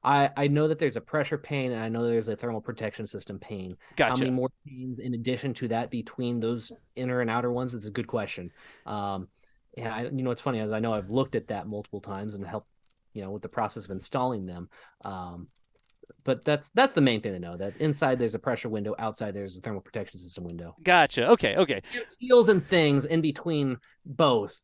I know that there's a pressure pane, and I know there's a thermal protection system pane. Gotcha. How many more panes in addition to that between those inner and outer ones? It's a good question. And it's funny, as I know I've looked at that multiple times and helped, with the process of installing them. But that's the main thing to know, that inside there's a pressure window, outside there's a thermal protection system window. Gotcha. Okay. And seals and things in between both.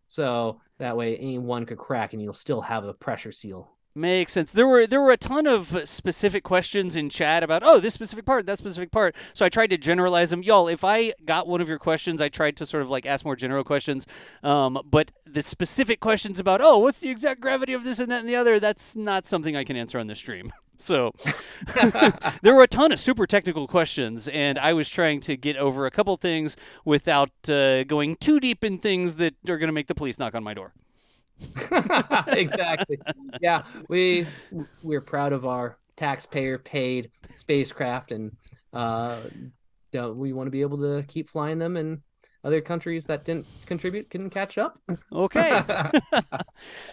So that way any one could crack and you'll still have a pressure seal. Makes sense. There were a ton of specific questions in chat about, this specific part, that specific part. So I tried to generalize them. Y'all, if I got one of your questions, I tried to sort of like ask more general questions. But the specific questions about, what's the exact gravity of this and that and the other, that's not something I can answer on the stream. So there were a ton of super technical questions, and I was trying to get over a couple things without going too deep in things that are going to make the police knock on my door. Exactly. Yeah, we're proud of our taxpayer paid spacecraft, and we want to be able to keep flying them, and other countries that didn't contribute can catch up. Okay.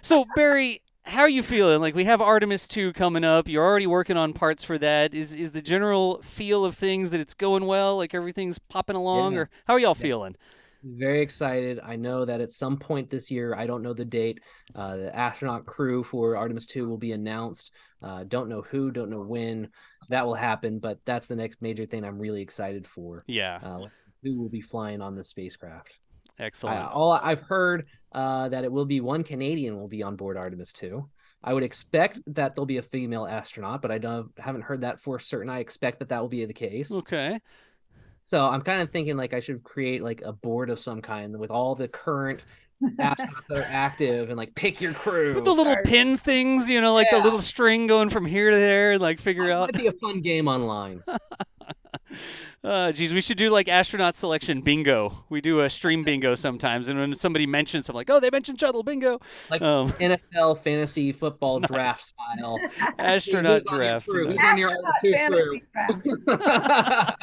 So Barry, how are you feeling? Like, we have Artemis II coming up. You're already working on parts for that. Is the general feel of things that it's going well, like everything's popping along, or how are y'all feeling? Very excited. I know that at some point this year, I don't know the date, the astronaut crew for Artemis II will be announced. Don't know who, don't know when that will happen, but that's the next major thing I'm really excited for. Yeah. Who will be flying on the spacecraft. Excellent. I've heard that it will be one Canadian will be on board Artemis II. I would expect that there'll be a female astronaut, but I haven't heard that for certain. I expect that will be the case. Okay. So I'm kind of thinking like I should create like a board of some kind with all the current astronauts that are active and like pick your crew. Put the little pin things, the little string going from here to there, and like figure out. It might be a fun game online. Geez, we should do like astronaut selection bingo. We do a stream bingo sometimes, and when somebody mentions something like, they mentioned shuttle bingo. Like NFL fantasy football draft style. Astronaut draft. Who's on your fantasy draft?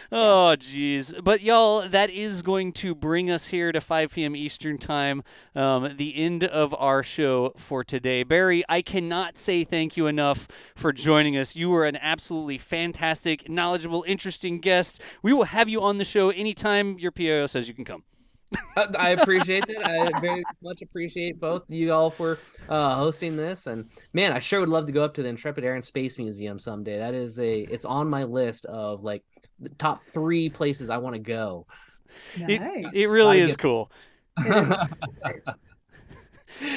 Oh, geez. But, y'all, that is going to bring us here to 5 p.m. Eastern Time, the end of our show for today. Barry, I cannot say thank you enough for joining us. You were an absolutely fantastic, knowledgeable, interesting guest. We will have you on the show anytime your PIO says you can come. I appreciate it. I very much appreciate both you all for hosting this. And man, I sure would love to go up to the Intrepid Air and Space Museum someday. It's on my list of like the top 3 places I want to go. Nice. It really is cool. Nice.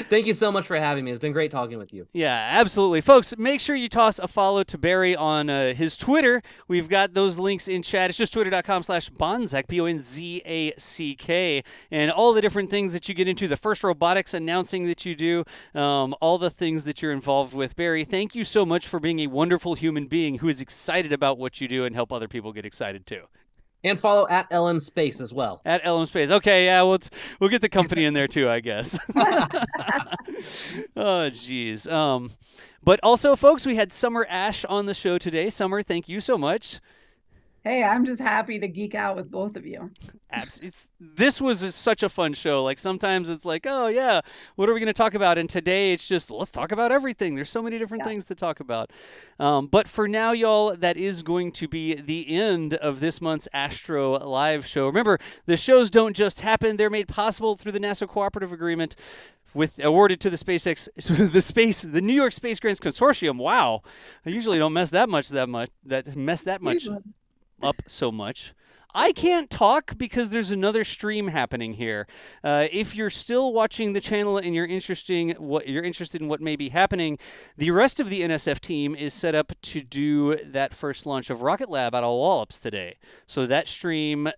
Thank you so much for having me. It's been great talking with you. Yeah, absolutely. Folks, make sure you toss a follow to Barry on his Twitter. We've got those links in chat. It's just twitter.com/Bonzack, Bonzack. And all the different things that you get into, the first robotics announcing that you do, all the things that you're involved with. Barry, thank you so much for being a wonderful human being who is excited about what you do and help other people get excited too. And follow at LM Space as well. At LM Space. Okay, yeah, we'll get the company in there too, I guess. Oh, geez. But also, folks, we had Summer Ash on the show today. Summer, thank you so much. Hey, I'm just happy to geek out with both of you. This was such a fun show. Like sometimes it's like, oh yeah, what are we going to talk about? And today it's just, let's talk about everything. There's so many different things to talk about. But for now, y'all, that is going to be the end of this month's Astro live show. Remember, the shows don't just happen. They're made possible through the NASA cooperative agreement awarded to the the New York Space Grants Consortium. Wow. I usually don't mess that much up so much. I can't talk because there's another stream happening here. If you're still watching the channel and you're interested in what may be happening, the rest of the NSF team is set up to do that first launch of Rocket Lab out of Wallops today. So that stream,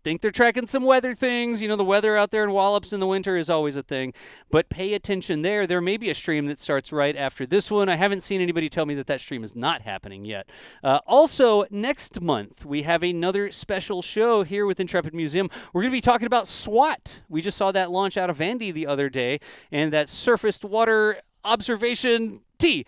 think they're tracking some weather things. You know, the weather out there in Wallops in the winter is always a thing. But pay attention there. There may be a stream that starts right after this one. I haven't seen anybody tell me that stream is not happening yet. Also, next month, we have another special show here with Intrepid Museum. We're going to be talking about SWAT. We just saw that launch out of Vandy the other day, and that surfaced water observation T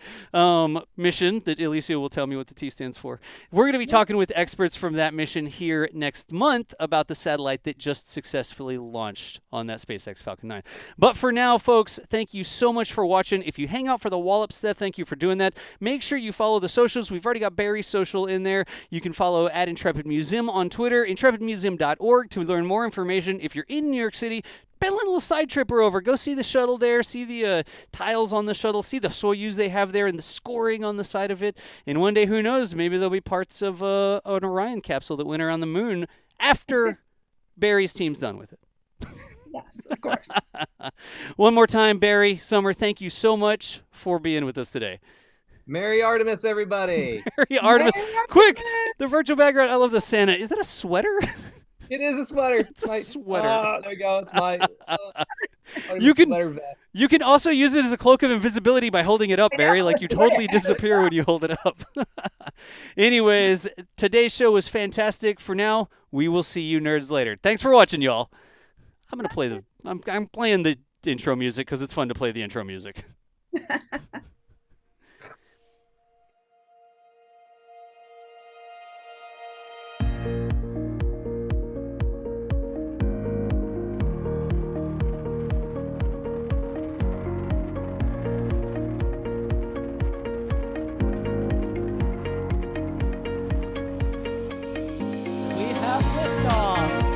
mission that Alicia will tell me what the T stands for. We're going to be talking with experts from that mission here next month about the satellite that just successfully launched on that SpaceX Falcon 9. But for now, folks, thank you so much for watching. If you hang out for the Wallops stuff, thank you for doing that. Make sure you follow the socials. We've already got Barry's social in there. You can follow at Intrepid Museum on Twitter, intrepidmuseum.org to learn more information. If you're in New York City, been a little side tripper over. Go see the shuttle there. See the tiles on the shuttle. See the Soyuz they have there and the scoring on the side of it. And one day, who knows, maybe there'll be parts of an Orion capsule that went around the moon after Barry's team's done with it. Yes, of course. One more time, Barry, Summer, thank you so much for being with us today. Merry Artemis, everybody. Merry Artemis. Quick, the virtual background. I love the Santa. Is that a sweater? It is a sweater. It's a sweater. Oh, there we go. It's my you can also use it as a cloak of invisibility by holding it up, Barry. Like you totally disappear when you hold it up. Anyways, today's show was fantastic. For now, we will see you nerds later. Thanks for watching, y'all. I'm gonna play I'm playing the intro music because it's fun to play the intro music.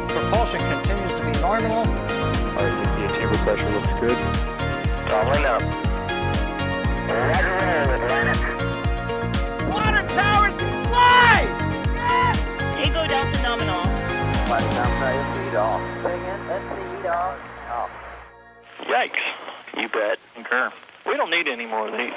Propulsion continues to be normal. RCP chamber pressure looks good. Toggling up. Roger, roll, Atlantic. Water towers can fly! Tango Delta nominal. Flight down, feed off. Bring in, feed off. Yikes. You bet. Concur. We don't need any more of these.